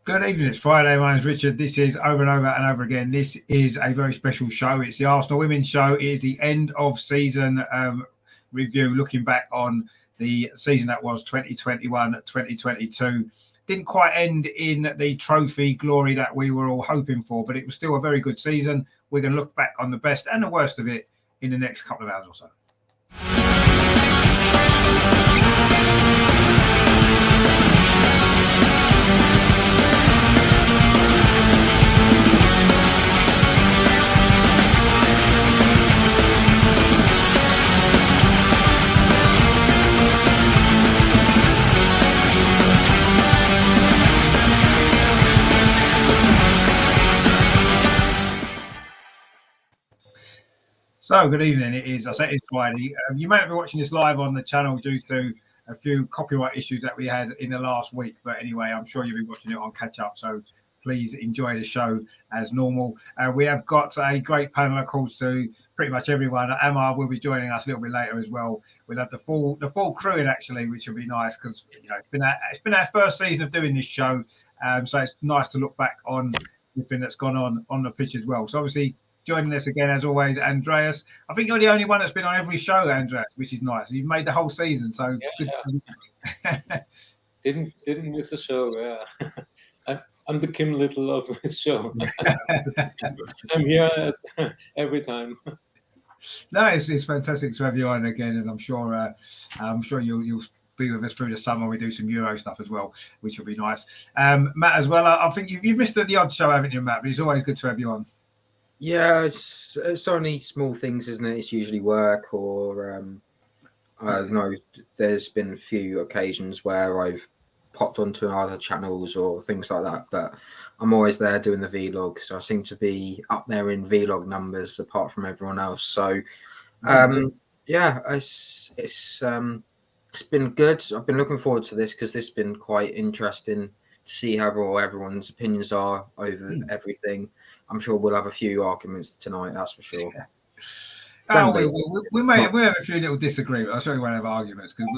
Good evening. It's Friday. My name's Richard. This is Over and Over and Over Again. This is a very special show. It's the Arsenal Women's Show. It is the end of season review, looking back on the season that was 2021-2022. Didn't quite end in the trophy glory that we were all hoping for, but it was still a very good season. We're going to look back on the best and the worst of it in the next couple of hours or so. So, good evening. I say it's Friday. You may not be watching this live on the channel due to a few copyright issues that we had in the last week. But anyway, I'm sure you'll be watching it on catch up. So please enjoy the show as normal. We have got a great panel, of course, to pretty much everyone. Amar will be joining us a little bit later as well. We'll have the full crew in, actually, which will be nice because it's been our first season of doing this show. So it's nice to look back on everything that's gone on the pitch as well. So obviously, joining us again, as always, Andreas. I think you're the only one that's been on every show, Andreas, which is nice. You've made the whole season, so good. Didn't miss a show. Yeah. I'm the Kim Little of this show. I'm here every time. No, it's fantastic to have you on again, and I'm sure you'll be with us through the summer. We do some Euro stuff as well, which will be nice. Matt as well. I think you've missed the odd show, haven't you, Matt? But it's always good to have you on. Yeah, it's only small things, isn't it? It's usually work or I know there's been a few occasions where I've popped onto other channels or things like that, but I'm always there doing the vlog, so I seem to be up there in vlog numbers apart from everyone else. So yeah, it's been good. I've been looking forward to this because this has been quite interesting to see how everyone's opinions are over everything. I'm sure we'll have a few arguments tonight, that's for sure. Yeah. We may have a few little disagreements. I'm sure we won't have arguments because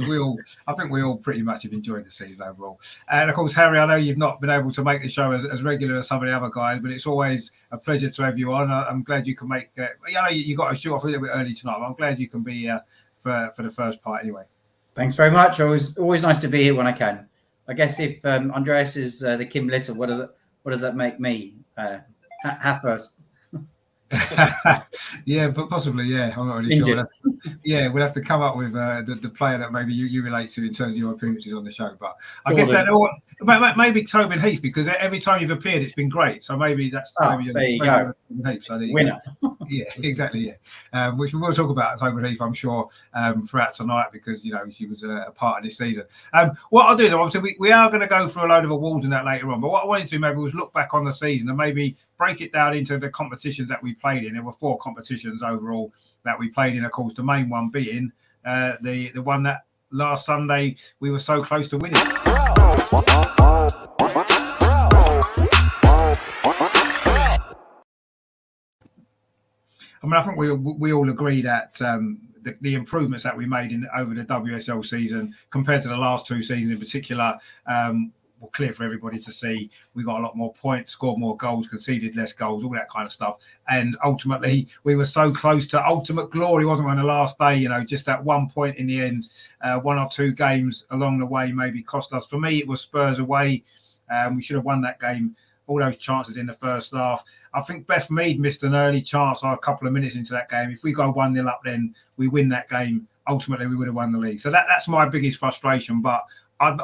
I think we all pretty much have enjoyed the season overall. And of course, Harry, I know you've not been able to make the show as regular as some of the other guys, but it's always a pleasure to have you on. I'm glad you can make it. I know you got to shoot off a little bit early tonight, but I'm glad you can be here for the first part anyway. Thanks very much. Always nice to be here when I can. I guess if Andreas is the Kim Little, what does that make me? Half first. Yeah, but possibly, yeah. I'm not really sure. We'll have to come up with the player that maybe you relate to in terms of your appearances on the show. But I guess maybe Tobin Heath, because every time you've appeared, it's been great. So maybe that's maybe there you go. Heath, so winner. Yeah, exactly. Yeah, which we will talk about Tobin Heath, I'm sure, throughout tonight because she was a part of this season. What I'll do is obviously we are going to go through a load of awards and that later on. But what I wanted to maybe was look back on the season and maybe break it down into the competitions that we played in. There were 4 competitions overall that we played in. Of course, the main one being the one that last Sunday we were so close to winning. I mean, I think we all agree that the improvements that we made over the WSL season compared to the last 2 seasons in particular were clear for everybody to see. We got a lot more points, scored more goals, conceded less goals, all that kind of stuff. And ultimately, we were so close to ultimate glory, wasn't we, on the last day? Just that 1 point in the end, 1 or 2 games along the way maybe cost us. For me, it was Spurs away. We should have won that game. All those chances in the first half. I think Beth Mead missed an early chance a couple of minutes into that game. If we go 1-0 up, then we win that game. Ultimately, we would have won the league. So that's my biggest frustration. But I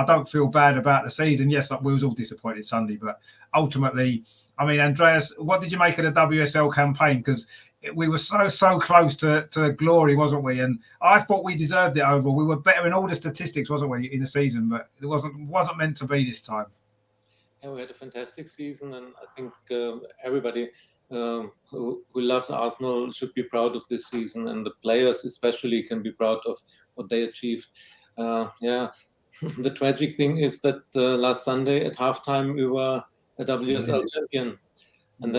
don't feel bad about the season. Yes, we was all disappointed Sunday, but ultimately, I mean, Andreas, what did you make of the WSL campaign? Because we were so close to glory, wasn't we? And I thought we deserved it overall. We were better in all the statistics, wasn't we, in the season? But it wasn't meant to be this time. Yeah, we had a fantastic season, and I think everybody who loves Arsenal should be proud of this season, and the players especially can be proud of what they achieved. The tragic thing is that last Sunday at halftime we were a WSL champion, and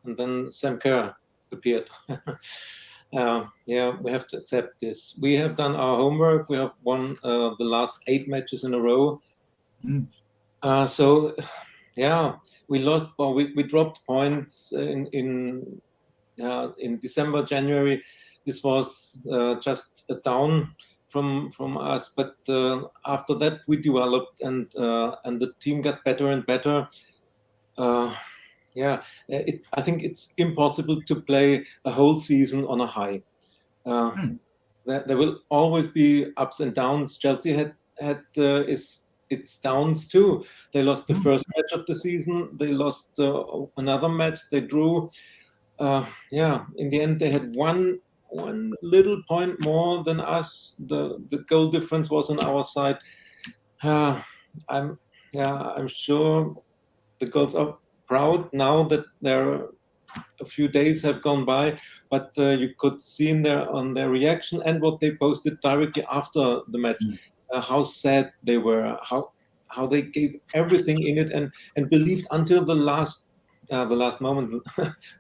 then Sam Kerr appeared. We have to accept this. We have done our homework. We have won the last 8 matches in a row. So, yeah, we lost. Well, we dropped points in December, January. This was just a down from us, but after that we developed, and the team got better and better. I think it's impossible to play a whole season on a high. There will always be ups and downs. Chelsea had its downs too. They lost the first match of the season. They lost another match. They drew. In the end, they had one little point more than us. The goal difference was on our side. I'm sure the girls are proud now that a few days have gone by, but you could see on their reaction and what they posted directly after the match, how sad they were, how they gave everything in it and believed until the last moment,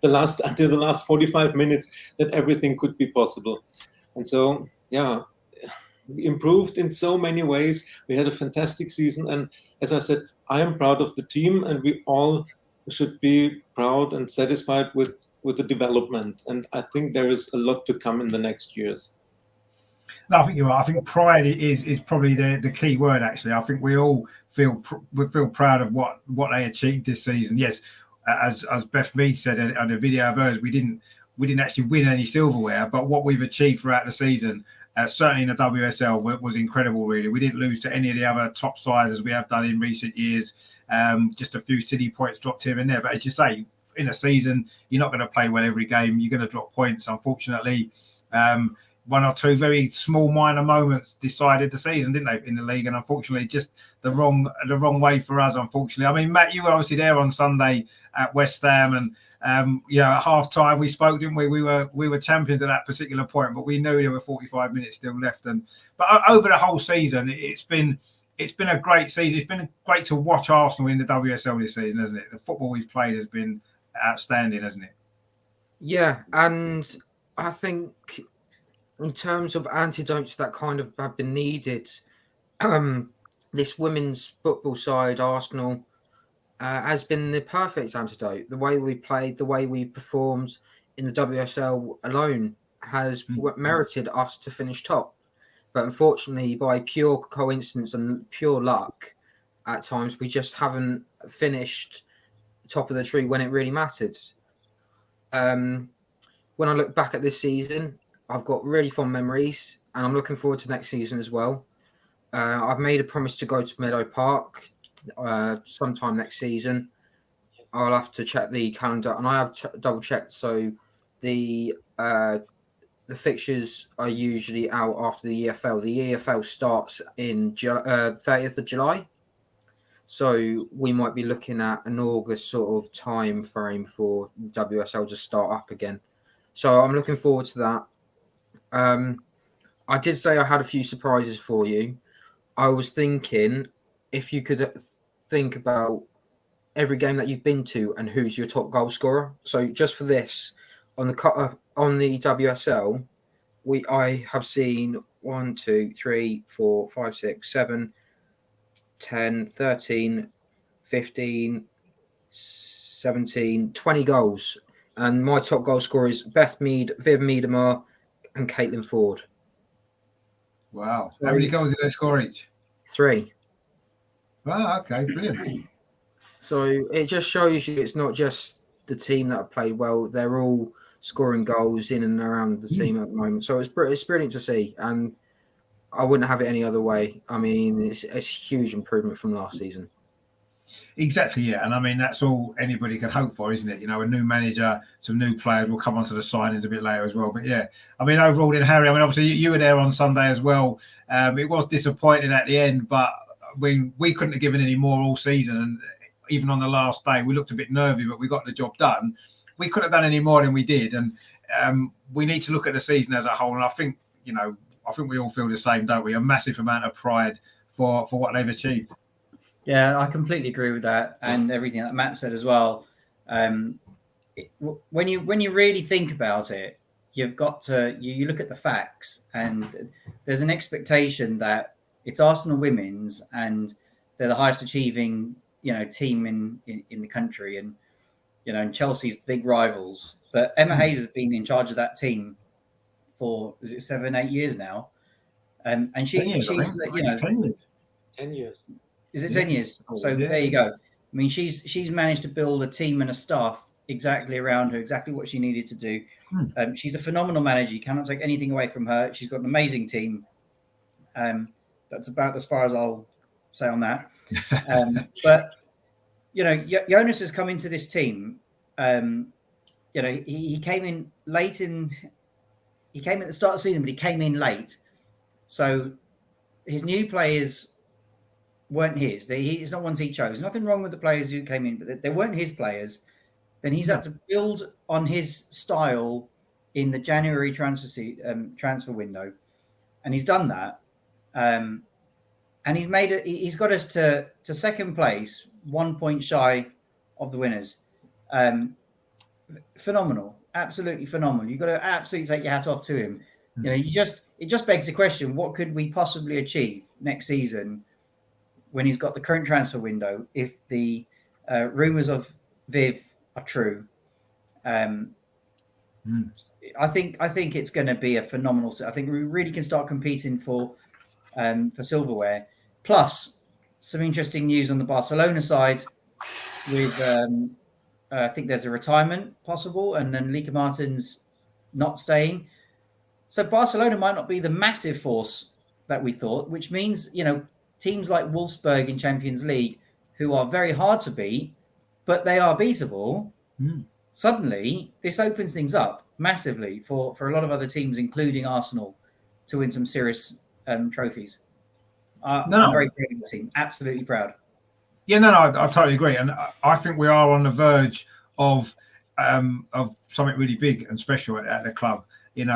until the last 45 minutes that everything could be possible. And so, we improved in so many ways. We had a fantastic season, and as I said, I am proud of the team, and we all should be proud and satisfied with the development. And I think there is a lot to come in the next years. No, I think you're right. I think pride is probably the key word. Actually, I think we all feel proud of what they achieved this season. Yes, as Beth Mead said on a video of hers, we didn't actually win any silverware, but what we've achieved throughout the season, certainly in the WSL, was incredible. Really, we didn't lose to any of the other top sides as we have done in recent years. Just a few city points dropped here and there, but as you say, in a season, you're not going to play well every game. You're going to drop points, unfortunately. One or two very small minor moments decided the season, didn't they, in the league? And unfortunately, just the wrong way for us, unfortunately. I mean, Matt, you were obviously there on Sunday at West Ham, and at half time we spoke, didn't we? We were champions at that particular point, but we knew there were 45 minutes still left. But over the whole season, it's been a great season. It's been great to watch Arsenal in the WSL this season, hasn't it? The football we've played has been outstanding, hasn't it? Yeah, and I think in terms of antidotes that kind of have been needed, this women's football side, Arsenal, has been the perfect antidote. The way we played, the way we performed in the WSL alone has merited us to finish top. But unfortunately, by pure coincidence and pure luck, at times we just haven't finished top of the tree when it really mattered. When I look back at this season, I've got really fond memories, and I'm looking forward to next season as well. I've made a promise to go to Meadow Park sometime next season. I'll have to check the calendar, and I have double checked. So the fixtures are usually out after the EFL. The EFL starts in 30th of July. So we might be looking at an August sort of time frame for WSL to start up again. So I'm looking forward to that. I did say I had a few surprises for you. I was thinking if you could think about every game that you've been to and who's your top goal scorer. So just for this, on the WSL, I have seen 1, 2, 3, 4, 5, 6, 7, 10, 13, 15, 17, 20 goals. And my top goal scorer is Beth Mead, Viv Miedema, and Caitlin Ford. Wow. How many goals did they score each? 3. Wow, okay, brilliant. So it just shows you it's not just the team that have played well. They're all scoring goals in and around the team at the moment. So it's brilliant to see. And I wouldn't have it any other way. I mean, it's a huge improvement from last season. Exactly, yeah. And I mean, that's all anybody can hope for, isn't it? A new manager, some new players. We'll come on to the signings a bit later as well. But yeah, I mean, overall then, Harry, I mean, obviously you were there on Sunday as well. It was disappointing at the end, but we couldn't have given any more all season. And even on the last day, we looked a bit nervy, but we got the job done. We couldn't have done any more than we did. And we need to look at the season as a whole. And I think we all feel the same, don't we? A massive amount of pride for what they've achieved. Yeah, I completely agree with that, and everything that Matt said as well. When you really think about it, you've got to you look at the facts, and there's an expectation that it's Arsenal women's, and they're the highest achieving, team in the country, and and Chelsea's big rivals. But Emma Hayes has been in charge of that team for, is it 7-8 years now? And she's 10 years. 10 years. Is it 10 years? So there you go. I mean, she's managed to build a team and a staff exactly around her, exactly what she needed to do. She's a phenomenal manager. You cannot take anything away from her. She's got an amazing team. That's about as far as I'll say on that. But Jonas has come into this team. He came in late he came at the start of the season, but he came in late. So his new players weren't his. It's not ones he chose. Nothing wrong with the players who came in, but they weren't his players. Then he's had to build on his style in the January transfer window, and he's done that. And he's made it. He's got us to second place, 1 point shy of the winners. Phenomenal, absolutely phenomenal. You've got to absolutely take your hat off to him. It just begs the question: what could we possibly achieve next season when he's got the current transfer window? If the rumours of Viv are true, I think it's going to be a phenomenal. I think we really can start competing for silverware. Plus, some interesting news on the Barcelona side with I think there's a retirement possible, and then Lieke Martens not staying. So Barcelona might not be the massive force that we thought, which means teams like Wolfsburg in Champions League, who are very hard to beat, but they are beatable. Suddenly, this opens things up massively for a lot of other teams, including Arsenal, to win some serious trophies. I'm very proud of the team. Absolutely proud. Yeah, I totally agree, and I think we are on the verge of something really big and special at the club. In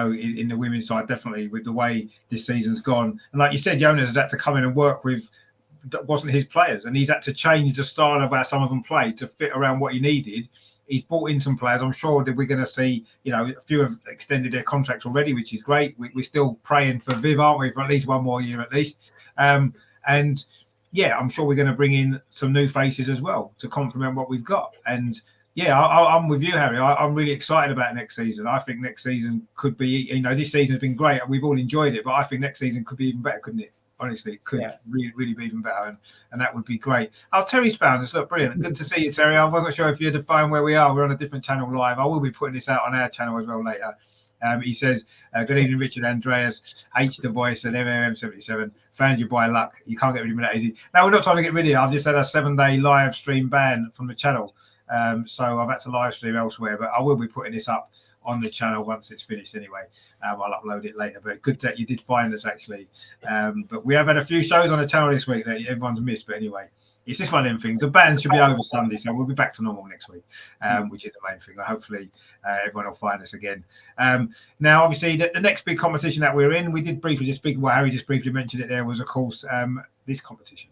the women's side, definitely with the way this season's gone, and like you said, Jonas has had to come in and work with wasn't his players, and he's had to change the style of how some of them play to fit around what he needed. He's brought in some players. I'm sure that we're going to see, a few have extended their contracts already, which is great. We're still praying for Viv, aren't we, for at least one more year at least. And yeah, I'm sure we're going to bring in some new faces as well to complement what we've got. And yeah, I'm with you, Harry. I'm really excited about next season. I think next season could be, this season has been great. We've all enjoyed it, but I think next season could be even better, couldn't it? Honestly, it could really, really be even better, and that would be great. Oh, Terry's found us. Look, brilliant. Good to see you, Terry. I wasn't sure if you had to find where we are. We're on a different channel live. I will be putting this out on our channel as well later. He says, good evening, Richard Andreas, H the Voice, and MMM77. Found you by luck. You can't get rid of me that easy. No, we're not trying to get rid of you. I've just had a 7-day live stream ban from the channel. So I've had to live stream elsewhere, but I will be putting this up on the channel once it's finished anyway. I'll upload it later, but good that you did find us actually. But we have had a few shows on the channel this week that everyone's missed, but anyway, it's just one of them things. The ban should be over Sunday, so we'll be back to normal next week, which is the main thing. Hopefully everyone will find us again. Now, obviously, the next big competition that we're in, we did briefly just speak, well, Harry just briefly mentioned it there, was of course this competition.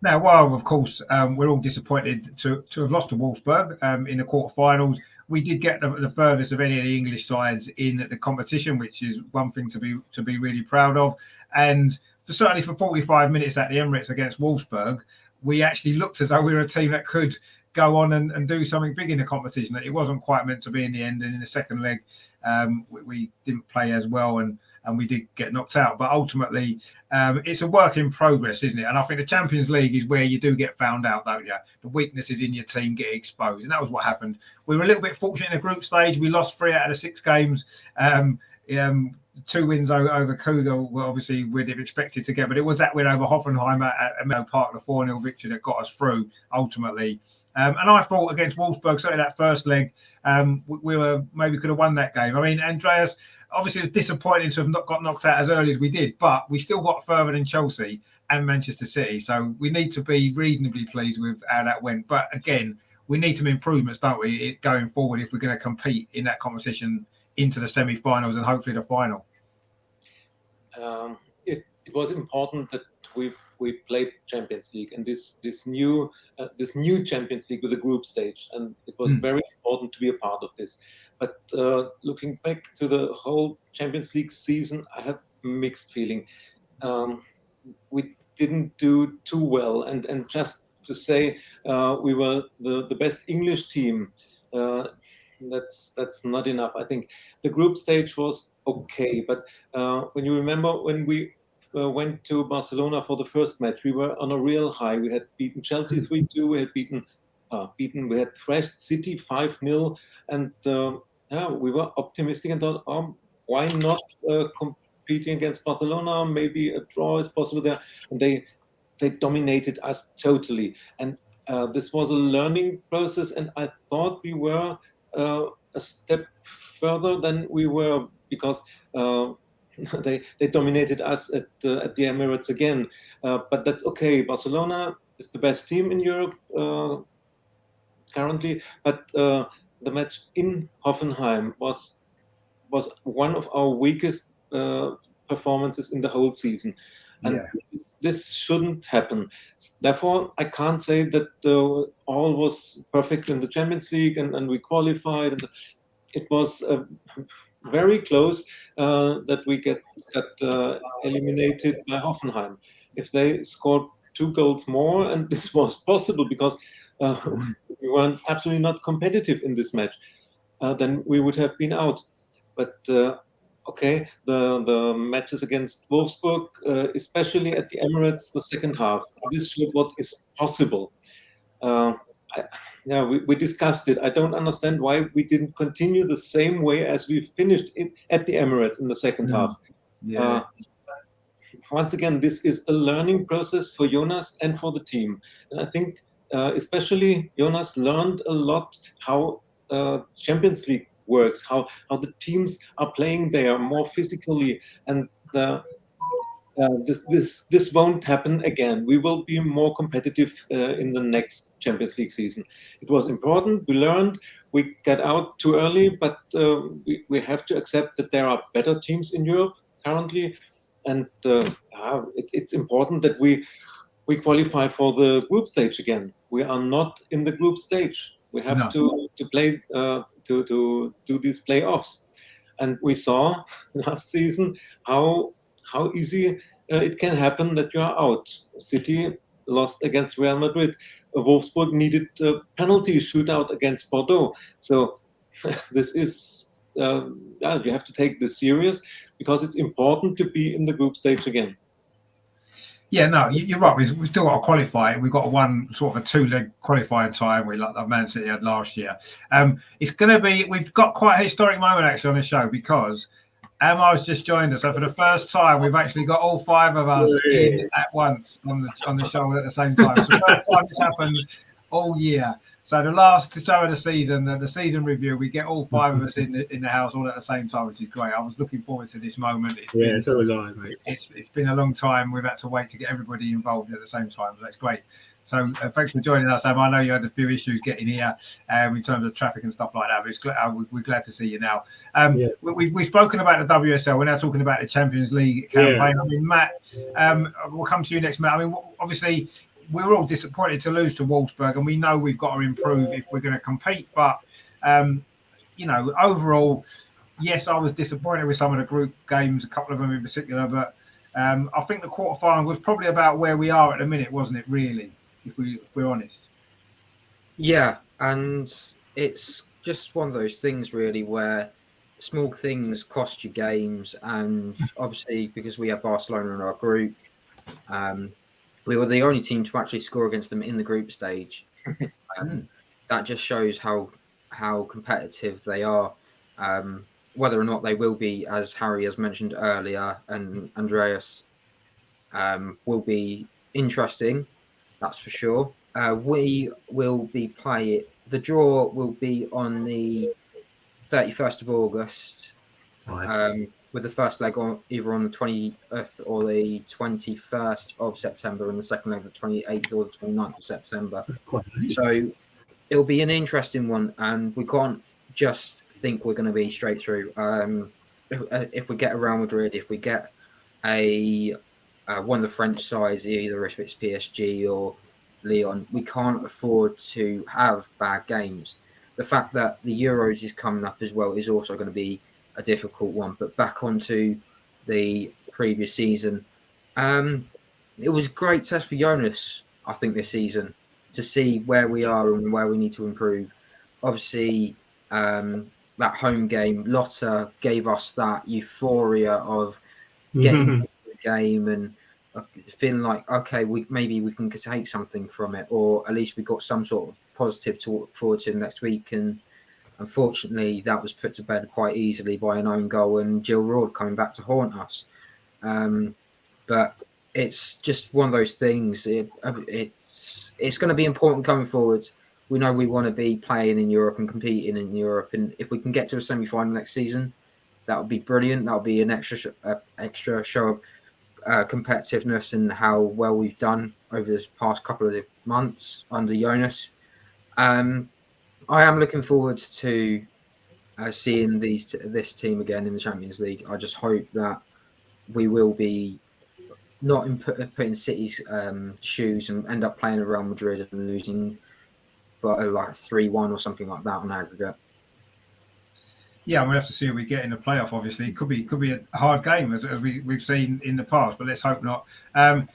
Now, while of course we're all disappointed to have lost to Wolfsburg in the quarterfinals, we did get the furthest of any of the English sides in the competition, which is one thing to be really proud of. And certainly for 45 minutes at the Emirates against Wolfsburg, we actually looked as though we were a team that could go on and do something big in the competition. It wasn't quite meant to be in the end, and in the second leg we didn't play as well, and we did get knocked out. But ultimately it's a work in progress, isn't it? And I think the Champions League is where you do get found out, don't you? The weaknesses in your team get exposed, and that was what happened. We were a little bit fortunate in the group stage. We lost 3 out of the 6 games. 2 wins over Cougar, well, obviously we'd have expected to get, but it was that win over Hoffenheim at Menlo Park, the 4-0 victory that got us through ultimately. And I thought against Wolfsburg, certainly that first leg, we were maybe could have won that game. I mean, Andreas, obviously it was disappointing to have not got knocked out as early as we did, but we still got further than Chelsea and Manchester City. So we need to be reasonably pleased with how that went. But again, we need some improvements, don't we, going forward if we're going to compete in that competition into the semi-finals and hopefully the final. It was important that we played Champions League, and this new Champions League was a group stage, and it was very important to be a part of this. But looking back to the whole Champions League season, I have mixed feeling. We didn't do too well, and just to say we were the best English team, that's not enough. I think the group stage was okay, but when you remember when we went to Barcelona for the first match, we were on a real high. We had beaten Chelsea 3-2. We had we had thrashed City 5-0, and we were optimistic and thought, why not competing against Barcelona? Maybe a draw is possible there. And they dominated us totally. And this was a learning process, and I thought we were a step further than we were, because they dominated us at the Emirates again. But that's okay. Barcelona is the best team in Europe currently, but the match in Hoffenheim was one of our weakest performances in the whole season. And this shouldn't happen. Therefore, I can't say that all was perfect in the Champions League and we qualified. And it was very close that we got eliminated by Hoffenheim. If they scored 2 goals more, and this was possible because we weren't absolutely not competitive in this match, then we would have been out. But okay, the matches against Wolfsburg, especially at the Emirates, the second half, this showed what is possible. We discussed it. I don't understand why we didn't continue the same way as we finished at the Emirates in the second half. Once again, this is a learning process for Jonas and for the team. And I think especially Jonas learned a lot how Champions League works, how the teams are playing there more physically, and this won't happen again. We will be more competitive in the next Champions League season. It was important. We learned. We got out too early, but we have to accept that there are better teams in Europe currently, and it's important that we qualify for the group stage again. We are not in the group stage. We have to play to do these playoffs, and we saw last season how easy it can happen that you are out. City lost against Real Madrid. Wolfsburg needed a penalty shootout against Bordeaux. So this is you have to take this serious, because it's important to be in the group stage again. Yeah, no, you're right. We've still got to qualify. We've got one sort of a 2-leg qualifying time. We like Man City had last year. It's going to be. We've got quite a historic moment actually on the show, because Amar's just joined us. So for the first time, we've actually got all 5 of us in at once on the show at the same time. So first time this happened all year. So the last show of the season review, we get all 5 of us in the house all at the same time, which is great. I was looking forward to this moment. So was I, mate. It's been a long time. We've had to wait to get everybody involved at the same time. So that's great. So thanks for joining us, Am. I know you had a few issues getting here in terms of traffic and stuff like that, but we're glad to see you now. We've spoken about the WSL. We're now talking about the Champions League campaign. I mean, Matt, we'll come to you next, Matt. I mean, obviously, we're all disappointed to lose to Wolfsburg, and we know we've got to improve if we're going to compete. But, overall, yes, I was disappointed with some of the group games, a couple of them in particular. But I think the quarterfinal was probably about where we are at the minute, wasn't it, really, if we're honest? Yeah, and it's just one of those things, really, where small things cost you games. And obviously, because we have Barcelona in our group, we were the only team to actually score against them in the group stage. That just shows how competitive they are. Whether or not they will be, as Harry has mentioned earlier, and Andreas, will be interesting. That's for sure. We will be playing. The draw will be on the 31st of August. With the first leg either on the 20th or the 21st of September, and the second leg the 28th or the 29th of September. So it'll be an interesting one, and we can't just think we're going to be straight through. If we get a Real Madrid, if we get one of the French sides, either if it's PSG or Lyon, we can't afford to have bad games. the fact that the Euros is coming up as well is also going to be a difficult one. But back onto the previous season, it was a great test for Jonas, I think, this season, to see where we are and where we need to improve. Obviously, that home game, Lotta gave us that euphoria of getting into the game and feeling like, okay, maybe we can take something from it, or at least we got some sort of positive to look forward to next week. And unfortunately, that was put to bed quite easily by an own goal and Jill Roord coming back to haunt us. But it's just one of those things. It's going to be important going forward. We know we want to be playing in Europe and competing in Europe, and if we can get to a semi-final next season, that would be brilliant. That would be an extra show of competitiveness and how well we've done over this past couple of months under Jonas. I am looking forward to seeing this team again in the Champions League. I just hope that we will be not put in City's shoes and end up playing Real Madrid and losing by like 3-1 or something like that on aggregate. Yeah, we'll have to see who we get in the playoff. Obviously, it could be a hard game as we've seen in the past, but let's hope not.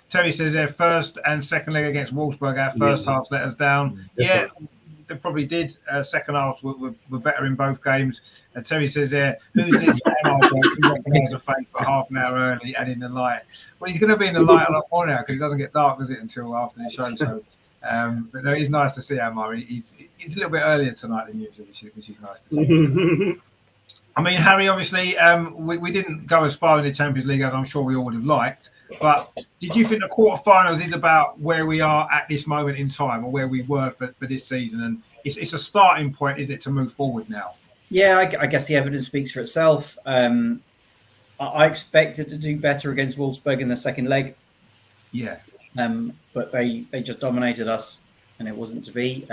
Terry says their first and second leg against Wolfsburg, our first half let us down. Yeah, they probably did. Second halves were better in both games. And Terry says there, who's this guy who has a fake for half an hour early and in the light? Well, he's going to be in the light a lot more now because it doesn't get dark, does it, until after the show. So, but no, it's nice to see Amar. He's a little bit earlier tonight than usual, which is nice to see. I mean, Harry, obviously, we didn't go as far in the Champions League as I'm sure we all would have liked. But did you think the quarterfinals is about where we are at this moment in time, or where we were for this season? And it's a starting point, isn't it, to move forward now? Yeah, I guess the evidence speaks for itself. I expected to do better against Wolfsburg in the second leg. Yeah. But they just dominated us, and it wasn't to be.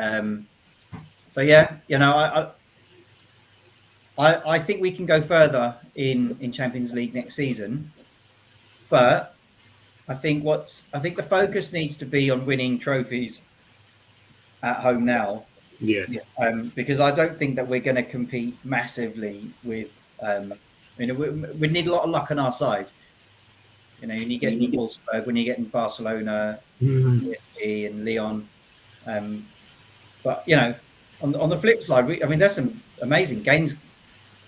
So yeah, I think we can go further in Champions League next season, but I think the focus needs to be on winning trophies at home now. Yeah. Because I don't think that we're going to compete massively with. We need a lot of luck on our side. When you get in Wolfsburg, when you get in Barcelona, PSG, and Lyon, but on the flip side, there's some amazing games.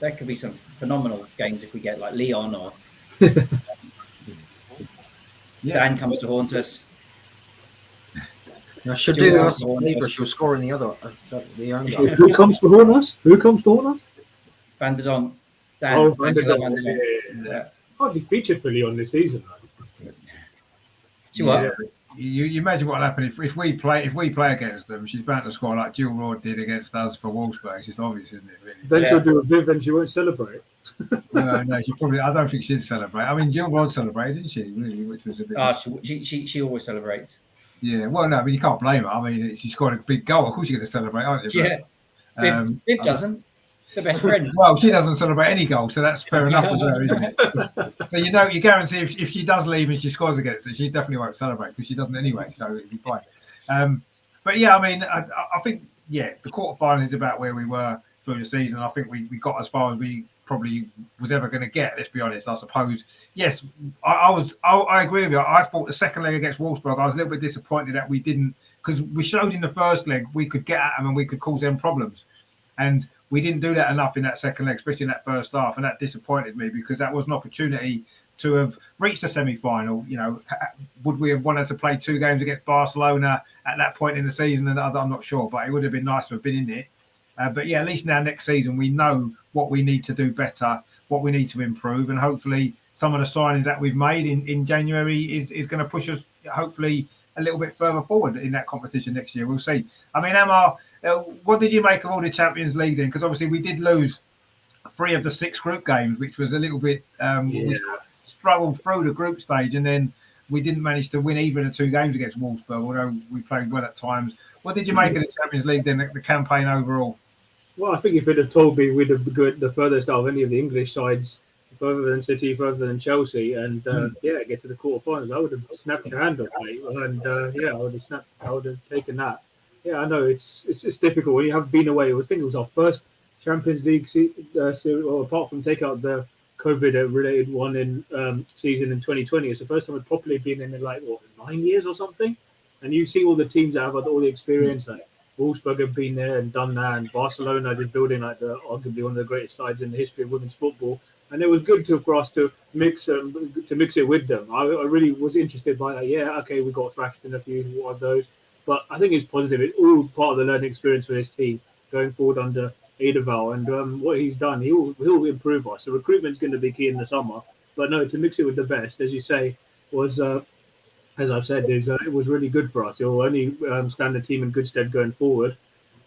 There could be some phenomenal games if we get like Lyon or Dan comes to haunt us. I should do us a favour. She'll score in the other. Who comes to haunt us? Van der Donk. Dan. Van der Donk. Yeah. Hardly featured for Lyon this season. You imagine what will happen if we play against them. She's bound to score like Jill Roord did against us for Wolfsburg. It's just obvious, isn't it? Really? Then she'll do a Viv and she won't celebrate. No, she probably. I don't think she'd celebrate. I mean, Jill Roord celebrated, didn't she? Really, which was a bit. She always celebrates. Yeah, well, no, but you can't blame her. I mean, she scored a big goal. Of course, you're going to celebrate, aren't you? Yeah. Viv doesn't. The best friends. Well, she doesn't celebrate any goal, so that's fair enough with her, isn't it? So you guarantee if she does leave and she scores against it, she definitely won't celebrate because she doesn't anyway. So it'll be fine. But yeah, I mean, I think the quarterfinal is about where we were through the season. I think we got as far as we probably was ever going to get. Let's be honest. I suppose. Yes, I agree with you. I thought the second leg against Wolfsburg, I was a little bit disappointed that we didn't, because we showed in the first leg we could get at them and we could cause them problems, and we didn't do that enough in that second leg, especially in that first half, and that disappointed me because that was an opportunity to have reached the semi-final. Would we have wanted to play 2 games against Barcelona at that point in the season? And I'm not sure, but it would have been nice to have been in it. But yeah, at least now next season we know what we need to do better, what we need to improve, and hopefully some of the signings that we've made in January is going to push us hopefully a little bit further forward in that competition next year. We'll see. I mean, Amar, what did you make of all the Champions League then? Because obviously we did lose 3 of the 6 group games, which was a little bit. We struggled through the group stage, and then we didn't manage to win either of the 2 games against Wolfsburg, although we played well at times. What did you make of the Champions League then, the campaign overall? Well, I think if it had told me we'd have got the furthest out of any of the English sides, further than City, further than Chelsea, and get to the quarterfinals, I would have snapped your hand off, mate. And I would have taken that. Yeah, I know it's difficult when you have been away. I think it was our first Champions League series, well, apart from take out the COVID-related one in season in 2020. It's the first time we've properly been in like 9 years or something. And you see all the teams that have all the experience. Like Wolfsburg have been there and done that, and Barcelona just building like arguably one of the greatest sides in the history of women's football. And it was good for us to mix it with them. I really was interested by that. Yeah, okay, we got thrashed in a few of those. But I think it's positive. It's all part of the learning experience for his team going forward under Edeval. And what he's done, he'll improve us. So recruitment's going to be key in the summer. But no, to mix it with the best, as you say, was, as I've said, it was really good for us. It will only stand the team in good stead going forward.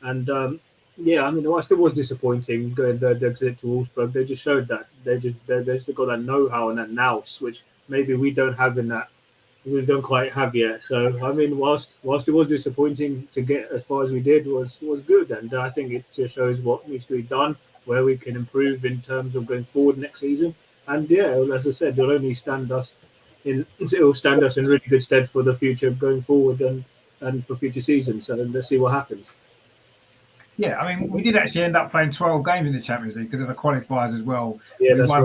And yeah, I mean, whilst it was disappointing going the exit to Wolfsburg, they just showed that they've got that know-how and that nous, which maybe we don't have in that. We don't quite have yet. So I mean, whilst it was disappointing to get as far as we did, was good, and I think it just shows what needs to be done, where we can improve in terms of going forward next season. And yeah, as I said, it'll stand us in really good stead for the future going forward and for future seasons. So let's see what happens. Yeah, I mean, we did actually end up playing 12 games in the Champions League because of the qualifiers as well. Yeah, we that's won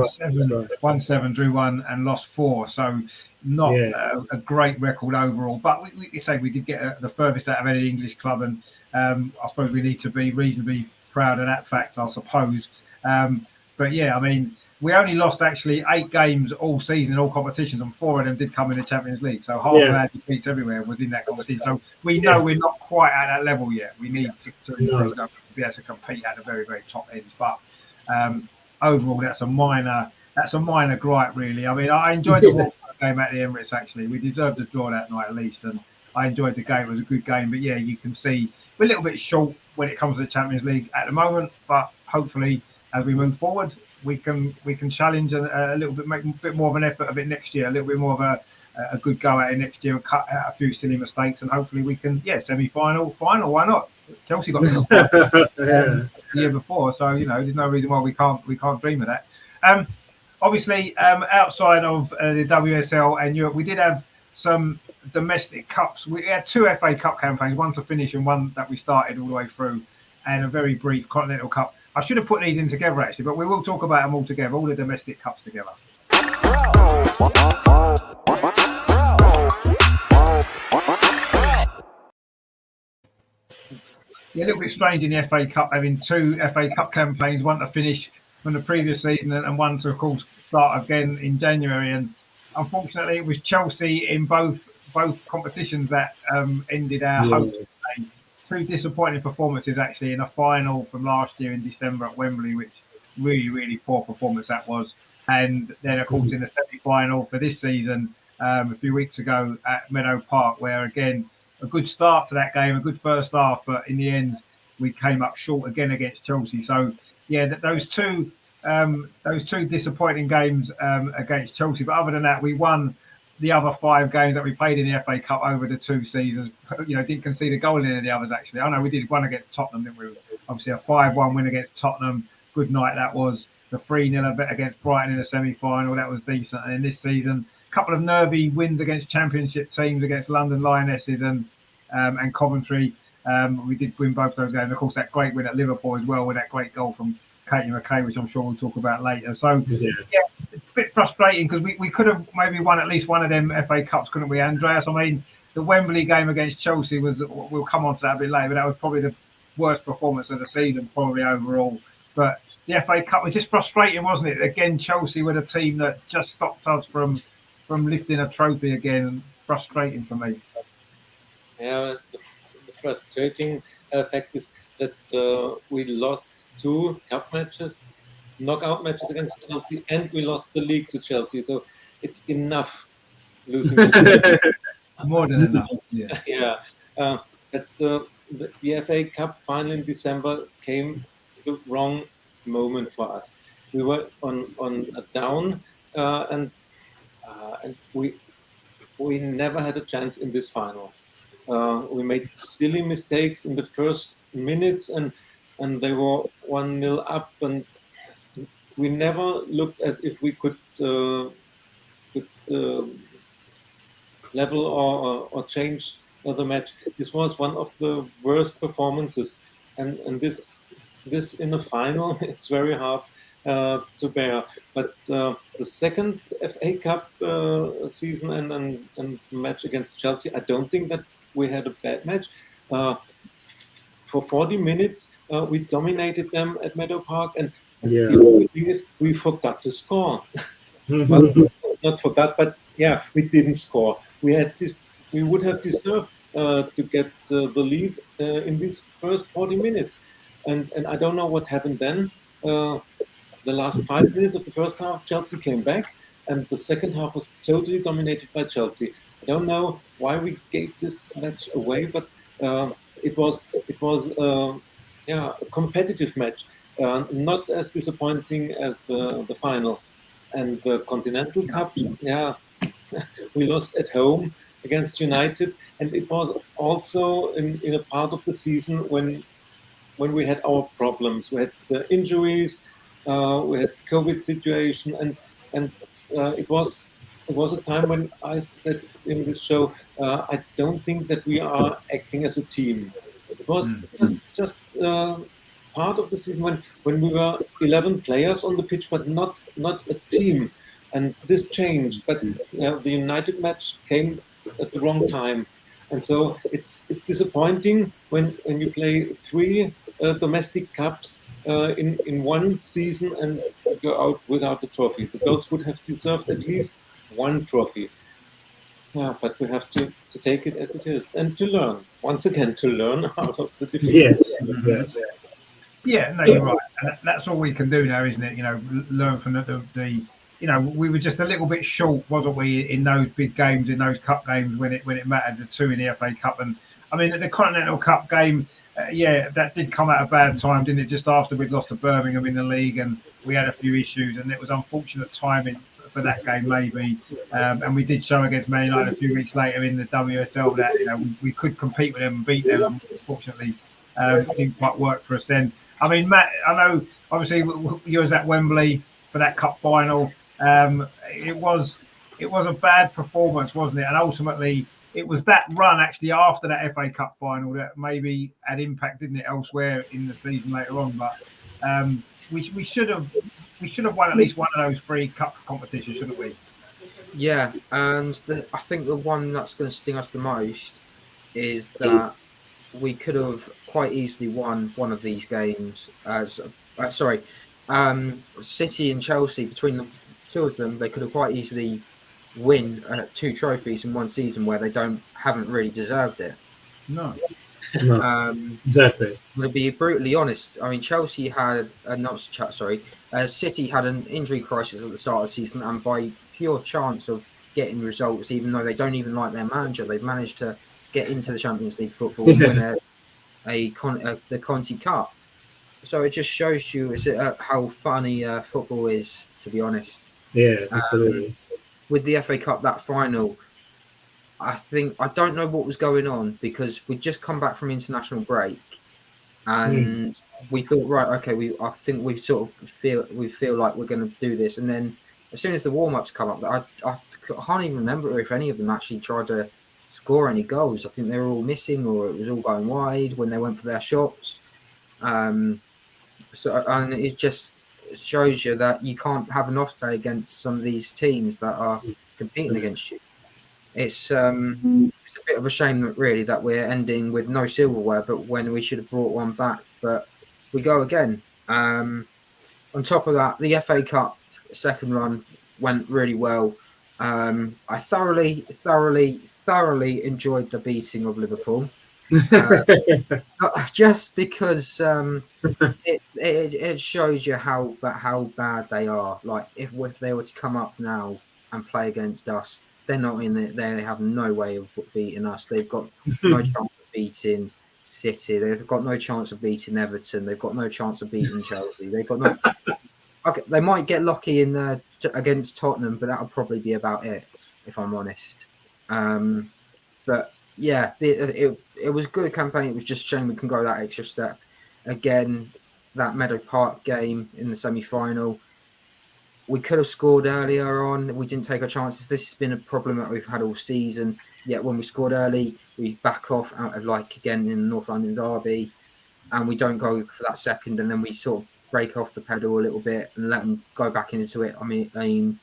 right. won 7, drew 1, and lost 4. So not a great record overall. But we say we did get the furthest out of any English club, and I suppose we need to be reasonably proud of that fact, I suppose. But yeah, I mean, we only lost actually 8 games all season in all competitions, and 4 of them did come in the Champions League. So half of our defeats everywhere was in that competition. So we know we're not quite at that level yet. We need to improve to be able to compete at the very, very top end. But overall, that's a minor gripe, really. I mean, I enjoyed the Wolfsburg game at the Emirates. Actually, we deserved a draw that night at least, and I enjoyed the game. It was a good game. But yeah, you can see we're a little bit short when it comes to the Champions League at the moment. But hopefully, as we move forward, we can challenge a little bit, make a bit more of an effort of it next year, a little bit more of a good go at it next year, and cut out a few silly mistakes, and hopefully we can, semi-final, final, why not? Chelsea got the year before, so there's no reason why we can't dream of that. Obviously, outside of the WSL and Europe, we did have some domestic cups. We had 2 FA Cup campaigns, one to finish and one that we started all the way through, and a very brief Continental Cup. I should have put these in together, actually, but we will talk about them all together, all the domestic cups together. Yeah, a little bit strange in the FA Cup, having 2 FA Cup campaigns, one to finish from the previous season and one to, of course, start again in January. And unfortunately, it was Chelsea in both competitions that ended our hopes. 2 disappointing performances actually in a final from last year in December at Wembley, which really, really poor performance that was. And then, of course, in the semi-final for this season a few weeks ago at Meadow Park, where again a good start to that game, a good first half, but in the end we came up short again against Chelsea. So yeah, those two disappointing games against Chelsea. But other than that, we won the other 5 games that we played in the FA Cup over the 2 seasons. Didn't concede a goal in any of the others, actually. I know we did one against Tottenham, didn't we? Obviously, a 5-1 win against Tottenham. Good night that was. The 3-0 bet against Brighton in the semi-final. That was decent. And in this season, a couple of nervy wins against Championship teams, against London Lionesses and Coventry. We did win both those games. Of course, that great win at Liverpool as well with that great goal from Katie McKay, which I'm sure we'll talk about later. So, yeah, it's a bit frustrating because we could have maybe won at least one of them FA Cups, couldn't we, Andreas? I mean, the Wembley game against Chelsea we'll come on to that a bit later, but that was probably the worst performance of the season, probably overall. But the FA Cup was just frustrating, wasn't it? Again, Chelsea were the team that just stopped us from lifting a trophy again. Frustrating for me. Yeah, the frustrating fact is that we lost 2 cup matches, knockout matches against Chelsea, and we lost the league to Chelsea. So it's enough losing to Chelsea. More than enough. Yeah. But the FA Cup final in December came the wrong moment for us. We were on a down, and we never had a chance in this final. We made silly mistakes in the first minutes, and they were 1-0 up, and we never looked as if we could level or change the match. This was one of the worst performances, and this in a final, it's very hard to bear. But the second FA Cup season and match against Chelsea, I don't think that we had a bad match. For 40 minutes, we dominated them at Meadow Park, and Yeah. the only thing is we forgot to score. Well, not forgot, but yeah, we didn't score. We had this. We would have deserved to get the lead in these first 40 minutes, and I don't know what happened then. The last 5 minutes of the first half, Chelsea came back, and the second half was totally dominated by Chelsea. I don't know why we gave this match away, but it was yeah, a competitive match, not as disappointing as the final. And the Continental Cup, yeah, we lost at home against United, and it was also in a part of the season when we had our problems. We had injuries, we had COVID situation, and it was a time when I said in this show, I don't think that we are acting as a team. It was just part of the season when we were 11 players on the pitch, but not a team, and this changed. But the United match came at the wrong time, and so it's disappointing when you play three domestic cups in one season and go out without a trophy. The girls would have deserved at least one trophy. Yeah, but we have to take it as it is and to learn. Once again, to learn out of the defeat. Yes. Yeah. Yeah, no, you're right. And that's all we can do now, isn't it? You know, learn from the you know, we were just a little bit short, wasn't we, in those big games, in those cup games when it mattered, the two in the FA Cup. And I mean, the Continental Cup game, yeah, that did come at a bad time, didn't it? Just after we'd lost to Birmingham in the league and we had a few issues, and it was unfortunate timing for that game, maybe. And we did show against Man United a few weeks later in the WSL that, you know, we could compete with them and beat them. Unfortunately, it didn't quite work for us then. I mean, Matt, I know obviously you was at Wembley for that cup final. It was a bad performance, wasn't it? And ultimately, it was that run actually after that FA Cup final that maybe had impact, didn't it, elsewhere in the season later on. But we should have won at least one of those three cup competitions, shouldn't we? Yeah, and I think the one that's going to sting us the most is that we could have quite easily won one of these games. City and Chelsea, between the two of them, they could have quite easily win 2 trophies in one season where they haven't really deserved it. No. Exactly. To be brutally honest, I mean, City had an injury crisis at the start of the season, and by pure chance of getting results, even though they don't even like their manager, they've managed to get into the Champions League football and win the Conti Cup. So it just shows you how funny football is, to be honest. Yeah, absolutely. With the FA Cup, that final, I don't know what was going on, because we'd just come back from international break, and we thought, right, okay, I think we sort of feel like we're going to do this, and then as soon as the warm-ups come up, I can't even remember if any of them actually tried to score any goals. I think they were all missing, or it was all going wide when they went for their shots. And it just shows you that you can't have an off day against some of these teams that are competing against you. It's a bit of a shame that really that we're ending with no silverware, but when we should have brought one back. But we go again. On top of that, the FA Cup second run went really well. I thoroughly enjoyed the beating of Liverpool. Just because it shows you how bad they are. Like if they were to come up now and play against us, they're not in it. They have no way of beating us. They've got no chance of beating City. They've got no chance of beating Everton. They've got no chance of beating Chelsea. They've got no. Okay, they might get lucky in against Tottenham, but that'll probably be about it, if I'm honest. But yeah, it was a good campaign. It was just a shame we can go that extra step. Again, that Meadow Park game in the semi-final, we could have scored earlier on. We didn't take our chances. This has been a problem that we've had all season. Yet when we scored early, we back off out of, like, again in the North London derby, and we don't go for that second, and then we sort of break off the pedal a little bit and let them go back into it. I mean,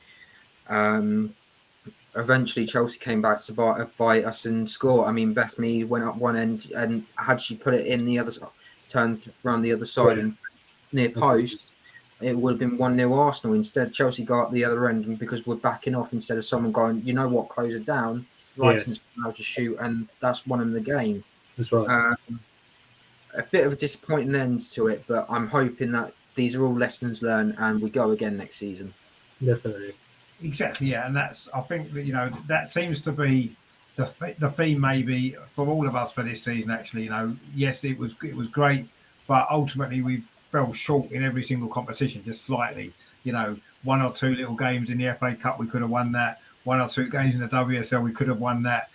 eventually Chelsea came back to bite us and score. I mean, Beth Mead went up one end, and had she put it in the other side, turned around the other side and near post, it would have been 1-0 Arsenal. Instead, Chelsea go up the other end, and because we're backing off instead of someone going, you know what, close it down, Brighton's been able to shoot, and that's won them the game. That's right. A bit of a disappointing end to it, but I'm hoping that these are all lessons learned and we go again next season. Definitely. Exactly, yeah, and that's, I think that, you know, that seems to be the theme maybe for all of us for this season. Actually, you know, yes, it was great, but ultimately we fell short in every single competition, just slightly. You know, 1 or 2 little games in the FA Cup, we could have won that. 1 or 2 games in the WSL, we could have won that.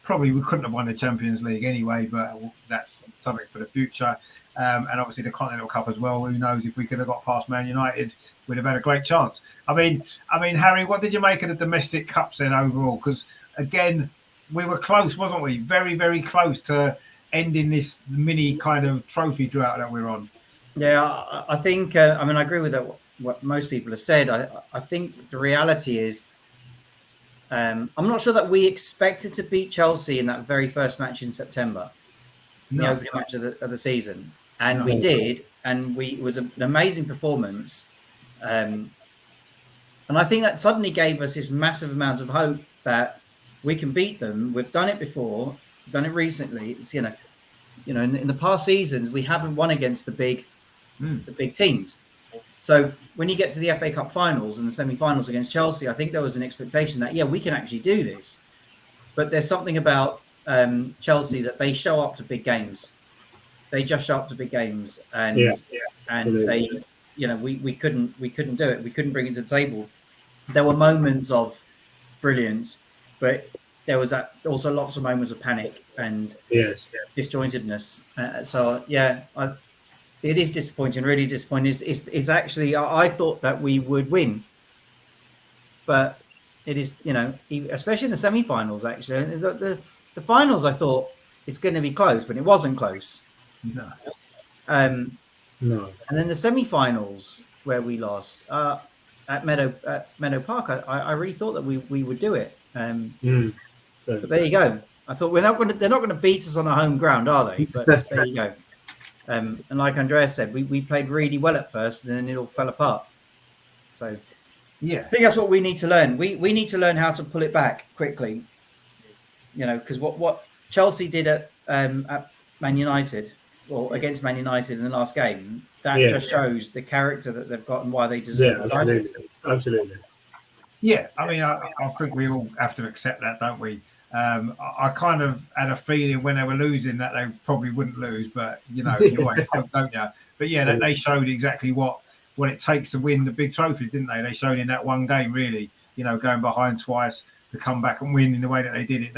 Probably we couldn't have won the Champions League anyway, but that's something for the future. And obviously the Continental Cup as well. Who knows, if we could have got past Man United, we'd have had a great chance. I mean, Harry, what did you make of the domestic cups then overall? Because again, we were close, wasn't we? Very, very close to ending this mini kind of trophy drought that we're on. Yeah, I think. I mean, I agree with what most people have said. I think the reality is, I'm not sure that we expected to beat Chelsea in that very first match in September, the opening match of the season, and we did, and it was an amazing performance, and I think that suddenly gave us this massive amount of hope that we can beat them. We've done it before, done it recently. It's in the past seasons we haven't won against the big teams. So when you get to the FA Cup finals and the semi-finals against Chelsea, I think there was an expectation that, we can actually do this. But there's something about Chelsea that they show up to big games. They just show up to big games, and they, we couldn't do it. We couldn't bring it to the table. There were moments of brilliance, but there was also lots of moments of panic and disjointedness. It is disappointing, really disappointing. It's actually, I thought that we would win, but it is, especially in the semi-finals. Actually, the finals, I thought it's going to be close, but it wasn't close. No. No. And then the semi-finals where we lost at Meadow Park, I really thought that we would do it. But there you go. I thought they're not going to beat us on our home ground, are they? But there you go. And like Andreas said, we played really well at first, and then it all fell apart. So, I think that's what we need to learn. We need to learn how to pull it back quickly. Because what Chelsea did at Man United, or against Man United in the last game, that just shows the character that they've got and why they deserve the title. Absolutely. Yeah, I mean, I think we all have to accept that, don't we? I kind of had a feeling when they were losing that they probably wouldn't lose, but you always hope, don't you? But that they showed exactly what it takes to win the big trophies, didn't they? They showed in that one game, really, going behind twice to come back and win in the way that they did it.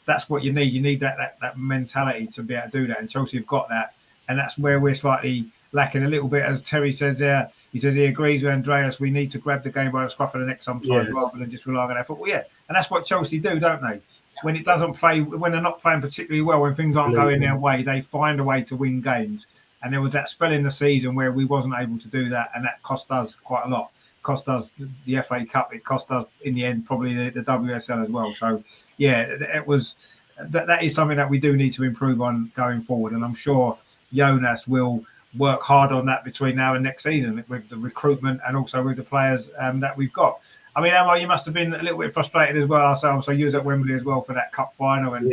That's what you need. You need that mentality to be able to do that, and Chelsea have got that, and that's where we're slightly lacking a little bit. As Terry says there, he says he agrees with Andreas. We need to grab the game by the scruff of the neck sometimes rather than just relying on their football. Yeah, and that's what Chelsea do, don't they? When it doesn't play, when they're not playing particularly well, when things aren't going their way, they find a way to win games. And there was that spell in the season where we wasn't able to do that, and that cost us quite a lot. It cost us the FA Cup. It cost us, in the end, probably the WSL as well. So, it was that is something that we do need to improve on going forward. And I'm sure Jonas will work hard on that between now and next season with the recruitment and also with the players that we've got. I mean, Emma, you must have been a little bit frustrated as well ourselves. So you was at Wembley as well for that cup final, and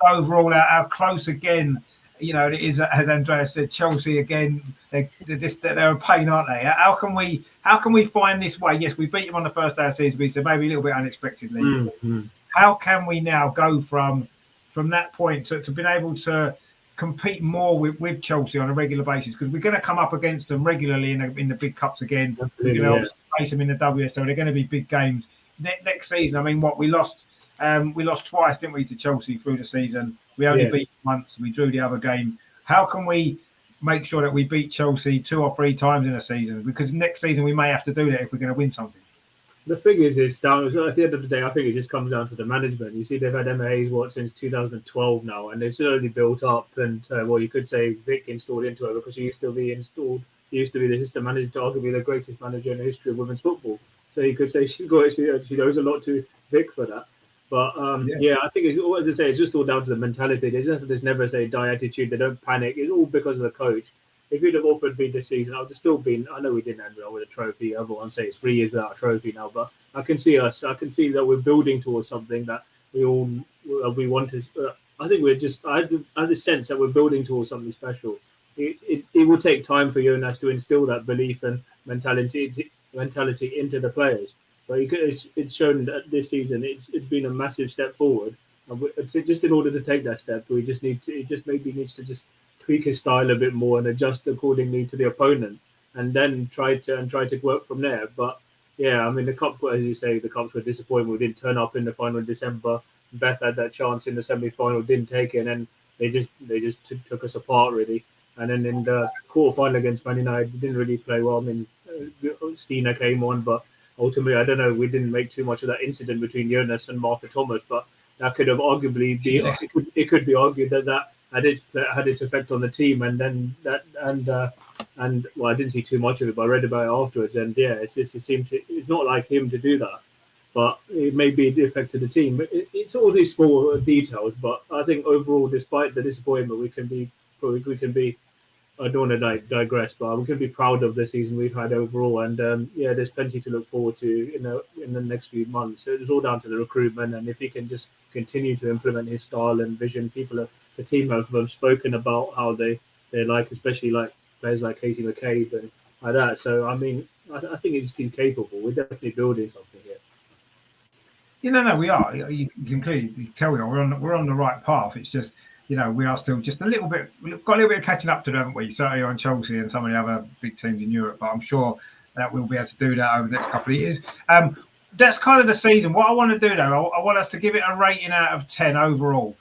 overall, our close again. It is, as Andreas said, Chelsea again. They're a pain, aren't they? How can we find this way? Yes, we beat them on the first day of the season, so maybe a little bit unexpectedly. Mm-hmm. How can we now go from that point to being able to compete more with Chelsea on a regular basis? Because we're going to come up against them regularly in the big cups again. We're going to face them in the WSL. They're going to be big games next season. I mean, we lost twice, didn't we, to Chelsea through the season? We only beat them once. We drew the other game. How can we make sure that we beat Chelsea 2 or 3 times in a season, because next season we may have to do that if we're going to win something. The thing is, it's down at the end of the day. I think it just comes down to the management. You see, they've had Emma Hayes since 2012 now, and they've slowly built up. And well, you could say Vic installed into it because he used to be installed. He used to be the assistant manager to arguably the greatest manager in the history of women's football. So you could say she owes a lot to Vic for that. But yeah, I think it's all, as I say, it's just all down to the mentality. There's never say die attitude. They don't panic. It's all because of the coach. If you'd have offered me this season, I would have still been. I know we didn't end well with a trophy. Everyone say it's 3 years without a trophy now, but I can see that we're building towards something that we want to. I think we're just. I have the sense that we're building towards something special. It will take time for Jonas to instill that belief and mentality into the players. But it's shown that this season it's been a massive step forward. And just in order to take that step, we just need to. It just maybe needs to just tweak his style a bit more and adjust accordingly to the opponent, and then try to work from there. But yeah, I mean the cup, as you say, the cups were disappointing. We didn't turn up in the final in December. Beth had that chance in the semi-final, didn't take it, and then they just took us apart really. And then in the quarter-final against Man United, we didn't really play well. I mean, Stina came on, but ultimately, I don't know, we didn't make too much of that incident between Jonas and Martha Thomas, but that could have arguably been, it could be argued that had its effect on the team, and then and well, I didn't see too much of it, but I read about it afterwards, and yeah, it's not like him to do that, but it may be the effect of the team. But it's all these small details, but I think overall, despite the disappointment, we can be. I don't want to digress, but we can be proud of the season we've had overall, and yeah, there's plenty to look forward to in the next few months. So it's all down to the recruitment, and if he can just continue to implement his style and vision, the team have spoken about how they like, especially like players like Katie McCabe and like that. So I mean, I think he's capable. We're definitely building something here. No, we are. You can clearly tell we're on the right path. It's just, we are still just a little bit. We've got a little bit of catching up to do, haven't we? Certainly on Chelsea and some of the other big teams in Europe. But I'm sure that we'll be able to do that over the next couple of years. That's kind of the season. What I want to do, though, I want us to give it a rating out of 10 overall.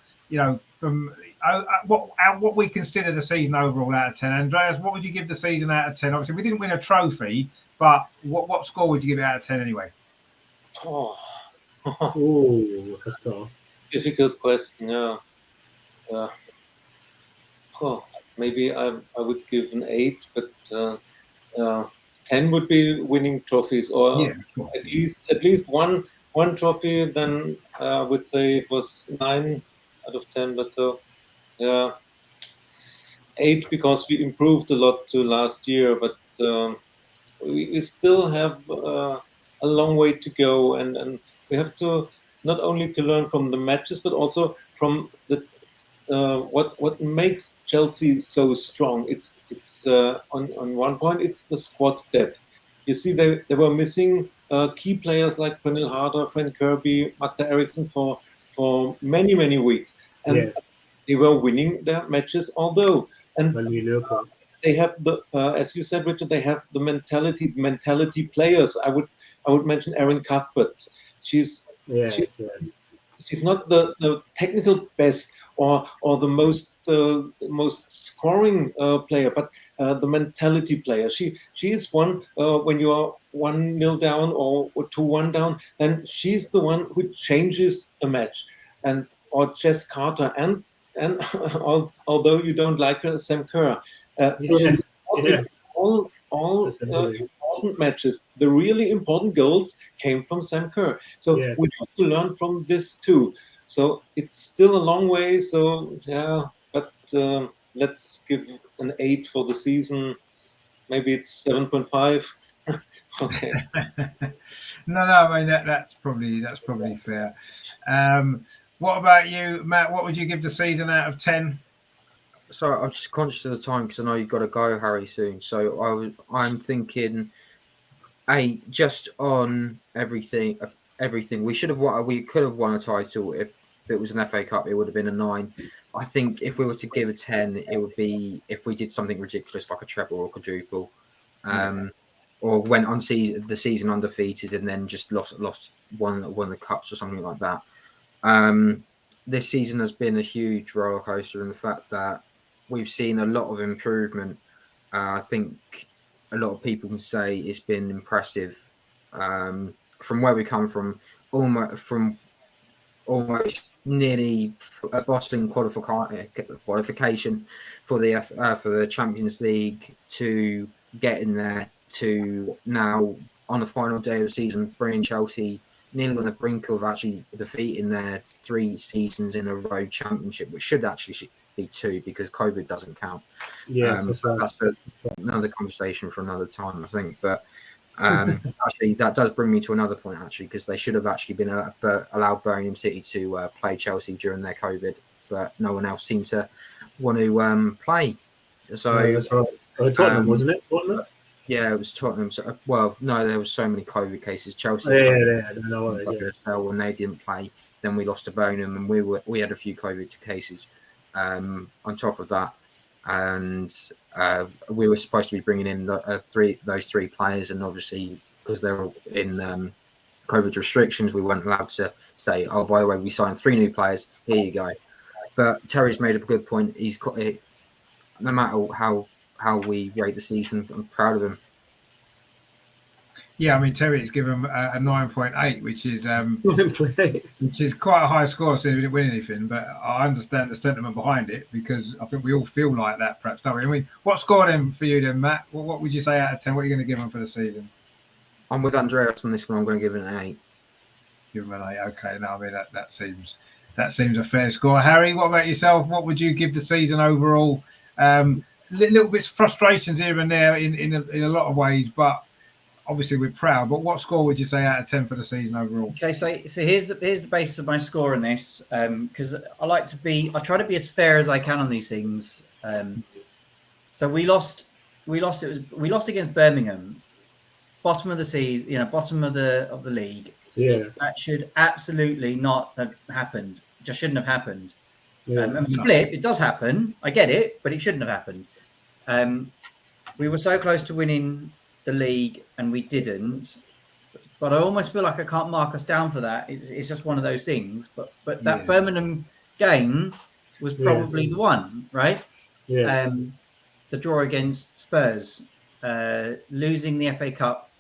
From what we consider the season overall out of 10. Andreas, what would you give the season out of 10? Obviously, we didn't win a trophy, but what score would you give it out of 10 anyway? Oh, That's tough. difficult question. Yeah. Maybe I would give an 8, but 10 would be winning trophies, or sure. at least one trophy. Then I would say it was 9 out of 10. But so 8 because we improved a lot to last year, but we still have a long way to go, and we have to not only to learn from the matches, but also from the what makes Chelsea so strong. It's on one point, it's the squad depth. You see, they were missing key players like Pernille Harder, Fran Kirby, Magda Eriksson for many weeks, and they were winning their matches. They have the as you said, Richard, they have the mentality players. I would mention Erin Cuthbert. She's not the technical best or the most scoring player, but the mentality player. She is one when you are 1-0 down or 2-1 down, then she's the one who changes a match. Or Jess Carter, and although you don't like her, Sam Kerr. All important matches, the really important goals came from Sam Kerr. So we have to learn from this too. So it's still a long way. So but let's give an 8 for the season. Maybe it's 7.5. Okay. No. I mean that's probably fair. What about you, Matt? What would you give the season out of 10? So I'm just conscious of the time because I know you've got to go, Harry, soon. So I'm thinking 8 just on everything. We should have won. We could have won a title if it was an FA Cup. It would have been a 9. I think if we were to give a 10, it would be if we did something ridiculous like a treble or quadruple, or went on the season undefeated and then just lost one of the cups or something like that. This season has been a huge roller coaster in the fact that we've seen a lot of improvement. I think a lot of people can say it's been impressive from where we come from, almost nearly a Boston qualification for the Champions League to getting there, to now on the final day of the season bringing Chelsea nearly on the brink of actually defeating their 3 seasons in a row championship, which should actually be 2 because COVID doesn't count. Yeah, that's another conversation for another time, I think. But actually, that does bring me to another point, actually, because they should have actually been allowed Birmingham City to play Chelsea during their COVID, but no one else seemed to want to play. So yeah, that's right. Tottenham, wasn't it? Yeah, it was Tottenham. So, well, no, there was so many COVID cases. Chelsea, I don't know what when they didn't play. Then we lost to Birmingham, and we had a few COVID cases on top of that, and we were supposed to be bringing in those 3 players, and obviously because they were in COVID restrictions, we weren't allowed to say, "Oh, by the way, we signed 3 new players. Here you go." But Terry's made a good point. He's got it. No matter how we rate the season, I'm proud of him. Yeah, I mean Terry's given him a 9.8, which is quite a high score, so he didn't win anything. But I understand the sentiment behind it because I think we all feel like that, perhaps, don't we? I mean, what score then for you, then, Matt? What would you say out of 10? What are you going to give him for the season? I'm with Andreas on this one. I'm going to give it an 8. Give him an 8. Okay, no, I mean that seems a fair score. Harry, what about yourself? What would you give the season overall? Little bits of frustrations here and there in a lot of ways, but obviously we're proud. But what score would you say out of 10 for the season overall? Okay, so here's the basis of my score in this, because I try to be as fair as I can on these things. So we lost against Birmingham, bottom of the season, bottom of the league. Yeah, that should absolutely not have happened. Just shouldn't have happened. yeah. And split, it does happen. I get it, but it shouldn't have happened. We were so close to winning the league and we didn't, but I almost feel like I can't mark us down for that. It's just one of those things. But that Birmingham game was probably the one, right? Yeah. The draw against Spurs, losing the FA Cup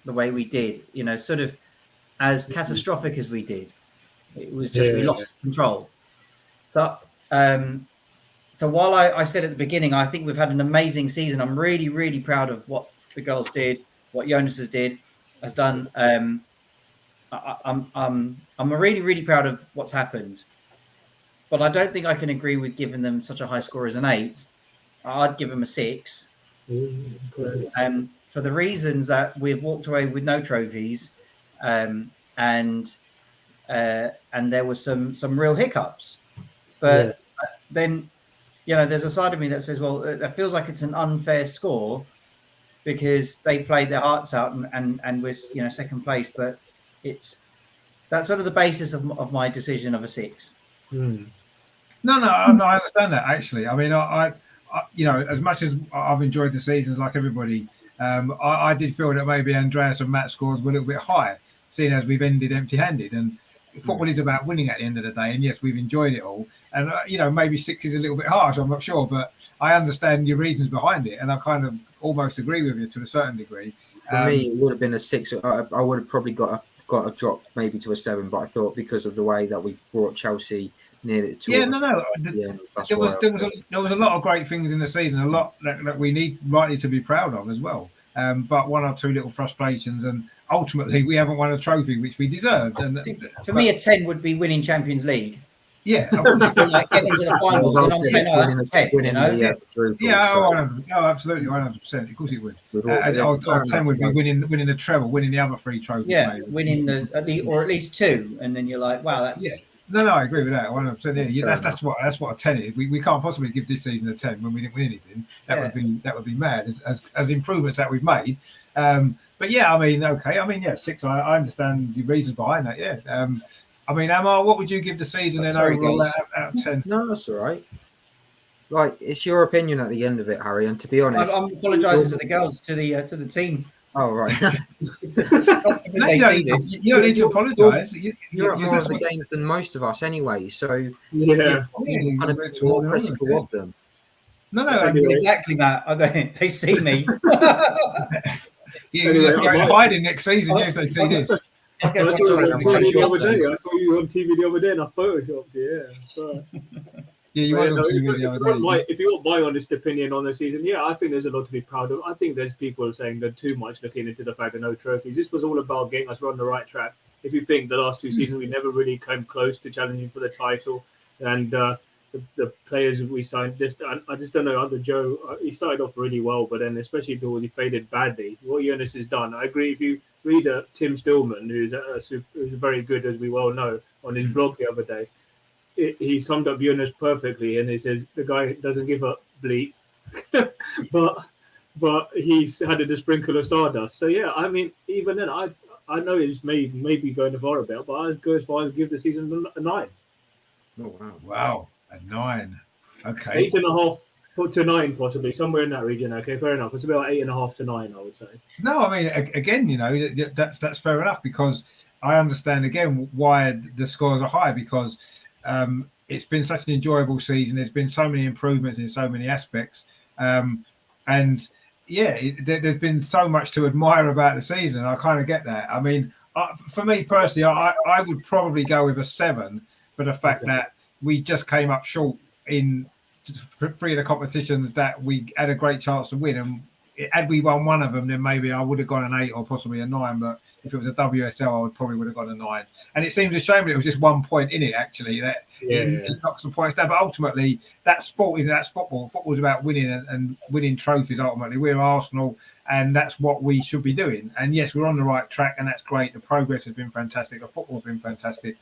the way we did, sort of as catastrophic as we did. It was just we lost control. So so while I said at the beginning, I think we've had an amazing season. I'm really, really proud of what the girls did, what Jonas has done. I'm really, really proud of what's happened. But I don't think I can agree with giving them such a high score as an 8. I'd give them a 6. For the reasons that we've walked away with no trophies, and there were some real hiccups. But then, there's a side of me that says, well, it feels like it's an unfair score because they played their hearts out and was second place. But that's sort of the basis of my decision of a 6. No, I understand that actually. I mean, I as much as I've enjoyed the seasons like everybody, I did feel that maybe Andreas and Matt's scores were a little bit high, seeing as we've ended empty-handed. And football is about winning at the end of the day. And yes, we've enjoyed it all. And maybe 6 is a little bit harsh. I'm not sure, but I understand your reasons behind it, and I kind of almost agree with you to a certain degree. For me, it would have been a 6. I would have probably got a drop maybe to a 7, but I thought because of the way that we brought Chelsea near it. There was a lot of great things in the season, a lot that we need rightly to be proud of as well. But 1 or 2 little frustrations, and ultimately we haven't won a trophy which we deserved. And for me, a 10 would be winning Champions League. Yeah, like getting into the finals. And I'm saying, that's a 10, absolutely, 100%. Of course it would. 10 would be winning the treble, winning the other 3 trophies. Yeah, maybe. Winning at least 2, and then you're like, wow, that's. Yeah. No, I agree with that 100%. Yeah, that's what a 10 is. We can't possibly give this season a 10 when we didn't win anything. That would be mad as improvements that we've made. But yeah, I mean, okay, 6. I understand the reasons behind that. Yeah. I mean, Amar, what would you give the season then overall out of 10? No, that's all right. Right, it's your opinion at the end of it, Harry. And to be honest, I'm apologising to the girls, to the team. Oh right. You don't need to apologise. You're at more of the games than most of us, anyway. So yeah, kind of more critical of them. No, I do Anyway. exactly that. They see me. you Anyway, have to go hiding next season if they see this. I I get saw you on Sorry, TV the I'm other day. sure. I saw you on TV the other day, and I photoshopped you. Yeah. So, Yeah, you was on TV the other day. if you want my honest opinion on the season, yeah, I think there's a lot to be proud of. I think there's people saying that too much looking into the fact of no trophies. This was all about getting us on the right track. If you think the last two seasons we never really came close to challenging for the title, and the players we signed, I just don't know. Under Joe, he started off really well, but then especially towards he faded badly. What Jonas has done, I agree. If you read Tim Stillman, who's very good, as we well know, on his blog the other day, he summed up Jonas perfectly, and he says the guy doesn't give up bleep, but he's added a sprinkle of stardust. So yeah, I mean, even then, I know he's maybe going to far a bit, but I'd go as far as give the season a 9. Oh, wow. Wow, a 9. Okay. 8.5 to 9, possibly somewhere in that region. Okay, fair enough. It's about 8.5 to 9, I would say. No, I mean, again, you know, that's fair enough, because I understand again why the scores are high, because it's been such an enjoyable season. There's been so many improvements in so many aspects, and yeah, there's been so much to admire about the season. I kind of get that. I mean, for me personally, I would probably go with a 7 for the fact that we just came up short in 3 of the competitions that we had a great chance to win, and had we won one of them, then maybe I would have gone an 8 or possibly a 9. But if it was a WSL, I would have gone a 9. And it seems a shame that it was just 1 point in it, actually, that it knocks some points down. But ultimately, that's sport, isn't it? That's football. Football's about winning and winning trophies, ultimately. We're Arsenal, and that's what we should be doing. And yes, we're on the right track, and that's great. The progress has been fantastic. The football has been fantastic.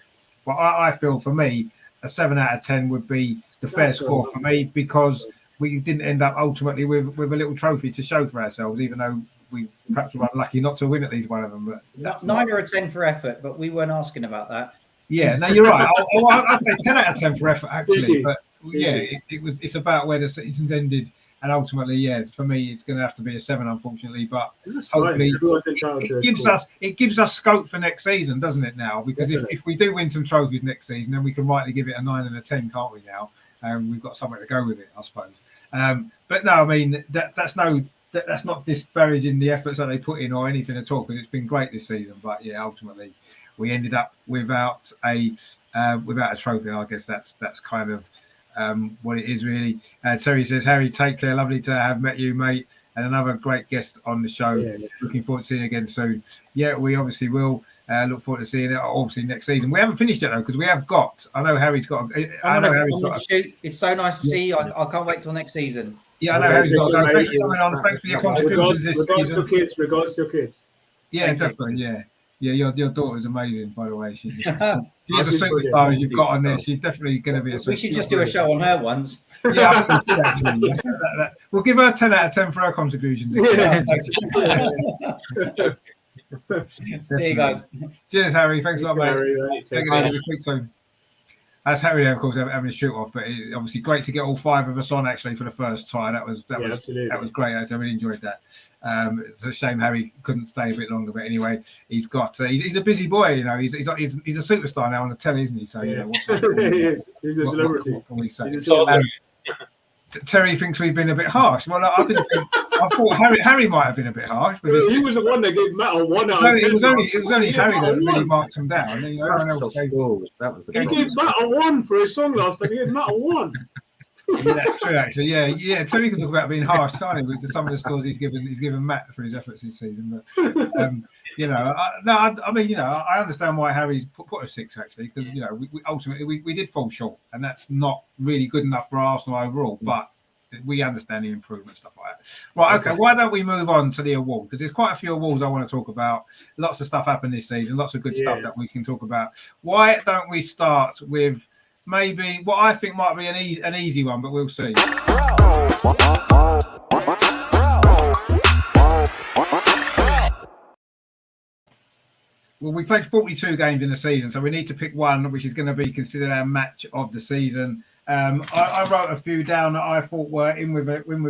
But I feel, for me, a 7 out of 10 would be the fair score for me, because we didn't end up ultimately with a little trophy to show for ourselves, even though we perhaps were unlucky not to win at least one of them. But that's 9 or a 10 for effort, but we weren't asking about that. Yeah, no, you're right. I'd say 10 out of 10 for effort, actually. But yeah, it's about where the season's ended, and ultimately, yeah, for me, it's going to have to be a 7, unfortunately. But hopefully, it gives us scope for next season, doesn't it? Now, because if we do win some trophies next season, then we can rightly give it a 9 and a 10, can't we? Now, we've got somewhere to go with it, I suppose. But no, I mean that's not disparaging the efforts that they put in or anything at all, because it's been great this season. But yeah, ultimately, we ended up without a trophy. I guess that's kind of what it is, really. Terry says, Harry, take care. Lovely to have met you, mate, and another great guest on the show. Yeah. Looking forward to seeing you again soon. Yeah, we obviously will. Look forward to seeing it obviously next season. We haven't finished yet though, because we have got. I know Harry's got. Shoot. It's so nice to see you. I can't wait till next season. Yeah, I know Harry's got. Thanks for your contributions this season. Regards to your kids. Yeah, Thank definitely. You. Yeah, your daughter is amazing, by the way. She's just, she is a superstar, as you've got on there. She's definitely going to be a superstar. We should just do a show on her once. Yeah, I think we should actually. We'll give her 10 out of 10 for her contributions. See you guys. Cheers, Harry. Thanks a lot, mate. Take it easy. Speak soon. That's Harry there, of course, having a shoot off, but obviously great to get all 5 of us on actually for the first try. That was great. I really enjoyed that. It's a shame Harry couldn't stay a bit longer, but anyway, he's got. He's a busy boy, you know. He's a superstar now on the telly, isn't he? So yeah, he is. He's a celebrity. What can we say? Terry thinks we've been a bit harsh. Well, I didn't think. I thought Harry might have been a bit harsh. But he was the one that gave Matt a 1 out of 10. It was only Harry that really marked him down. That was the. He gave Matt a 1 for his song last time. He gave Matt a 1. Yeah, that's true. Actually, yeah. Terry can talk about being harsh, can't he? With some of the scores he's given Matt for his efforts this season. But you know, I mean, you know, I understand why Harry's put a 6 actually, because you know, we ultimately we did fall short, and that's not really good enough for Arsenal overall. But we understand the improvement, stuff like that. Right, okay. Why don't we move on to the award? Because there's quite a few awards I want to talk about. Lots of stuff happened this season. Lots of good stuff that we can talk about. Why don't we start with maybe what I think might be an easy one, but we'll see. Well, we played 42 games in the season, so we need to pick one which is going to be considered our match of the season. I wrote a few down that I thought were in with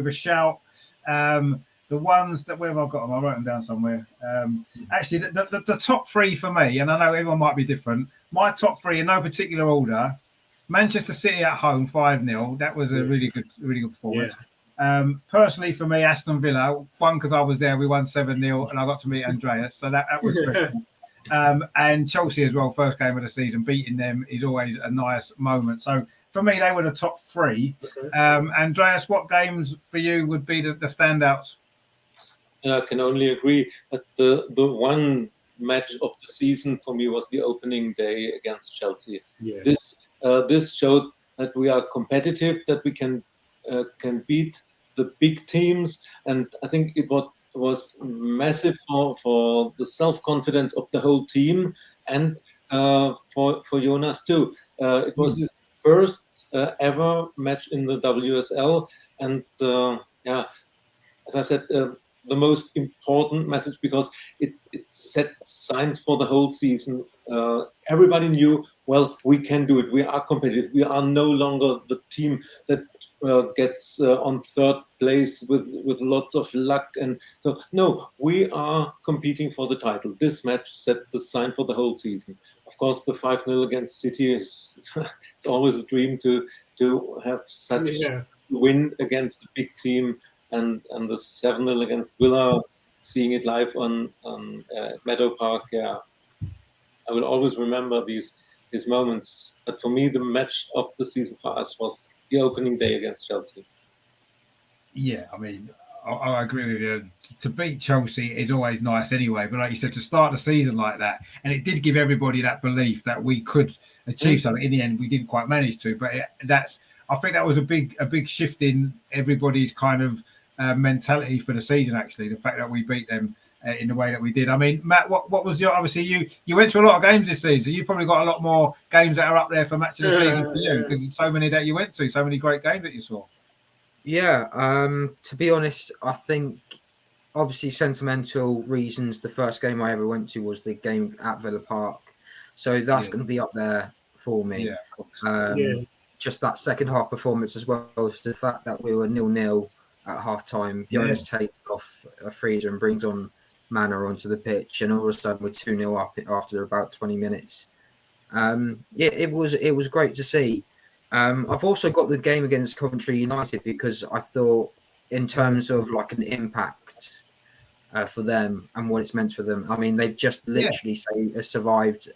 a shout. The ones that, where have I got them? I wrote them down somewhere. Actually, the top 3 for me, and I know everyone might be different. My top 3 in no particular order. Manchester City at home, 5-0. That was a really good performance. Personally, for me, Aston Villa, one, because I was there, we won 7-0, and I got to meet Andreas, so that was special. And Chelsea as well, first game of the season, beating them is always a nice moment. So for me, they were the top three. Andreas, what games for you would be the standouts? I can only agree that the one match of the season for me was the opening day against Chelsea. Yeah. This showed that we are competitive, that we can beat the big teams, and I think it was massive for the self-confidence of the whole team, and for Jonas too. It was his first ever match in the WSL, and as I said, the most important message, because it set signs for the whole season. Everybody knew, well, we can do it. We are competitive. We are no longer the team that gets on third place with lots of luck. And so, no, we are competing for the title. This match set the sign for the whole season. Of course, the 5-0 against City is it's always a dream to have such win against a big team. And the 7-0 against Villa, seeing it live on Meadow Park, I will always remember these moments. But for me, the match of the season for us was the opening day against Chelsea. Yeah, I mean, I agree with you. To beat Chelsea is always nice anyway, but like you said, to start the season like that, and it did give everybody that belief that we could achieve something. In the end, we didn't quite manage to, but I think that was a big shift in everybody's kind of mentality for the season. Actually, the fact that we beat them in the way that we did. I mean, Matt, what was your, obviously you went to a lot of games this season. You've probably got a lot more games that are up there for match of the season for you, because there's so many that you went to, so many great games that you saw. Yeah, to be honest, I think obviously sentimental reasons. The first game I ever went to was the game at Villa Park, so that's going to be up there for me. Just that second half performance, as well as the fact that we were 0-0 at half time. Jonas takes off a freezer and brings on Manor onto the pitch, and all of a sudden we're 2-0 up after about 20 minutes. It was great to see. I've also got the game against Coventry United, because I thought, in terms of like an impact for them and what it's meant for them, I mean, they've just literally survived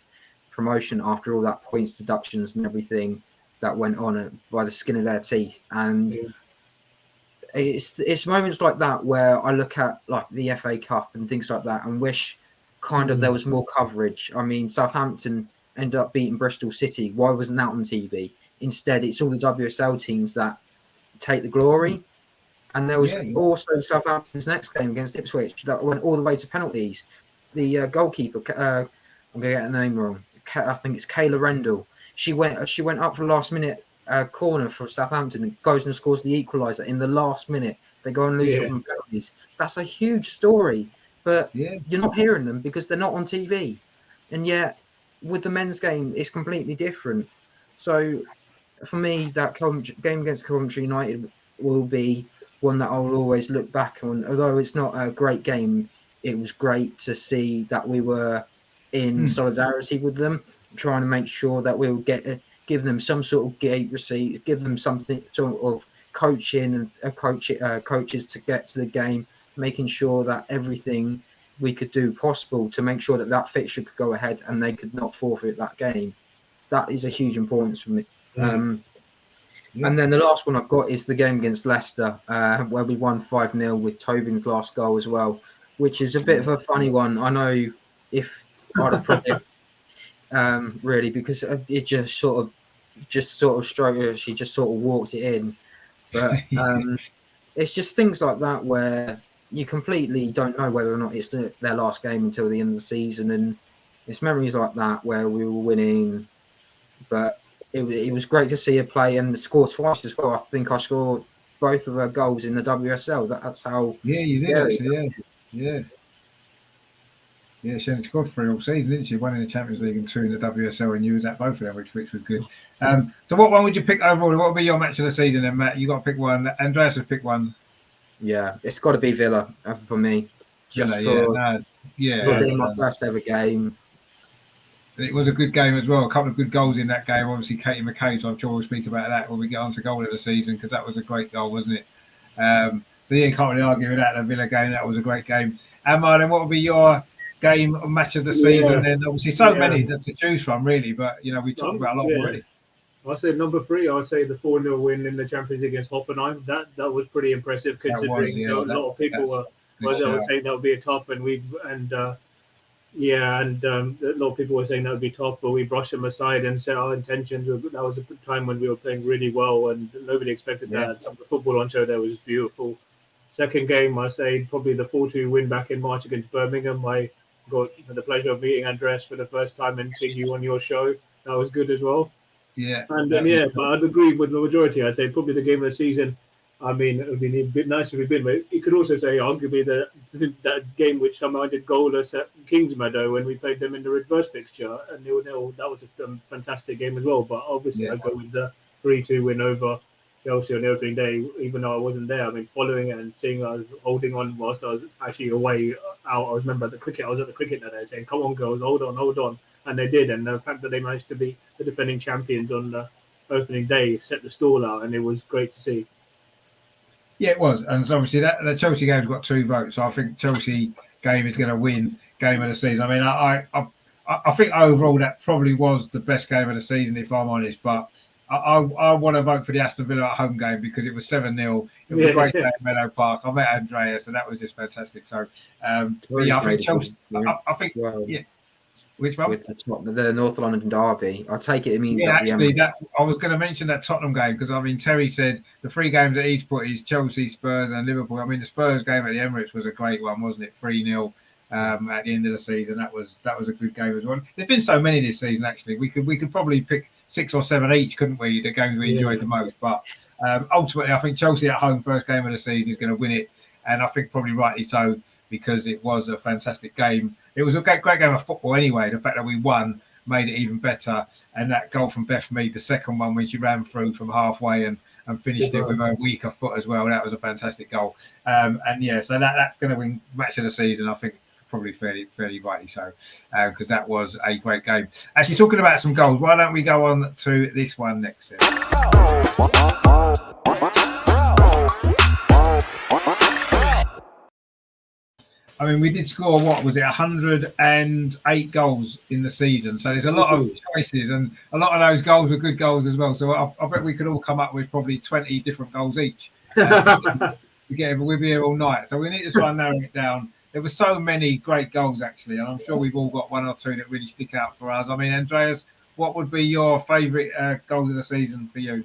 promotion after all that points deductions and everything that went on by the skin of their teeth. And it's moments like that where I look at like the FA Cup and things like that and wish kind of there was more coverage. I mean, Southampton ended up beating Bristol City. Why wasn't that on TV? Instead, it's all the WSL teams that take the glory. And there was also Southampton's next game against Ipswich that went all the way to penalties. The goalkeeper, I'm going to get her name wrong. I think it's Kayla Rendell. She went up for the last minute corner for Southampton and goes and scores the equaliser in the last minute. They go and lose from penalties. That's a huge story, but you're not hearing them because they're not on TV. And yet, with the men's game, it's completely different. So, for me, that game against Coventry United will be one that I will always look back on. Although it's not a great game, it was great to see that we were in solidarity with them, trying to make sure that we would give them some sort of gate receipt, give them something sort of coaching and coaches to get to the game, making sure that everything we could do possible to make sure that fixture could go ahead and they could not forfeit that game. That is a huge importance for me. And then the last one I've got is the game against Leicester, where we won 5-0 with Tobin's last goal as well, which is a bit of a funny one. I know if I'd have probably really, because it just sort of stroked. She just sort of walked it in, but it's just things like that where you completely don't know whether or not it's their last game until the end of the season, and it's memories like that where we were winning, but it was great to see her play and score twice as well. I think I scored both of her goals in the WSL. That's how you did actually, Yeah, she only scored 3 all season, didn't she? 1 in the Champions League and 2 in the WSL, and you was at both of them, which was good. So what one would you pick overall? What would be your match of the season then, Matt? You got to pick one. Andreas has picked one. Yeah, it's got to be Villa for me. Just for being my first ever game. It was a good game as well. A couple of good goals in that game. Obviously, Katie McCabe, so I'm sure we'll speak about that when we get on to goal of the season, because that was a great goal, wasn't it? So yeah, you can't really argue with that. The Villa game, that was a great game. And Martin, what would be your game or match of the season? Yeah. Then obviously so Yeah. many to choose from, really. But we talked about a lot already. I'd say number 3. I'd say the 4-0 win in the Champions League against Hoffenheim. That was pretty impressive considering a lot of people were saying that would be a tough, and a lot of people were saying that would be tough, but we brushed them aside and set our intentions. That was a time when we were playing really well, and nobody expected that. Some of the football on show there was beautiful. Second game, I say probably the 4-2 win back in March against Birmingham. I got the pleasure of meeting Andreas for the first time and seeing you on your show. That was good as well. Yeah, and but I'd agree with the majority. I'd say probably the game of the season. I mean, it would be a bit nice if we'd been, but you could also say arguably that game which somehow did goalless at Kingsmeadow when we played them in the reverse fixture, and 0-0. That was a fantastic game as well. But obviously, I'd go with the 3-2 win over Chelsea on the opening day, even though I wasn't there. I mean, following it and seeing I was holding on whilst I was actually away out. I remember at the cricket. I was at the cricket that day saying, "Come on, girls, hold on," and they did. And the fact that they managed to be the defending champions on the opening day set the stall out, and it was great to see. Yeah, it was, and so obviously the Chelsea game's got 2 votes. So I think Chelsea game is going to win game of the season. I mean, I think overall that probably was the best game of the season, if I'm honest. But I want to vote for the Aston Villa at home game because it was 7-0. It was a great game at Meadow Park. I met Andreas, and that was just fantastic. So, I think Chelsea. I think Which one? With the North London derby. I take it means I was going to mention that Tottenham game because I mean Terry said the 3 games that he's put is Chelsea, Spurs, and Liverpool. I mean the Spurs game at the Emirates was a great one, wasn't it? 3-0 at the end of the season. That was a good game as well. There's been so many this season actually. We could probably pick 6 or 7 each, couldn't we? The games we enjoyed the most. But ultimately, I think Chelsea at home first game of the season is going to win it, and I think probably rightly so because it was a fantastic game. It was a great game of football anyway. The fact that we won made it even better. And that goal from Beth Mead, the second one when she ran through from halfway and finished it with a weaker foot as well. That was a fantastic goal. So that's going to win match of the season, I think, probably fairly rightly so, because that was a great game. Actually, talking about some goals, why don't we go on to this one next? I mean, we did score, 108 goals in the season. So there's a lot of choices, and a lot of those goals were good goals as well. So I bet we could all come up with probably 20 different goals each. We'll be here all night. So we need to try and narrow it down. There were so many great goals, actually, and I'm sure we've all got 1 or 2 that really stick out for us. I mean, Andreas, what would be your favourite goal of the season for you?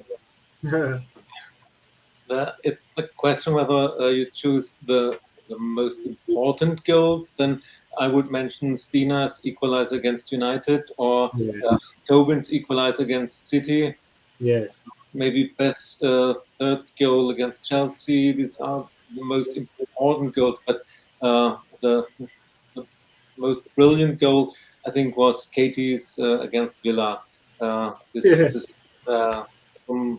It's the question whether you choose the most important goals, then I would mention Stina's equalizer against United or Tobin's equalizer against City. Yes. Maybe Beth's third goal against Chelsea. These are the most important goals, but the most brilliant goal, I think, was Katie's against Villa. This from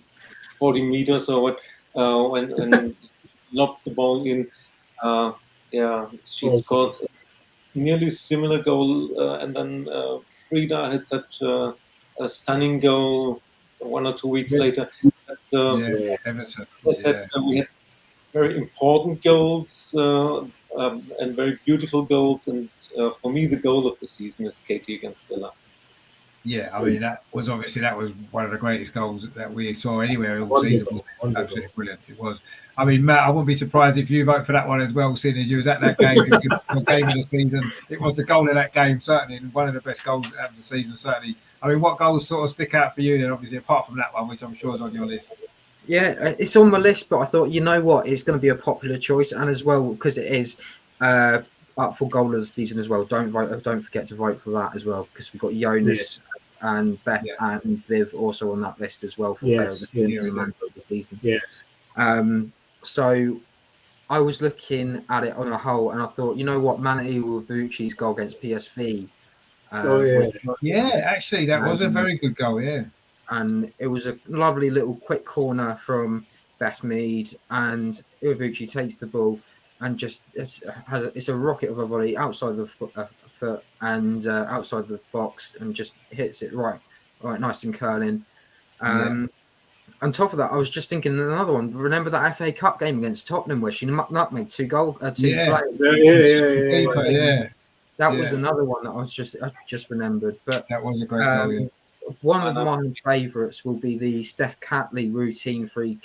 40 meters or what, when lobbed the ball in. She scored a nearly similar goal, and then Frida had such a stunning goal 1 or 2 weeks later. Everton. We had very important goals and very beautiful goals, and for me, the goal of the season is Katie against Villa. Yeah, I mean that was one of the greatest goals that we saw anywhere all season. Absolutely brilliant. It was. I mean, Matt, I wouldn't be surprised if you vote for that one as well, seeing as you was at that game. It was the game of the season. It was the goal of that game, certainly, and one of the best goals of the season, certainly. I mean, what goals sort of stick out for you then, obviously, apart from that one, which I'm sure is on your list? Yeah, it's on my list, but I thought, you know what, it's going to be a popular choice, and as well, because it is up for goal of the season as well. Don't forget to vote for that as well, because we've got Jonas and Beth and Viv also on that list as well for player of the season and man of the season. Yeah. So I was looking at it on a whole, and I thought, you know what, Manti Iwabuchi's goal against PSV. Actually, that was a very good goal. Yeah. And it was a lovely little quick corner from Beth Mead, and Iwabuchi takes the ball and just it's a rocket of a volley outside the foot and outside the box, and just hits it right nice and curling. On top of that, I was just thinking another one. Remember that FA Cup game against Tottenham where she nutmegged two players? Yeah. That was another one that I just remembered. But that was a great goal. Yeah. One of my favourites will be the Steph Catley routine free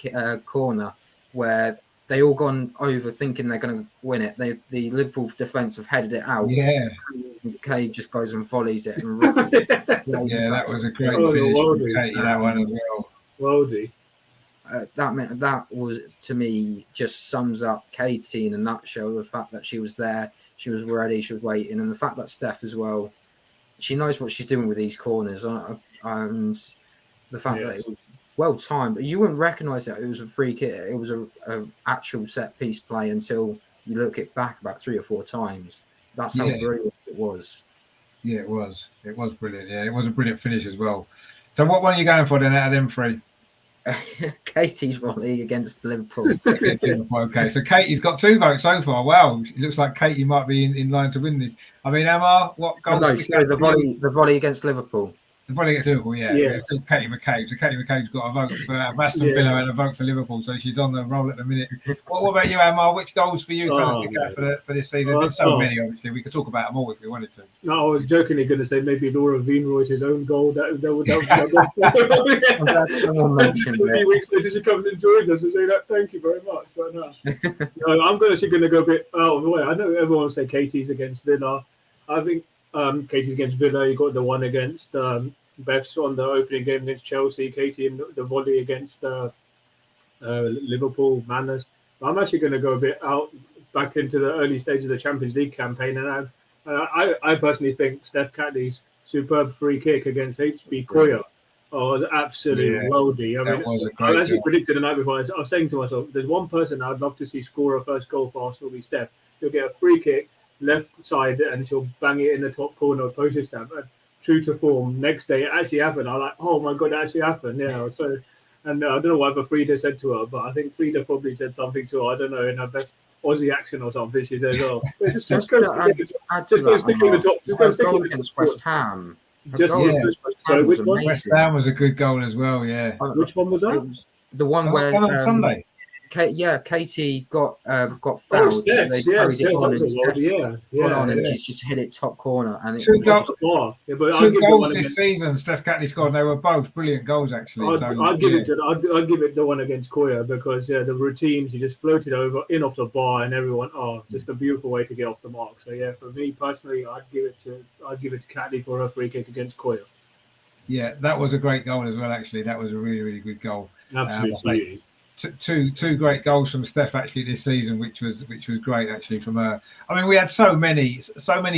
corner where they all gone over thinking they're going to win it. The Liverpool defence have headed it out. Yeah. Cave just goes and volleys it and runs it. Yeah, that was a great finish from Katie, that one as well. Worldy. That was, to me, just sums up Katie in a nutshell. The fact that she was there, she was ready, she was waiting, and the fact that Steph as well, she knows what she's doing with these corners, and the fact that it was well timed. But you wouldn't recognise that it was a free kick. It was a actual set piece play until you look it back about 3 or 4 times. That's how brilliant it was. Yeah, it was. It was brilliant. Yeah, it was a brilliant finish as well. So what one are you going for then out of them 3? Katie's volley against Liverpool. Okay, so Katie's got 2 votes so far. Wow, it looks like Katie might be in line to win this. I mean, Emma, what goal? No, sorry, the volley against Liverpool. The volley against Liverpool, yeah. Still Katie McCabe. So Katie McCabe's got a vote for Aston Villa and a vote for Liverpool, so she's on the roll at the minute. What about you, Emma? Which goals for you kind of stick out for this season? There's so many, obviously. We could talk about them all if we wanted to. No, I was jokingly going to say maybe Laura Veenroy's own goal. That would 3 weeks later she comes and joins us and say that. Thank you very much. But no, I'm actually going to go a bit out of the way. I know everyone will say Katie's against Villa. I think Katie's against Villa. You got the one against Beth's on the opening game against Chelsea. Katie in the volley against Liverpool. Manners. I'm actually going to go a bit back into the early stages of the Champions League campaign, and I personally think Steph Catley's superb free kick against HB Koya was absolutely worldy. I actually predicted the night before. I was saying to myself, there's one person I'd love to see score a first goal for Arsenal, be Steph. She'll get a free kick left side and she'll bang it in the top corner of postage stamp. And true to form, next day it actually happened. I was like, oh my god, it actually happened. Yeah. So, and I don't know whatever Frida said to her, but I think Frida probably said something to her. I don't know, in her best Aussie accent or something. She says, "Oh, just go stick in the top. Goal against West Ham. West Ham was a good goal as well. Yeah. Which one was that? The one where on Sunday. Katie got fouled. And she's just hit it top corner. And two goals this season. Steph Catley scored. They were both brilliant goals, actually. I'd give it the one against Koya because the routine, she just floated over in off the bar, and everyone, just a beautiful way to get off the mark. So yeah, for me personally, I'd give it to Catley for her free kick against Koya. Yeah, that was a great goal as well. Actually, that was a really, really good goal. Absolutely. Two great goals from Steph actually this season, which was great actually from her. I mean, we had so many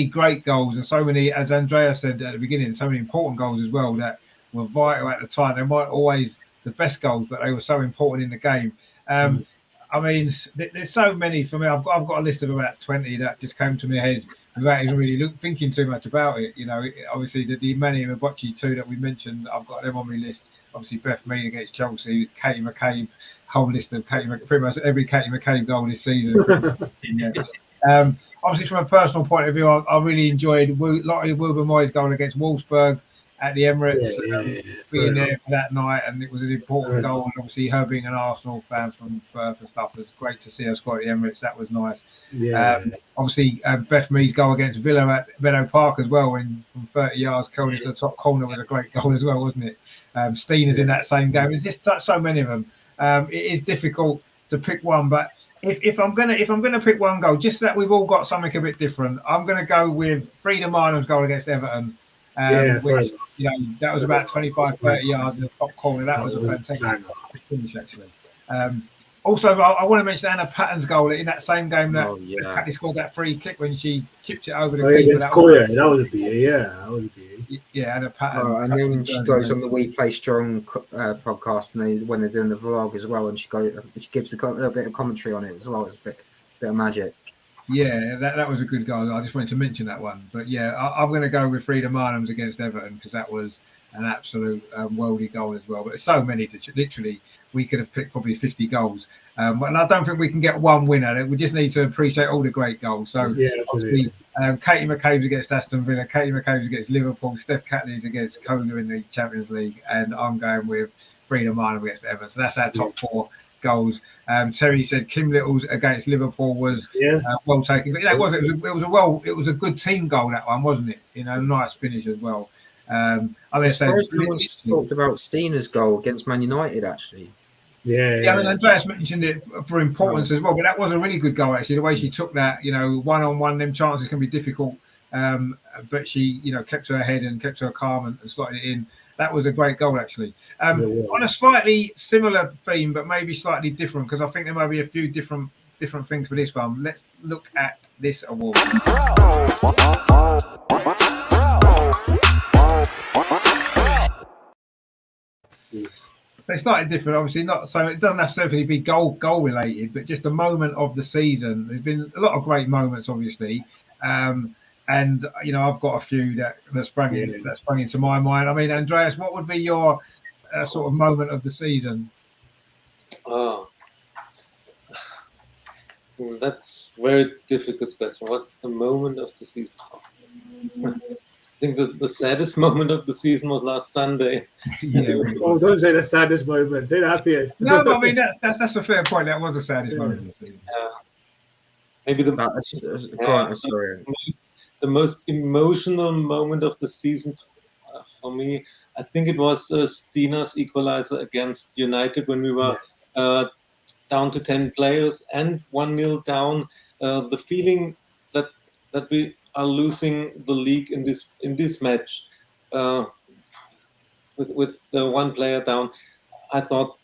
great goals and so many, as Andrea said at the beginning, so many important goals as well that were vital at the time. They weren't always the best goals, but they were so important in the game. I mean, there's so many for me. I've got a list of about 20 that just came to my head without even really thinking too much about it. You know, obviously the Manny and Mabocci too that we mentioned, I've got them on my list. Obviously, Beth Mead against Chelsea, Katie McCabe, whole list of pretty much every Katie McCabe goal this season. Obviously, from a personal point of view, I really enjoyed Lottie Wilber-Moyes' goal against Wolfsburg at the Emirates, being there for that night, and it was an important goal. And obviously, her being an Arsenal fan from birth and stuff, it was great to see her score at the Emirates. That was nice. Obviously, Beth Mead's goal against Villa at Meadow Park as well, when from 30 yards curled into the top corner, was a great goal as well, wasn't it? Steener's in that same game. There's just so many of them. It is difficult to pick one, but if I'm gonna pick one goal, just that we've all got something a bit different, I'm gonna go with Frida Marnham's goal against Everton. Which, that was about 25-30 yards in the top corner. That was a fantastic finish, actually. Also, I want to mention Anna Patton's goal in that same game that Patty scored that free kick when she chipped it over the keeper. That was a beauty. Yeah, Anna Patton. And then she goes on the We Play Strong podcast, and when they're doing the vlog as well, and she gives a little bit of commentary on it as well. It's a bit of magic. Yeah, that was a good goal. I just wanted to mention that one. But yeah, I'm going to go with Frida Marnham's against Everton because that was an absolute worldy goal as well. But there's so many literally. We could have picked probably 50 goals. And I don't think we can get one winner. We just need to appreciate all the great goals. So obviously, Katie McCabe's against Aston Villa, Katie McCabe's against Liverpool, Steph Catley's against Koga in the Champions League, and I'm going with Freedom Island against Everton. So that's our top 4 goals. Terry said Kim Little's against Liverpool was well taken. But it was a good team goal, that one, wasn't it? Nice finish as well. I suppose no one's talked about Steena's goal against Man United, actually. Yeah, I mean, Andreas mentioned it for importance as well, but that was a really good goal, actually. The way she took that, one-on-one, them chances can be difficult, but she, kept her head and kept her calm and slotted it in. That was a great goal, actually. On a slightly similar theme, but maybe slightly different, because I think there might be a few different things for this one. Let's look at this award. It's slightly different, obviously. Not so it doesn't necessarily be goal related, but just a moment of the season. There's been a lot of great moments, obviously, and I've got a few that sprung into my mind. I mean, Andreas, what would be your sort of moment of the season? Oh, that's a very difficult question. What's the moment of the season? I think the saddest moment of the season was last Sunday. Don't say the saddest moment. Say the happiest. No, but I mean that's a fair point. That was the saddest moment of the season. Maybe the most emotional moment of the season for me. I think it was Stina's equalizer against United when we were down to 10 players and 1-0 down. The feeling that we are losing the league in this match with 1 player down. I thought,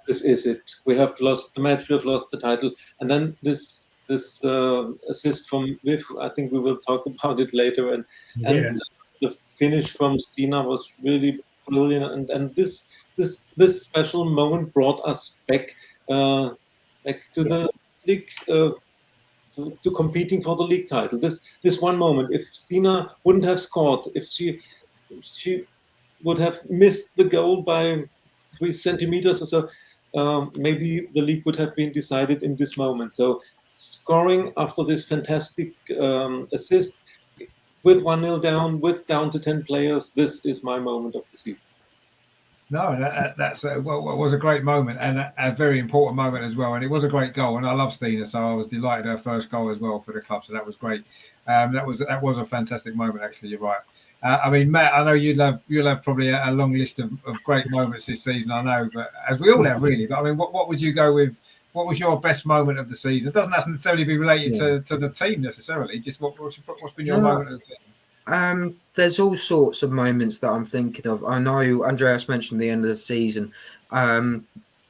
this is it. We have lost the match. We have lost the title. And then this assist from Viv, I think we will talk about it later. And the finish from Stina was really brilliant. And this special moment brought us back to the league. To competing for the league title. This one moment, if Stina wouldn't have scored, if she would have missed the goal by 3 centimeters or so, maybe the league would have been decided in this moment. So scoring after this fantastic assist with 1-0 down, with down to 10 players, this is my moment of the season. No, that's it was a great moment and a very important moment as well. And it was a great goal, and I love Stina, so I was delighted her first goal as well for the club. So that was great. That was a fantastic moment. Actually, you're right. I mean, Matt, I know you'll have probably a long list of great moments this season. I know, but as we all have, really. But I mean, what would you go with? What was your best moment of the season? It doesn't have to necessarily be related to the team necessarily. Just what's been your moment of the season? There's all sorts of moments that I'm thinking of. I know Andreas mentioned the end of the season. I'm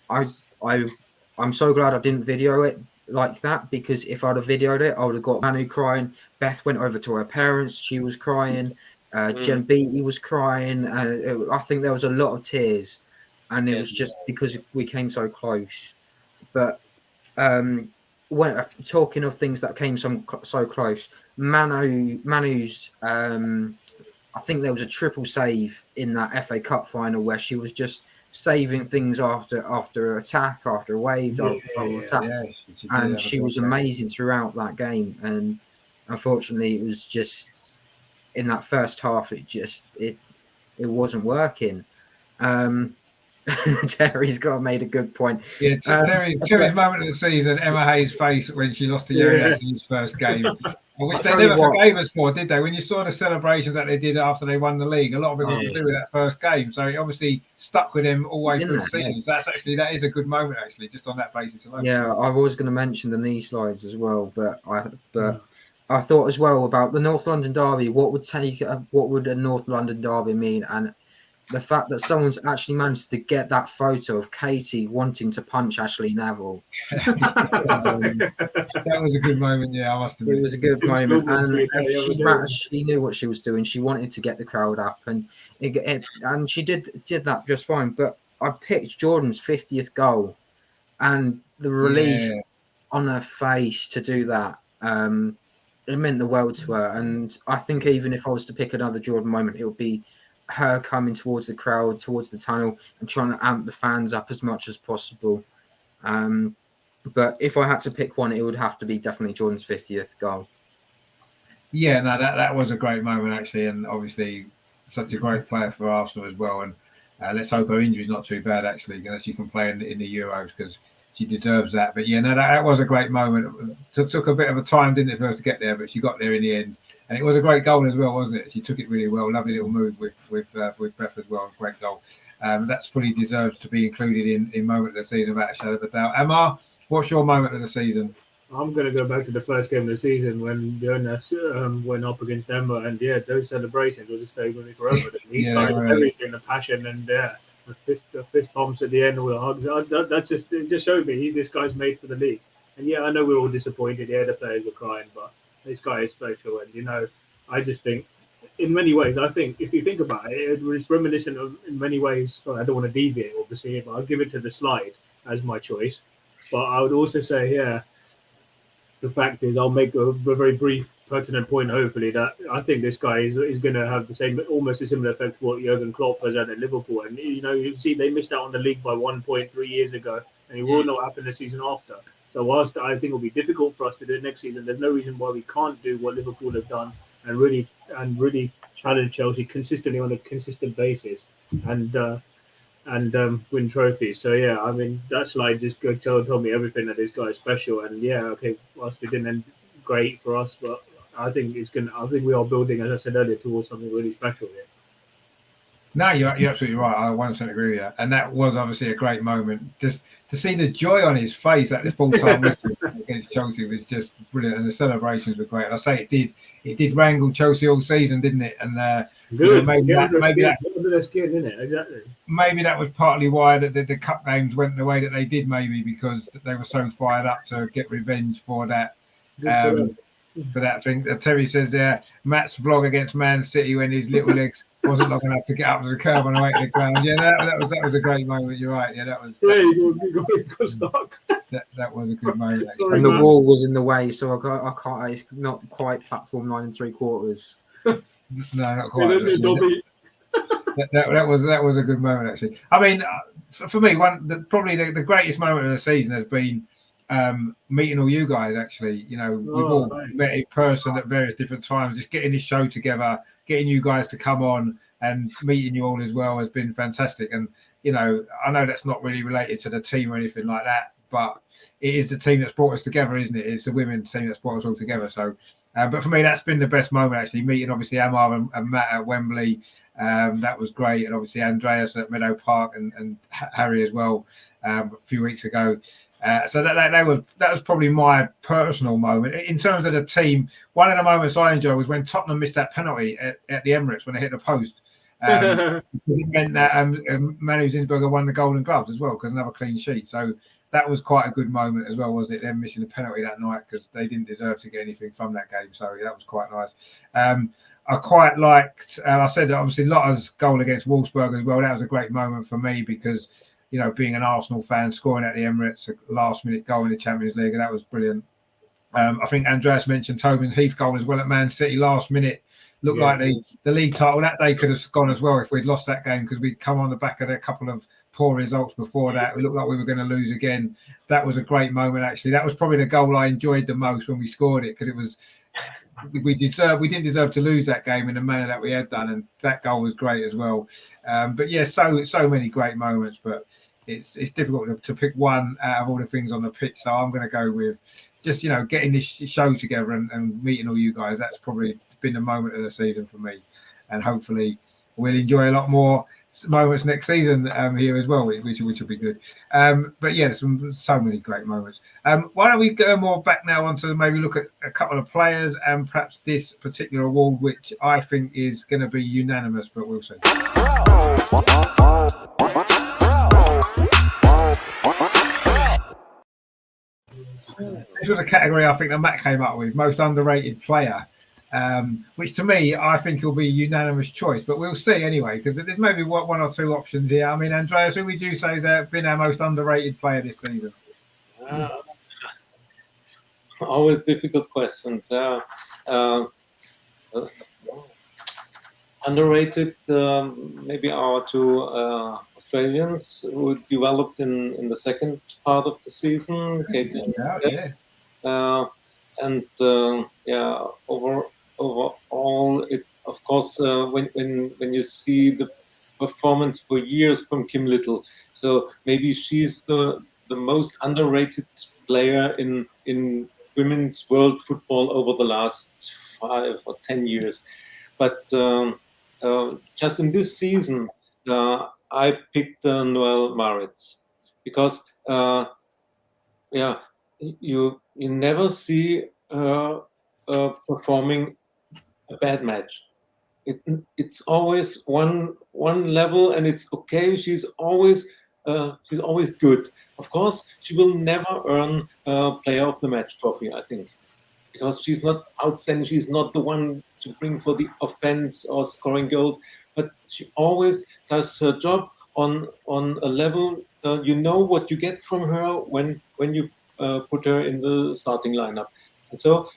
so glad I didn't video it like that, because if I'd have videoed it, I would have got Manu crying. Beth went over to her parents. She was crying. Jen Beattie was crying. And I think there was a lot of tears. And it was just because we came so close. But when talking of things that came so close, Manu's I think there was a triple save in that FA Cup final where she was just saving things after attack, after a wave, and she was amazing throughout that game. And unfortunately, it was just in that first half, it wasn't working. Terry's made a good point. Yeah, Terry's moment of the season, Emma Hayes' face when she lost to Urias in his first game, which they never forgave us for, did they? When you saw the celebrations that they did after they won the league, a lot of it was to do with that first game. So it obviously stuck with him all the way through the season. So that is a good moment, actually, just on that basis alone. Yeah, I was going to mention the knee slides as well, but I thought as well about the North London derby. What would a North London derby mean? And the fact that someone's actually managed to get that photo of Katie wanting to punch Ashley Neville. That was a good moment, I must admit. It was a good moment. And she knew what she was doing. She wanted to get the crowd up, and she did that just fine. But I picked Jordan's 50th goal, and the relief on her face to do that, it meant the world to her. And I think even if I was to pick another Jordan moment, it would be her coming towards the crowd, towards the tunnel, and trying to amp the fans up as much as possible. But if I had to pick one, it would have to be definitely Jordan's 50th goal. Yeah, no, that was a great moment, actually, and obviously such a great player for Arsenal as well. And Let's hope her injury's not too bad, actually, and she can play in the Euros, because she deserves that. But yeah, no, that was a great moment. Took a bit of a time, didn't it, for her to get there, but she got there in the end. And it was a great goal as well, wasn't it? She took it really well. Lovely little move with Beth as well. Great goal. That's fully deserves to be included in moment of the season, without a shadow of a doubt. Amar, what's your moment of the season? I'm going to go back to the first game of the season when Jonas went up against Emma, and yeah, those celebrations will just stay with me forever. He started everything, the passion, and the fist bumps at the end, all the hugs. It just showed me this guy's made for the league. And yeah, I know we're all disappointed. Yeah, the players were crying, but this guy is special. And I just think, in many ways, I think if you think about it, it's reminiscent of, in many ways. I don't want to deviate, obviously, but I'll give it to the slide as my choice. But I would also say, yeah, the fact is, I'll make a very brief, pertinent point, hopefully, that I think this guy is going to have the same, almost a similar effect to what Jurgen Klopp has had at Liverpool. And, you see, they missed out on the league by 1 point 3 years ago, and it will not happen the season after. So whilst I think it'll be difficult for us to do it next season, there's no reason why we can't do what Liverpool have done and really challenge Chelsea consistently on a consistent basis and win trophies. So yeah, I mean, that slide just told me everything, that this guy is special. And yeah, okay, whilst it didn't end great for us, but I think we are building, as I said earlier, towards something really special here. No, you're absolutely right. I 100% agree with you. And that was obviously a great moment. Just to see the joy on his face at the full-time whistle against Chelsea was just brilliant. And the celebrations were great. And I say it did wrangle Chelsea all season, didn't it? And good. Maybe that Exactly. Maybe that was partly why the cup games went the way that they did, maybe because they were so fired up to get revenge for that. For that thing. Terry says there, Matt's vlog against Man City when his little legs wasn't long enough to get up to the curb on the way to the ground. Yeah, that was a great moment. You're right. Yeah, that was. You got stuck. That was a good moment. Sorry, and the wall was in the way, so I can't. It's not quite platform 9 3/4. No, not quite. That was a good moment, actually. I mean, for me, probably the greatest moment of the season has been meeting all you guys. Actually, we've all met in person at various different times. Just getting this show together, getting you guys to come on, and meeting you all as well has been fantastic. And I know that's not really related to the team or anything like that, but it is the team that's brought us together, isn't it? It's the women's team that's brought us all together. So, but for me, that's been the best moment, actually, meeting obviously Amar and Matt at Wembley. That was great. And obviously Andreas at Meadow Park and Harry as well a few weeks ago. So that was probably my personal moment. In terms of the team, one of the moments I enjoyed was when Tottenham missed that penalty at the Emirates when they hit the post. Because it meant that Manu Zinsberger won the Golden Gloves as well, because another clean sheet. So that was quite a good moment as well, wasn't it? Them missing the penalty that night because they didn't deserve to get anything from that game. So that was quite nice. I quite liked, I said that obviously Lotta's goal against Wolfsburg as well. That was a great moment for me because, being an Arsenal fan, scoring at the Emirates, a last-minute goal in the Champions League, and that was brilliant. I think Andreas mentioned Tobin's Heath goal as well at Man City last minute. Looked like the league title that day could have gone as well if we'd lost that game because we'd come on the back of a couple of poor results before that. We looked like we were going to lose again. That was a great moment, actually. That was probably the goal I enjoyed the most when we scored it because it was we didn't deserve to lose that game in the manner that we had done, and that goal was great as well. But yeah, so many great moments, but it's difficult to pick one out of all the things on the pitch. So I'm going to go with just getting this show together and meeting all you guys. That's probably been the moment of the season for me, and hopefully we'll enjoy a lot more moments next season here as well, which will be good. But yeah, so many great moments. Why don't we go more back now onto maybe look at a couple of players and perhaps this particular award, which I think is going to be unanimous, but we'll see. This was a category I think that Matt came up with, most underrated player. Which to me, I think will be a unanimous choice, but we'll see anyway, because there's maybe one or two options here. I mean, Andreas, who would you say has been our most underrated player this season? Always difficult questions. Underrated, maybe our two Australians who developed in the second part of the season. Overall, it of course when you see the performance for years from Kim Little. So maybe she's the most underrated player in women's world football over the last 5 or 10 years. But just in this season, I picked Noelle Maritz because you never see her performing a bad match. It's always one level, and it's okay. She's always good. Of course, she will never earn a Player of the Match trophy, I think, because she's not outstanding. She's not the one to bring for the offense or scoring goals, but she always does her job on a level. You know what you get from her when you put her in the starting lineup, and so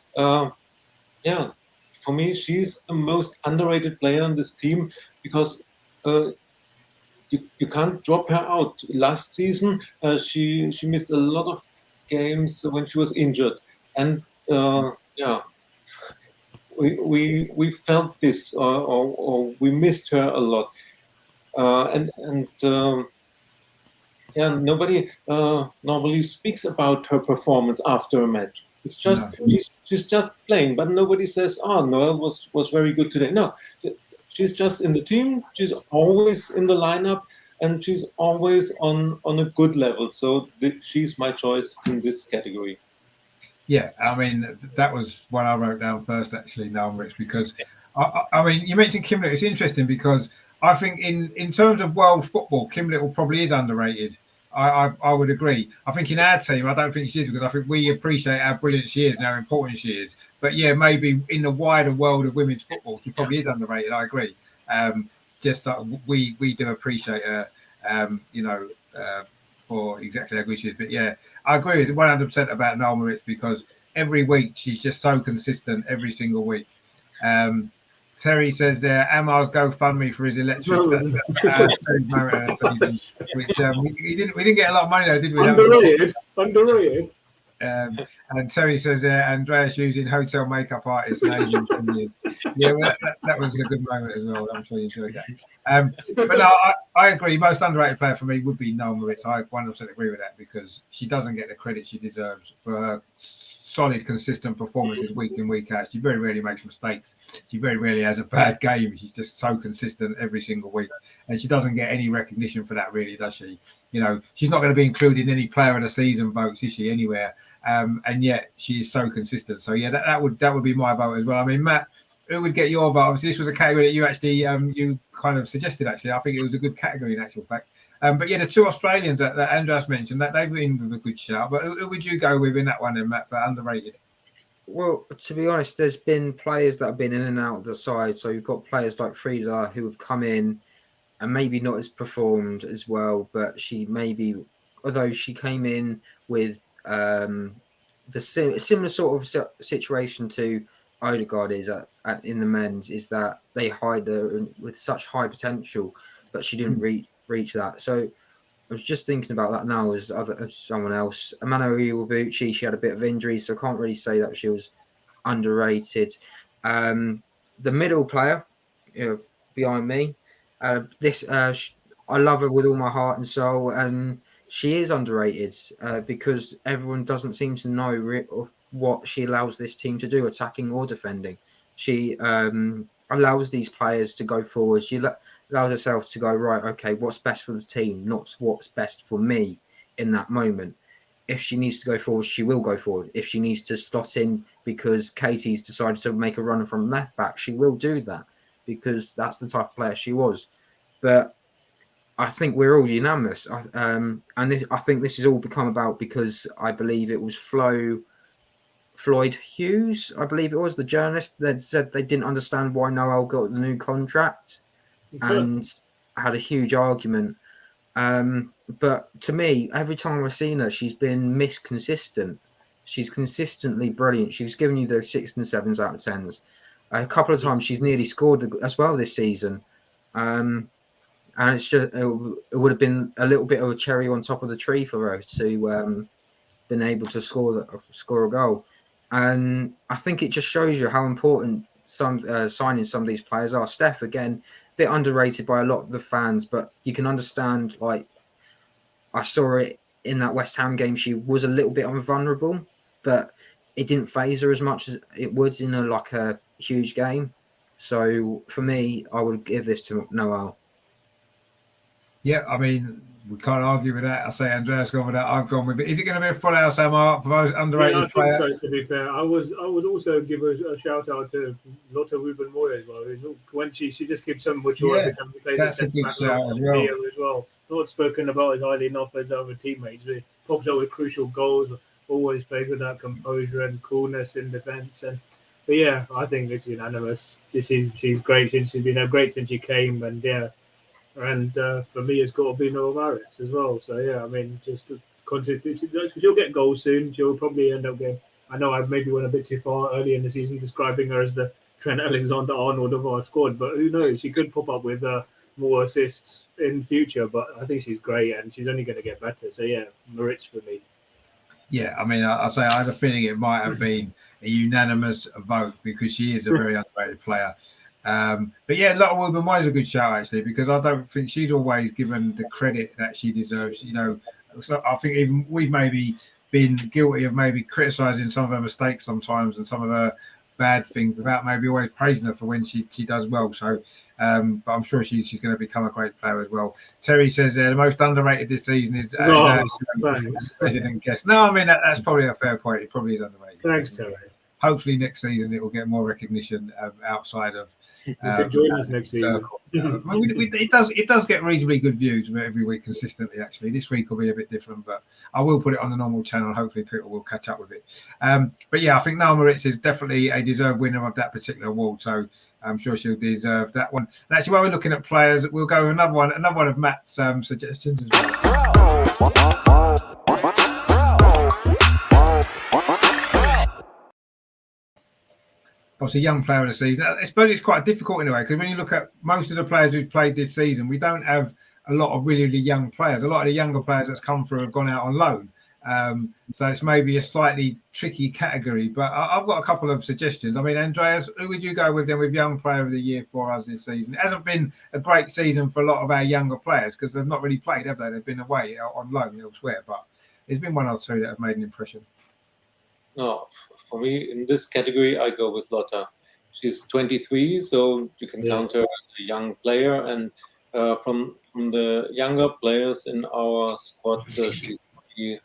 for me, she's the most underrated player on this team because you can't drop her out. Last season, she missed a lot of games when she was injured, and we felt this, or we missed her a lot, nobody normally speaks about her performance after a match. It's just she's just playing, but nobody says, "Oh, Noelle was very good today." No, she's just in the team. She's always in the lineup, and she's always on a good level. So she's my choice in this category. Yeah, I mean, that was what I wrote down first, actually, Noelle Maritz, because I mean, you mentioned Kim Little. It's interesting because I think in terms of world football, Kim Little probably is underrated. I would agree. I think in our team, I don't think she is, because I think we appreciate how brilliant she is and how important she is. But yeah, maybe in the wider world of women's football, she probably is underrated. I agree. Just we do appreciate her, for exactly how good she is. But yeah, I agree with 100% about Noelle Maritz, because every week she's just so consistent every single week. Terry says there, Amar's GoFundMe for his electrics. That's Terry's moment of the season, which we didn't get a lot of money though, did we? Underrated. And Terry says there, Andreas using hotel makeup artist in Asian 10 years. Yeah, well, that was a good moment as well. I'm sure you enjoyed that. But no, I agree. Most underrated player for me would be Noelle Maritz. I 100% agree with that, because she doesn't get the credit she deserves for her solid, consistent performances week in, week out. She very rarely makes mistakes. She very rarely has a bad game. She's just so consistent every single week, and she doesn't get any recognition for that, really, does she? You know, she's not going to be included in any player of the season votes, is she, anywhere? And yet she is so consistent. So yeah, that would be my vote as well. I mean, Matt, who would get your vote? Obviously, this was a category that you actually you kind of suggested. Actually, I think it was a good category in actual fact. But yeah, the two Australians that Andreas mentioned, that they've been with a good shout. But who would you go with in that one, then, Matt, for underrated? Well, to be honest, there's been players that have been in and out of the side. So you've got players like Frida who have come in and maybe not as performed as well, but she maybe, although she came in with the similar sort of situation to Odegaard is in the men's, is that they hide her with such high potential, but she didn't reach that. So I was just thinking about that now as someone else. Emmanuel Iwabuchi, she had a bit of injury, so I can't really say that she was underrated. The middle player, behind me, I love her with all my heart and soul, and she is underrated because everyone doesn't seem to know what she allows this team to do, attacking or defending. She allows these players to go forward. She allows herself to go, right, okay, what's best for the team, not what's best for me in that moment. If she needs to go forward, she will go forward. If she needs to slot in because Katie's decided to make a run from left back, she will do that, because that's the type of player she was. But I think we're all unanimous. And I think this has all become about because I believe it was Floyd Hughes, I believe it was, the journalist, that said they didn't understand why Noelle got the new contract and had a huge argument. But to me, every time I've seen her, she's been misconsistent. She's consistently brilliant. She's giving you those 6s and 7s out of 10s. A couple of times she's nearly scored as well this season. And it's just it would have been a little bit of a cherry on top of the tree for her to been able to score a goal. And I think it just shows you how important signing some of these players are. Steph, again, a bit underrated by a lot of the fans, but you can understand, like, I saw it in that West Ham game. She was a little bit vulnerable, but it didn't phase her as much as it would in a huge game. So for me, I would give this to Noelle. Yeah, I mean, we can't argue with that. I say Andreas gone with that. I've gone with it. Is it going to be a full house, Amar, for those underrated Yeah, I think players? so. To be fair, I would also give a shout out to Lotte Ruben-Moy as well. When she just keeps so mature Yeah, every time she plays that's a good shout as well. As well. Not spoken about as highly enough as other teammates. He pops up with crucial goals. Always plays with that composure and coolness in defence. But yeah, I think it's unanimous. She's great. She's been great since she came, and yeah. And for me, it's got to be Noelle Maris as well. So yeah, I mean, just consistency. She'll get goals soon. She'll probably end up getting. I know I maybe went a bit too far early in the season describing her as the Trent Alexander-Arnold of our squad, but who knows? She could pop up with more assists in future. But I think she's great, and she's only going to get better. So yeah, Maritz for me. Yeah, I mean, I say I had a feeling it might have been a unanimous vote because she is a very underrated player. But yeah, Lotte Ruben-Moy is a good shout actually, because I don't think she's always given the credit that she deserves. So I think even we've maybe been guilty of maybe criticising some of her mistakes sometimes and some of her bad things without maybe always praising her for when she does well. So, but I'm sure she's going to become a great player as well. Terry says the most underrated this season is President Guest. No, I mean that's probably a fair point. It probably is underrated. Thanks, Terry. Hopefully next season it will get more recognition outside of. You can join us next season. It does get reasonably good views every week consistently. Actually, this week will be a bit different, but I will put it on the normal channel. Hopefully, people will catch up with it. But yeah, I think Noelle Maritz is definitely a deserved winner of that particular award. So I'm sure she'll deserve that one. And actually, while we're looking at players, we'll go with another one of Matt's suggestions as well. Obviously, young player of the season. I suppose it's quite difficult in a way because when you look at most of the players who've played this season, we don't have a lot of really young players. A lot of the younger players that's come through have gone out on loan. So it's maybe a slightly tricky category. But I've got a couple of suggestions. I mean, Andreas, who would you go with then with Young Player of the Year for us this season? It hasn't been a great season for a lot of our younger players because they've not really played, have they? They've been away on loan elsewhere. But there's been one or two that have made an impression. No, for me, in this category, I go with Lotte. She's 23, so you can count her as a young player. And from the younger players in our squad, she's the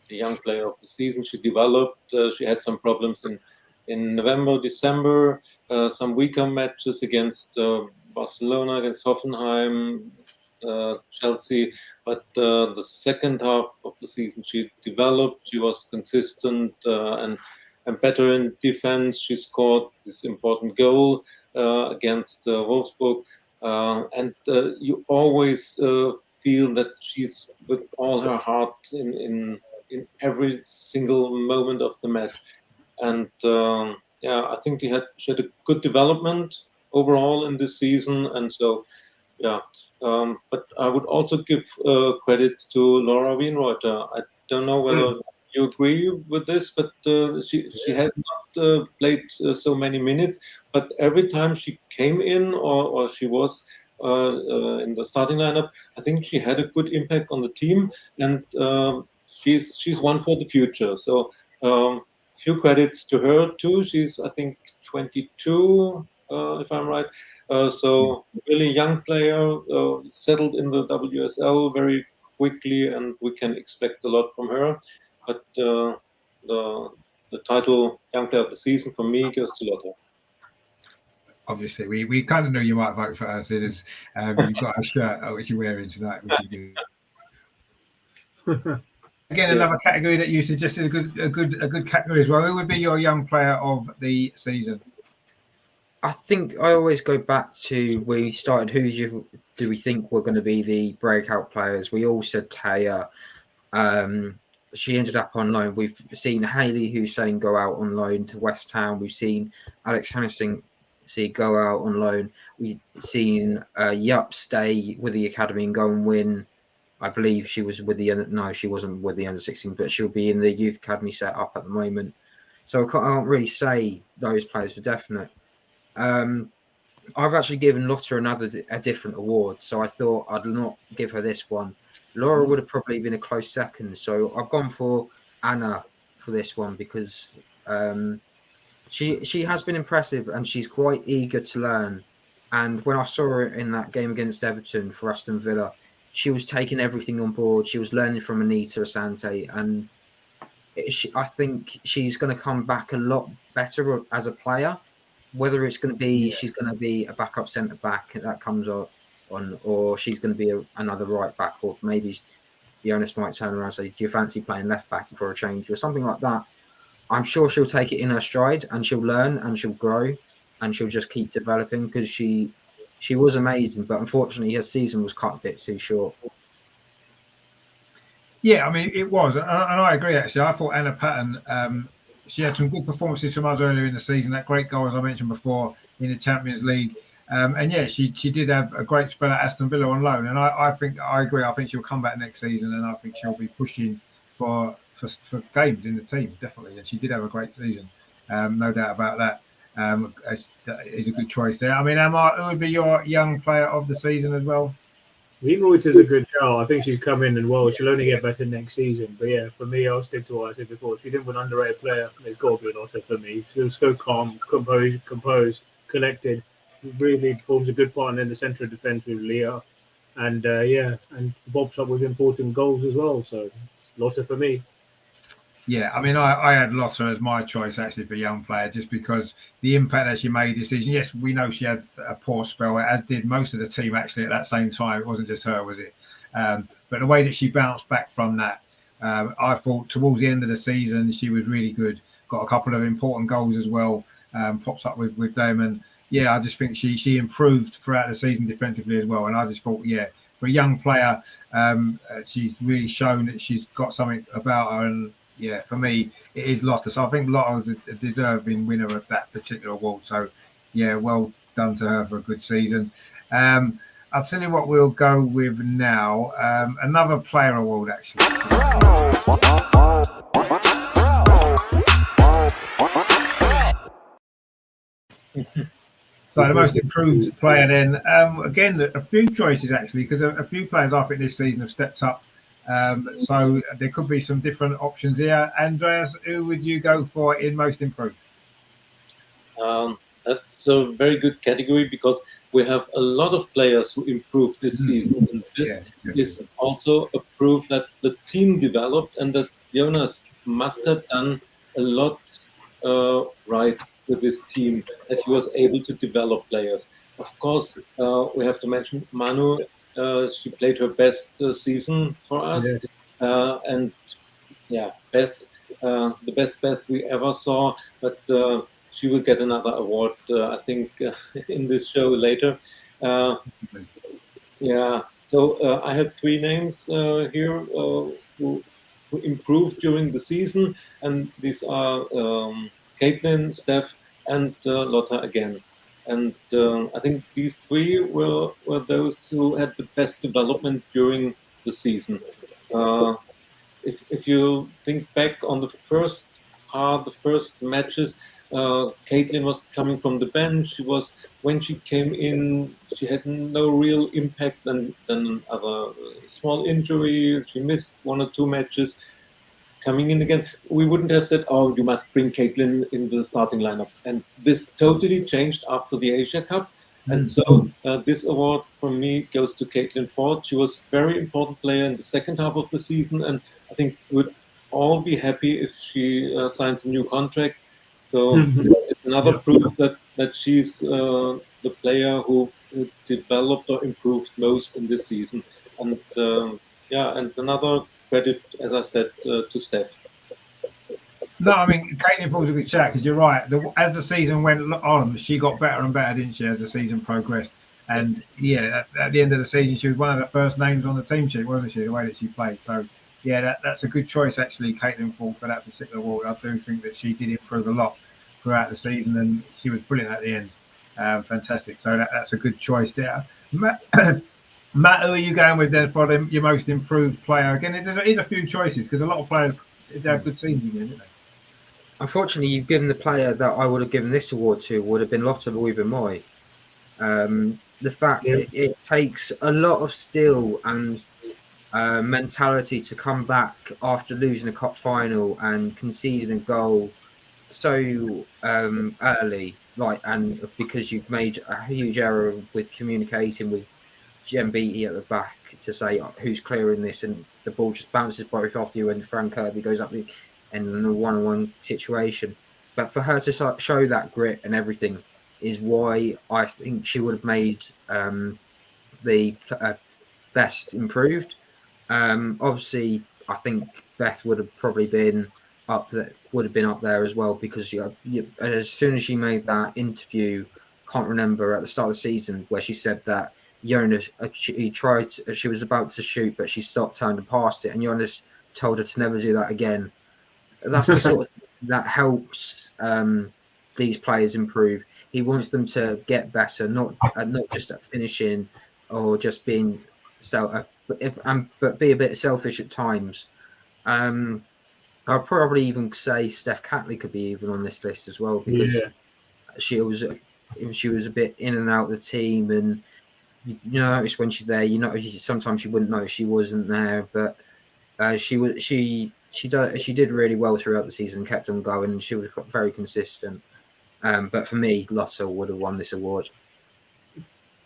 young player of the season. She developed. She had some problems in November, December, some weaker matches against Barcelona, against Hoffenheim, Chelsea. But the second half of the season, she developed. She was consistent and better in defense. She scored this important goal against Wolfsburg. And you always feel that she's with all her heart in every single moment of the match. And I think she had a good development overall in this season. And so, but I would also give credit to Laura Wienreuter. I don't know whether you agree with this, but she had not played so many minutes. But every time she came in or she was in the starting lineup, I think she had a good impact on the team, and she's one for the future. So few credits to her too. She's I think 22, if I'm right. So really young player, settled in the WSL very quickly, and we can expect a lot from her. But the title Young Player of the Season for me goes to Lotte. Obviously, we kind of knew you might vote for her. So you've got a shirt which you're wearing tonight, which is good. Again, another category that you suggested a good category as well. Who would be your young player of the season? I think I always go back to where we started. Who do we think were going to be the breakout players? We all said Taya. She ended up on loan. We've seen Hayley Hussein go out on loan to West Ham. We've seen Alex Hennessy go out on loan. We've seen Yup stay with the academy and go and win. I believe she was with she wasn't with the under 16, but she'll be in the youth academy set up at the moment. So I can't really say those players for definite. I've actually given Lotta a different award, so I thought I'd not give her this one. Laura would have probably been a close second, so I've gone for Anna for this one because she has been impressive and she's quite eager to learn. And when I saw her in that game against Everton for Aston Villa, she was taking everything on board. She was learning from Anita Asante, and I think she's going to come back a lot better as a player. Whether it's going to be she's going to be a backup centre back that comes on, or she's going to be another right back, or maybe Jonas might turn around and say, "Do you fancy playing left back for a change?" or something like that. I'm sure she'll take it in her stride and she'll learn and she'll grow and she'll just keep developing because she was amazing, but unfortunately her season was cut a bit too short. Yeah, I mean, it was. And I agree, actually. I thought Anna Patton, she had some good performances from us earlier in the season. That great goal, as I mentioned before, in the Champions League. And yeah, she did have a great spell at Aston Villa on loan. And I agree. I think she'll come back next season and I think she'll be pushing for games in the team, definitely. And she did have a great season. No doubt about that. Is a good choice there. I mean, Emma, who would be your young player of the season as well? Riemuth is a good shout. I think she's come in and well, she'll only get better next season. But yeah, for me, I'll stick to what I said before. If you didn't want an underrated player, it's got to be Lotta for me. She was so calm, composed, collected. Really forms a good partner in the centre of defence with Leah. And and bobs up with important goals as well. So Lotta for me. Yeah, I mean, I had Lotta as my choice actually for young player just because the impact that she made this season. Yes, we know she had a poor spell, as did most of the team actually at that same time. It wasn't just her, was it? But the way that she bounced back from that, I thought towards the end of the season she was really good. Got a couple of important goals as well. Pops up with them, and yeah, I just think she improved throughout the season defensively as well. And I just thought, yeah, for a young player, she's really shown that she's got something about her. And yeah, for me, it is Lotta. So I think Lotta's a deserving winner of that particular award. So yeah, well done to her for a good season. I'll tell you what we'll go with now. Another player award, actually. So the most improved player then. Again, a few choices, actually, because a few players I think this season have stepped up. So there could be some different options here. Andreas, who would you go for in most improved? That's a very good category because we have a lot of players who improved this season. And this is also a proof that the team developed and that Jonas must have done a lot right with this team, that he was able to develop players. Of course, we have to mention Manu. She played her best season for us. And yeah, Beth, the best Beth we ever saw. But she will get another award, I think, in this show later. Yeah, so I have three names here who improved during the season, and these are Caitlin, Steph, and Lotta again. And I think these three were those who had the best development during the season. If you think back on the first part, the first matches, Caitlin was coming from the bench. When she came in, she had no real impact than other small injury. She missed one or two matches. Coming in again, we wouldn't have said, "Oh, you must bring Caitlin in the starting lineup." And this totally changed after the Asia Cup. And so this award from me goes to Caitlin Ford. She was a very important player in the second half of the season, and I think we'd all be happy if she signs a new contract. So it's another proof that she's the player who developed or improved most in this season. And and another credit, as I said, to Steph. No, I mean, Caitlin Ford's a good chat because you're right. As the season went on, she got better and better, didn't she, as the season progressed? And yeah, at the end of the season, she was one of the first names on the team sheet, wasn't she, the way that she played? So yeah, that's a good choice, actually, Caitlin Ford, for that particular award. I do think that she did improve a lot throughout the season and she was brilliant at the end. Fantastic. So that's a good choice there. Matt, who are you going with then for your most improved player? Again, there's a few choices because a lot of players have good seasons again, don't they? unfortunately, you've given the player that I would have given this award to would have been Lotta Luiva-Moy. The fact it takes a lot of skill and mentality to come back after losing a cup final and conceding a goal so early, and because you've made a huge error with communicating with Jem Beattie at the back to say who's clearing this, and the ball just bounces back off you, and Fran Kirby goes up in a one-on-one situation. But for her to show that grit and everything is why I think she would have made the best improved. Obviously, I think Beth would have probably been up there as well, because as soon as she made that interview, can't remember, at the start of the season, where she said that Jonas, she was about to shoot, but she stopped, turned and passed it, and Jonas told her to never do that again. That's the sort of thing that helps these players improve. He wants them to get better, not just at finishing or just being but be a bit selfish at times. I'll probably even say Steph Catley could be even on this list as well, because she was a bit in and out of the team, and you notice when she's there. Sometimes you wouldn't know she wasn't there, but she did really well throughout the season, kept on going, and she was very consistent. But for me, Lotta would have won this award.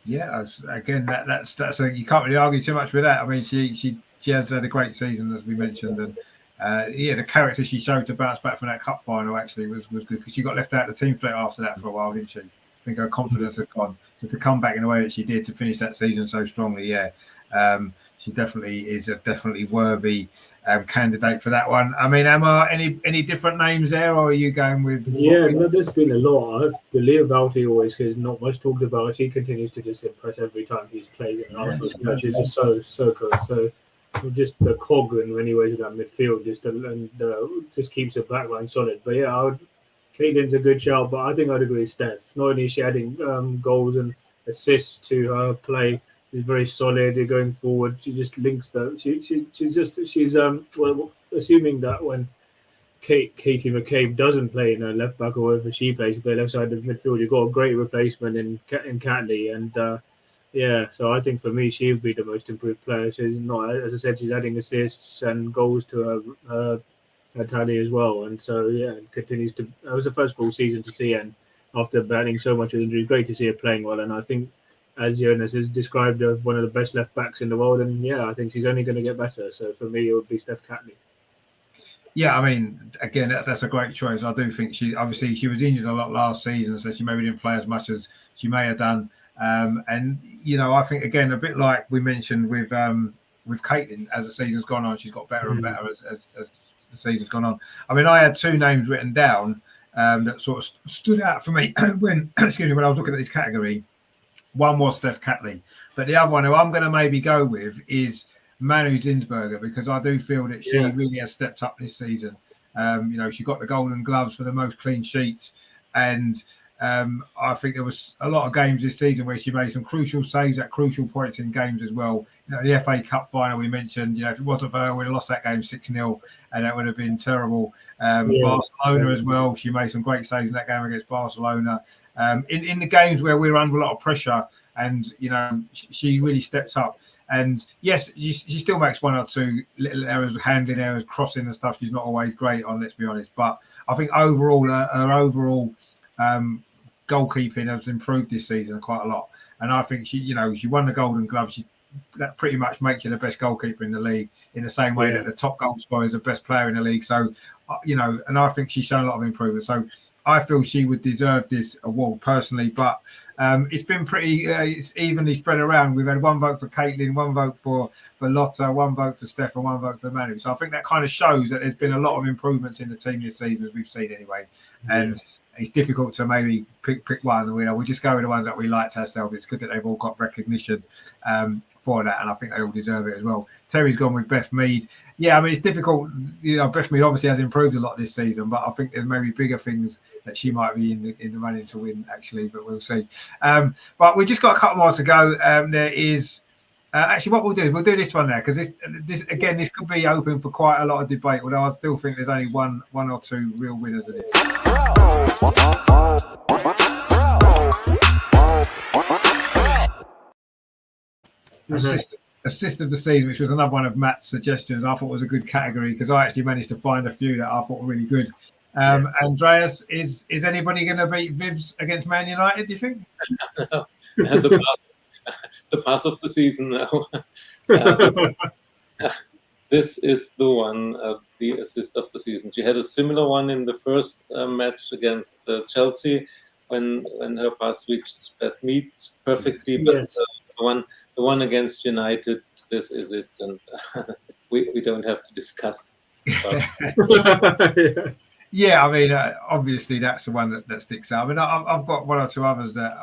Yeah, again, that's you can't really argue too much with that. I mean, she has had a great season, as we mentioned, and the character she showed to bounce back from that cup final actually was good, because she got left out of the team straight after that for a while, didn't she? I think her confidence had gone. So to come back in the way that she did, to finish that season so strongly, she definitely is a definitely worthy candidate for that one. I mean, Emma, any different names there, or are you going with? Yeah, no, there's been a lot. The Leah Valti always is not much talked about. She continues to just impress every time she plays in Arsenal. She's just so good. So just the cog in many ways of that midfield, just keeps the backline solid. But yeah, Caitlin's a good shout, but I think I'd agree with Steph. Not only is she adding goals and assists to her play, she's very solid going forward. She just links that. She's assuming that when Katie McCabe doesn't play in a left back, or wherever she plays, left side of midfield, you've got a great replacement in Catley, and so I think for me she would be the most improved player. She's not, as I said, she's adding assists and goals to her tally as well, and so continues to. It was the first full season to see, and after battling so much with injury, great to see her playing well. And I think, as Jonas has described her, one of the best left backs in the world, and I think she's only going to get better. So for me, it would be Steph Catley. Yeah, I mean, again, that's a great choice. I do think she was injured a lot last season, so she maybe didn't play as much as she may have done. And I think, again, a bit like we mentioned with Caitlin, as the season's gone on, she's got better and better as the season's gone on. I mean, I had two names written down that sort of stood out for me when I was looking at this category. One was Steph Catley, but the other one who I'm going to maybe go with is Manu Zinsberger, because I do feel that she really has stepped up this season. She got the Golden Gloves for the most clean sheets, and I think there was a lot of games this season where she made some crucial saves at crucial points in games as well. The FA Cup final we mentioned, if it wasn't for her, we'd have lost that game 6-0, and that would have been terrible. Barcelona as well, she made some great saves in that game against Barcelona. In the games where we were under a lot of pressure, and she really steps up. And yes, she still makes one or two little errors, handling errors, crossing and stuff. She's not always great on, let's be honest. But I think overall, her overall goalkeeping has improved this season quite a lot. And I think she won the Golden Glove. That pretty much makes you the best goalkeeper in the league, in the same way that the top goal scorer is the best player in the league. So, and I think she's shown a lot of improvement. So I feel she would deserve this award personally, but it's been pretty it's evenly spread around. We've had one vote for Caitlin, one vote for Lotta, one vote for Steph, and one vote for Manu. So I think that kind of shows that there's been a lot of improvements in the team this season, as we've seen anyway. And it's difficult to maybe pick one. We just go with the ones that we liked ourselves. It's good that they've all got recognition for that, and I think they all deserve it as well. Terry's gone with Beth Mead. Yeah, I mean, it's difficult. Beth Mead obviously has improved a lot this season, but I think there's maybe bigger things that she might be in the running to win, actually, but we'll see. But we just got a couple more to go. There is Actually, what we'll do is we'll do this one now because this could be open for quite a lot of debate. Although I still think there's only one or two real winners of this. Assist of the season, which was another one of Matt's suggestions. I thought was a good category because I actually managed to find a few that I thought were really good. Andreas, is anybody going to beat Vivs against Man United? Do you think? The pass of the season now. This is the one, the assist of the season. She had a similar one in the first match against Chelsea when her pass reached that meet perfectly. But Yes. the one against United, this is it, and we don't have to discuss. Yeah, I mean, obviously that's the one that sticks out. I mean, I've got one or two others that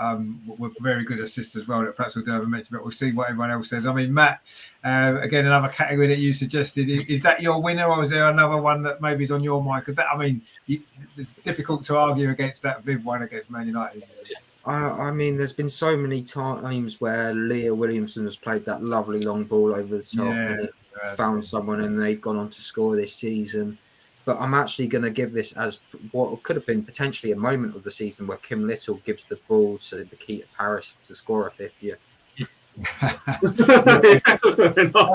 were very good assists as well that perhaps we'll do have a mention, but we'll see what everyone else says. I mean, Matt, again, another category that you suggested. Is that your winner, or is there another one that maybe is on your mind? Because I mean, it's difficult to argue against that Viv one against Man United. I mean, there's been so many times where Leah Williamson has played that lovely long ball over the top and it's found someone and they've gone on to score this season. But I'm actually going to give this as what could have been potentially a moment of the season where Kim Little gives the ball to Nikita Paris to score a 50th.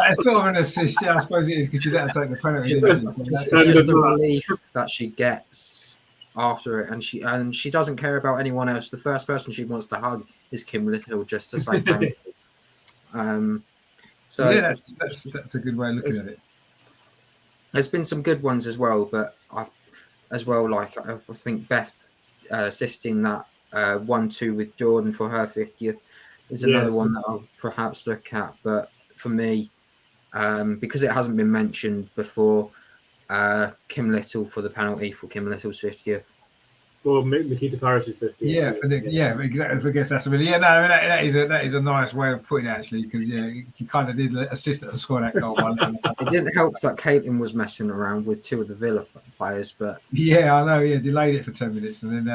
It's sort of an assist, yeah, I suppose it is because she's had to take the penalty. Just the relief that she gets after it, and she doesn't care about anyone else. The first person she wants to hug is Kim Little just to say thank you. So yeah, that's a good way of looking at it. There's been some good ones as well, but I think Beth assisting that 1-2 with Jordan for her 50th is another one that I'll perhaps look at. But for me, because it hasn't been mentioned before, Kim Little for the penalty for Kim Little's 50th. Well, Nikita Paris is 50. Yeah, exactly. I guess that's a really that is a nice way of putting it actually, because she kind of did assist her to score that goal. It didn't help that Caitlin was messing around with two of the Villa players, but yeah, I know. Yeah, delayed it for 10 minutes, and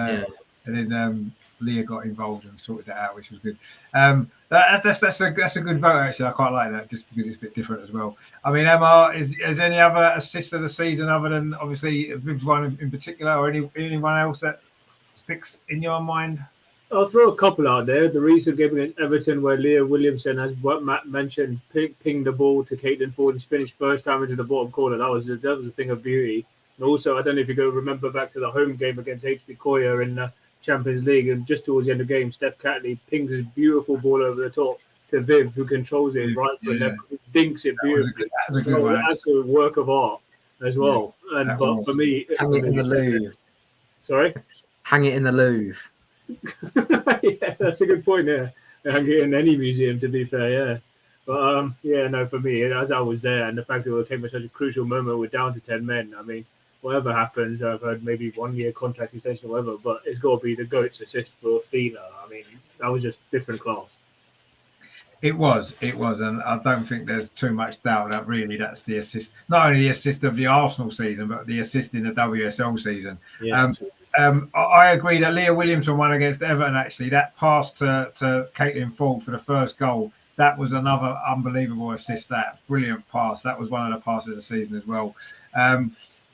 then Leah got involved and sorted that out, which was good. That's a good vote actually. I quite like that just because it's a bit different as well. I mean, Emma, is any other assist of the season other than obviously Viv's one in particular, or anyone else that sticks in your mind? I'll throw a couple out there. The recent game against Everton, where Leah Williamson, as what Matt mentioned, pinged the ball to Caitlin Ford and finished first time into the bottom corner. That was a thing of beauty. And also, I don't know if you go remember back to the home game against HB Koya in the Champions League, and just towards the end of the game, Steph Catley pings his beautiful ball over the top to Viv, who controls it right foot left, dinks it beautifully. That was a good one. An absolute work of art as well. And but for me, hang it in the Louvre. Sorry, hang it in the Louvre. Yeah, that's a good point. Yeah, hang it in any museum. To be fair, yeah. But for me, as I was there, and the fact that it came at such a crucial moment, we're down to 10 men. I mean, whatever happens, I've heard maybe 1 year contract extension or whatever, but it's got to be the GOAT's assist for Fina. I mean, that was just different class. It was, and I don't think there's too much doubt that really that's the assist, not only the assist of the Arsenal season, but the assist in the WSL season. Yeah. I agree that Leah Williamson won against Everton. Actually, that pass to Caitlin Ford for the first goal, that was another unbelievable assist. That brilliant pass. That was one of the passes of the season as well.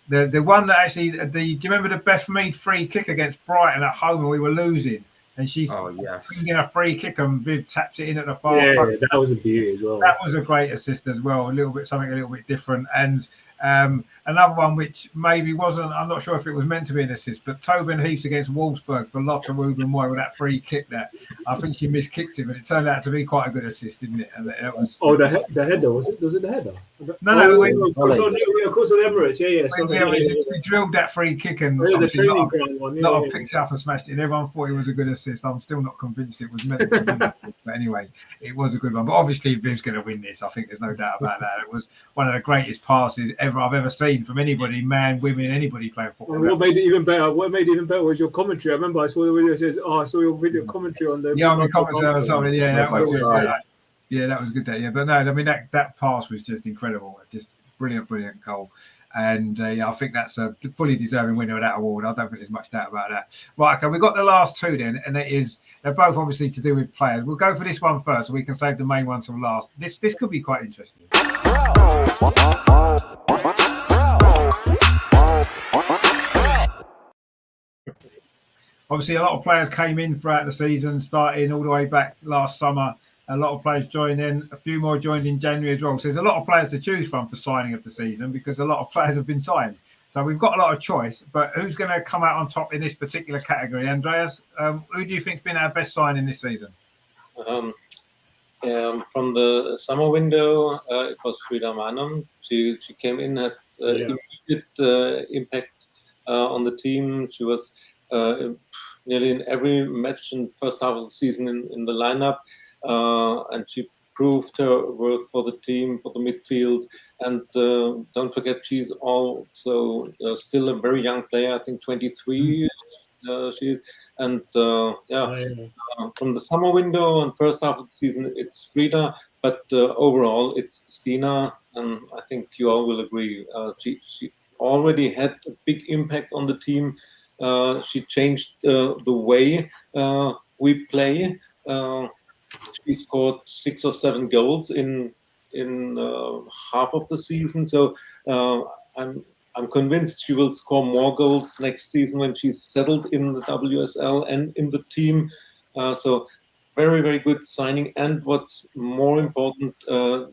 The one that actually, do you remember the Beth Mead free kick against Brighton at home when we were losing? And she's bringing a free kick and Viv tapped it in at the far post. That was a beauty as well. That was a great assist as well. Something a little bit different. And another one which maybe wasn't, I'm not sure if it was meant to be an assist, but Tobin Heaps against Wolfsburg for Lotte Ruben Moy with that free kick there. I think she miskicked it, but it turned out to be quite a good assist, didn't it? And it was, the header, was it the header? No, of course on Emirates, we drilled that free kick and the training ground one. Lotte picked it up and smashed it, and everyone thought it was a good assist. I'm still not convinced it was meant to be, but anyway, it was a good one. But obviously, Viv's going to win this. I think there's no doubt about that. It was one of the greatest passes I've ever seen from anybody, man, women, anybody playing football. And what made it even better was your commentary. I remember I saw the video. It says, "I saw your video commentary on the." Yeah, on the commentary or something. Yeah, that was good. Yeah, that was good. But no, I mean that pass was just incredible. Just brilliant goal. And yeah, I think that's a fully deserving winner of that award. I don't think there's much doubt about that. Right, okay, we've got the last two then, and they're both obviously to do with players. We'll go for this one first, so we can save the main one till last. This could be quite interesting. Obviously, a lot of players came in throughout the season, starting all the way back last summer. A lot of players joined in. A few more joined in January as well. So there's a lot of players to choose from for signing of the season because a lot of players have been signed. So we've got a lot of choice. But who's going to come out on top in this particular category? Andreas, who do you think's been our best signing this season? From the summer window, it was Frida Maanum. She came in, had immediate impact on the team. She was nearly in every match in the first half of the season in the lineup. And she proved her worth for the team, for the midfield. And don't forget, she's also still a very young player. I think 23 she is. And from the summer window and first half of the season, it's Frida. But overall, it's Stina. And I think you all will agree. She already had a big impact on the team. She changed the way we play. She scored 6 or 7 goals in half of the season. So I'm convinced she will score more goals next season when she's settled in the WSL and in the team. So very, very good signing. And what's more important,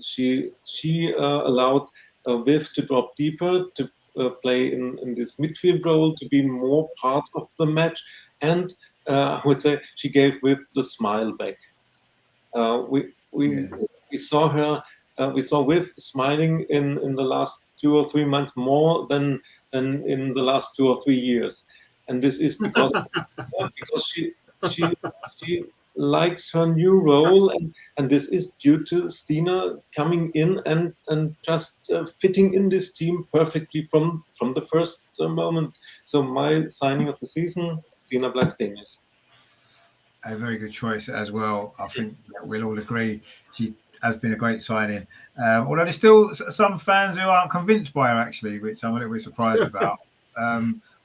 she allowed Viv to drop deeper, to play in this midfield role, to be more part of the match. And I would say she gave Viv the smile back. We saw her. We saw Viv smiling in the last 2 or 3 months more than in the last 2 or 3 years, and this is because she likes her new role, and this is due to Stina coming in and just fitting in this team perfectly from the first moment. So my signing of the season, Stina Blackstenius. A very good choice as well. I think we'll all agree she has been a great signing. Although there's still some fans who aren't convinced by her, actually, which I'm a little bit surprised about.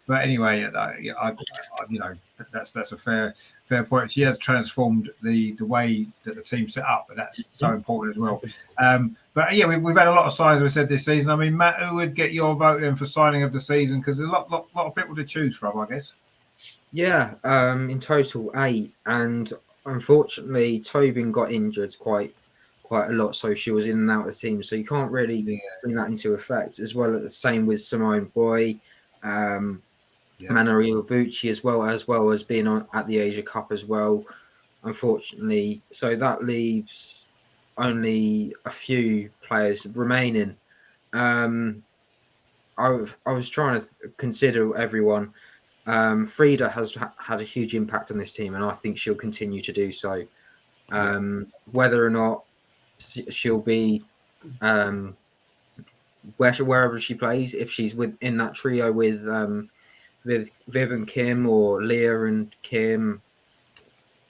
But anyway, that's a fair point. She has transformed the way that the team's set up, and that's so important as well. But yeah, we've had a lot of signs, we said, this season. I mean, Matt, who would get your vote in for signing of the season? Because there's a lot of people to choose from, I guess. Yeah, in total 8, and unfortunately Tobin got injured quite a lot, so she was in and out of the team. So you can't really bring that into effect. As well, the same with Simone Boy, Manori Iwabuchi, as well as being at the Asia Cup as well. Unfortunately, so that leaves only a few players remaining. I was trying to consider everyone. Frida has had a huge impact on this team, and I think she'll continue to do so. Whether or not she'll be wherever she plays, if she's in that trio with Viv and Kim, or Leah and Kim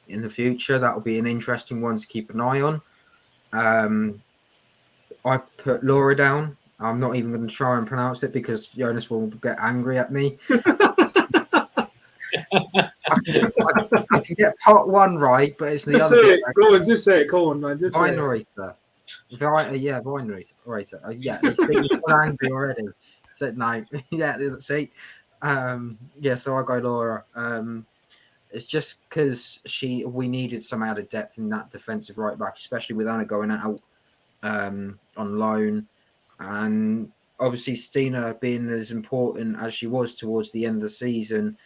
in the future, that'll be an interesting one to keep an eye on. I put Laura down. I'm not even going to try and pronounce it because Jonas will get angry at me. I can get part 1 right, but it's the just other say bit. It. Go on, just say it. Go on, man. Vinerita. Vinerita. Yeah, he's angry already. Said no. Yeah, let's see. So I go Laura. It's just because we needed some added depth in that defensive right back, especially with Anna going out on loan, and obviously Stina being as important as she was towards the end of the season.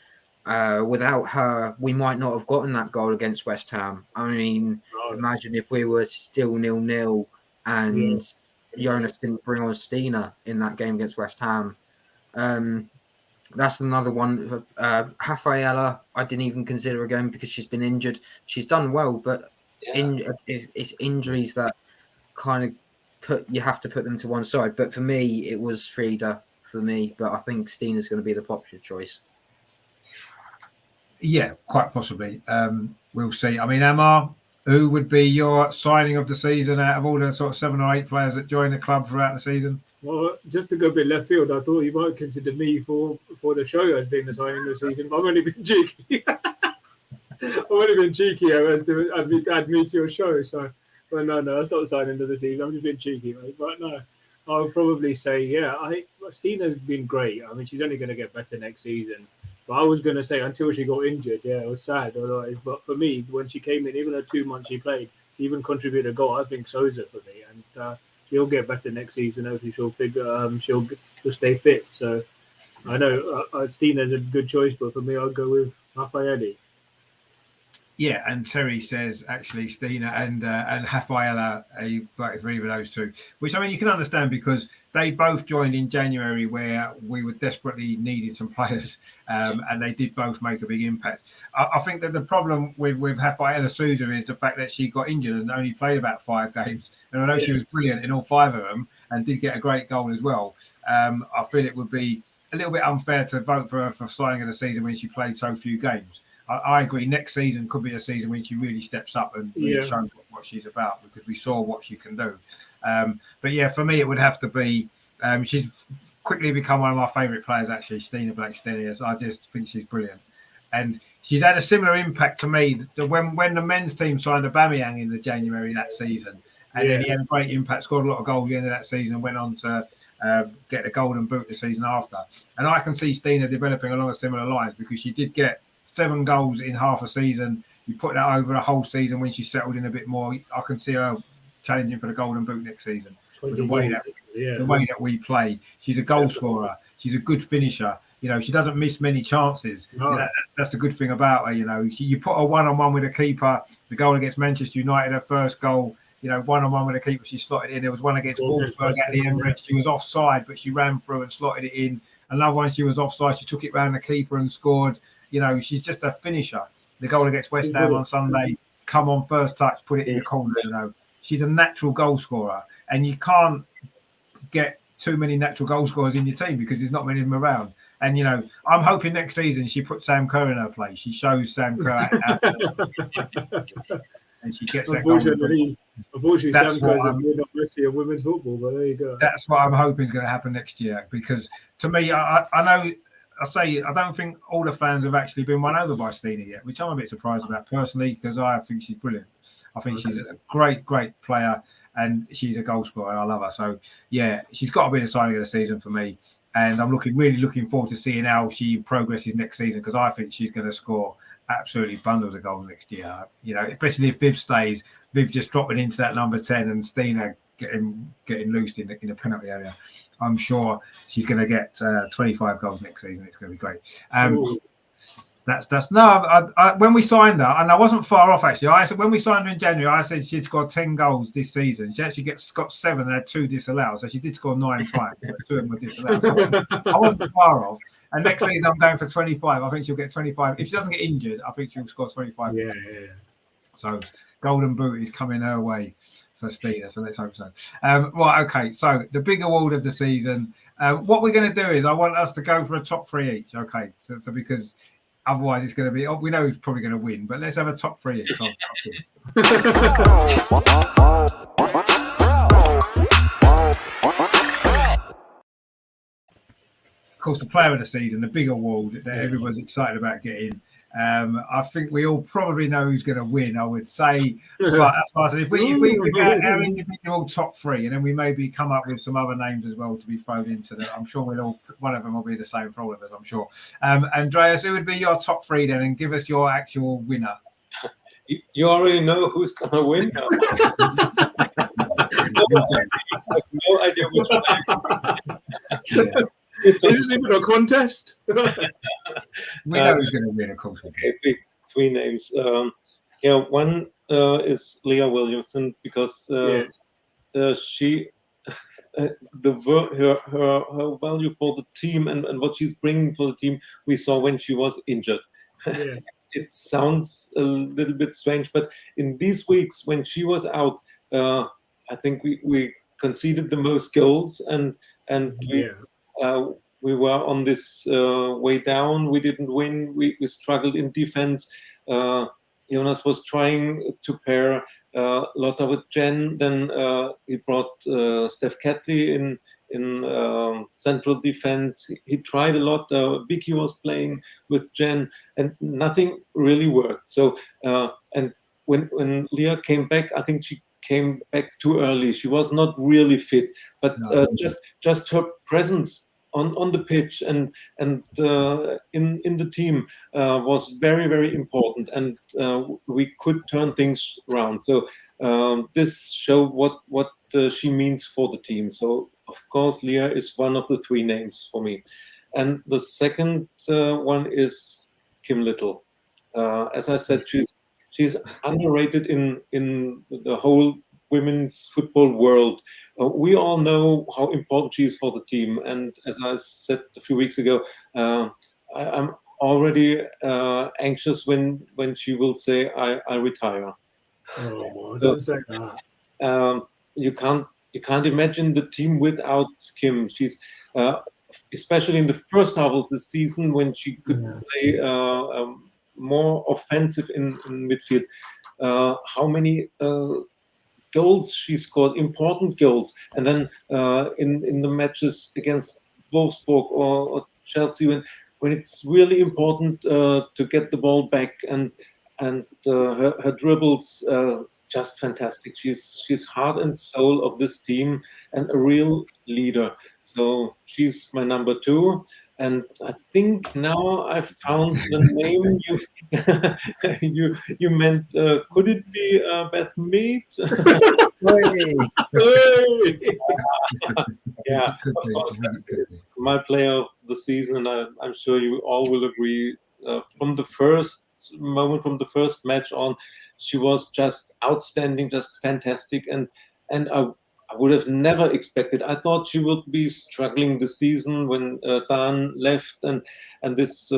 Without her, we might not have gotten that goal against West Ham. I mean, imagine if we were still 0-0 and Jonas didn't bring on Stina in that game against West Ham. That's another one. Rafaela, I didn't even consider again because she's been injured. She's done well, but it's injuries that kind of you have to put them to one side. But for me, it was Frida for me. But I think Stina's going to be the popular choice. Yeah, quite possibly. We'll see. I mean, Amar, who would be your signing of the season out of all the sort of 7 or 8 players that joined the club throughout the season? Well, just to go a bit left field, I thought you might consider me for the show as being the signing of the season. But I've only been cheeky. I've only been cheeky as to add me to your show. So, but no, that's not the signing of the season. I'm just being cheeky, mate. But no, I'll probably say, Stina's been great. I mean, she's only going to get better next season. But I was going to say until she got injured, it was sad. But for me, when she came in, even the 2 months she played, she even contributed a goal. I think Souza for me, and she'll get better next season. Hopefully, she'll figure. She'll stay fit. So I know Stina's a good choice, but for me, I'll go with Raffaele. Yeah, and Terry says actually Stina and Rafaela are three of those two, which I mean you can understand because they both joined in January where we were desperately needed some players, and they did both make a big impact. I think that the problem with Rafaela Souza is the fact that she got injured and only played about 5 games, and I know she was brilliant in all 5 of them and did get a great goal as well. I feel it would be a little bit unfair to vote for her for signing of the season when she played so few games. I agree. Next season could be a season when she really steps up and really shows what she's about because we saw what she can do. But yeah, for me, it would have to be. She's quickly become one of my favourite players, actually, Stina Blackstenius. I just think she's brilliant, and she's had a similar impact to me when the men's team signed Aubameyang in the January that season, and then he had a great impact, scored a lot of goals at the end of that season, and went on to get the Golden Boot the season after. And I can see Stina developing along a similar lines because she did get 7 goals in half a season. You put that over a whole season when she settled in a bit more. I can see her challenging for the Golden Boot next season. With the way that we play, she's a goal scorer. She's a good finisher. You know, she doesn't miss many chances. No. You know, that's the good thing about her. You know, you put her 1-on-1 with a keeper. The goal against Manchester United, her first goal. You know, 1-on-1 with a keeper, she slotted in. There was one against Wolfsburg at the Emirates. She was offside, but she ran through and slotted it in. Another one, she was offside. She took it round the keeper and scored. You know, she's just a finisher. The goal against West Ham on Sunday, come on, first touch, put it in the corner. You know, she's a natural goal scorer, and you can't get too many natural goal scorers in your team because there's not many of them around. And you know, I'm hoping next season she puts Sam Kerr in her place. She shows Sam Kerr and she gets that goal. Unfortunately, Sam Kerr's a good Messi of women's football, but there you go. That's what I'm hoping is going to happen next year because to me, I know. I don't think all the fans have actually been won over by Stina yet, which I'm a bit surprised about personally because I think she's brilliant. I think she's a great player and she's a goal scorer and I love her. So, yeah, she's got to be the signing of the season for me. And I'm really looking forward to seeing how she progresses next season because I think she's going to score absolutely bundles of goals next year. You know, especially if Viv stays, Viv just dropping into that number 10 and Stina getting loosed in the penalty area. I'm sure she's going to get 25 goals next season. It's going to be great. When we signed her, and I wasn't far off actually. I said when we signed her in January, I said she'd scored 10 goals this season. She actually got 7 and had 2 disallowed, so she did score 9 times. 2 of them were disallowed. So I wasn't far off. And next season I'm going for 25. I think she'll get 25. If she doesn't get injured, I think she'll score 25. Yeah. So Golden Boot is coming her way for Stina, so let's hope so. Right, okay. So the big award of the season. What we're going to do is I want us to go for a top 3 each. Okay, so because otherwise it's going to be. We know who's probably going to win, but let's have a top 3 each. Of course, the player of the season, the big award that everyone's excited about getting. I think we all probably know who's going to win, I would say. But that's why I said if we get our individual top 3, and then we maybe come up with some other names as well to be thrown into that. I'm sure one of them will be the same for all of us, I'm sure. Andreas, who would be your top 3 then? And give us your actual winner. You already know who's going to win now. I have no idea which one. Is this even a contest? We know who's going to win, of course. Okay, 3 names. One is Leah Williamson because she, her value for the team and what she's bringing for the team, we saw when she was injured. Yeah. It sounds a little bit strange, but in these weeks when she was out, I think we conceded the most goals and we were on this way down. We didn't win. We struggled in defense. Jonas was trying to pair Lotta with Jen. Then he brought Steph Catley central defense. He tried a lot. Vicky was playing with Jen, and nothing really worked. So and when Leah came back, I think she came back too early. She was not really fit, but just her presence on the pitch and in the team was very, very important, and we could turn things around. So this showed what she means for the team. So of course Leah is one of the three names for me, and the second one is Kim Little. As I said, she's underrated in the whole women's football world. We all know how important she is for the team, and as I said a few weeks ago, I'm already anxious when she will say I retire. Oh, don't say that. You can't imagine the team without Kim. She's especially in the first half of the season when she could play more offensive in midfield. How many goals she scored, important goals, and then in the matches against Wolfsburg or Chelsea when it's really important to get the ball back, and her dribbles just fantastic. She's heart and soul of this team and a real leader. So she's my number two. And I think now I've found the name you meant. Could it be Beth Mead? Yeah, of course, is my player of the season, and I'm sure you all will agree. From the first moment, from the first match on, she was just outstanding, just fantastic, and I would have never expected. I thought she would be struggling this season when Dan left, and this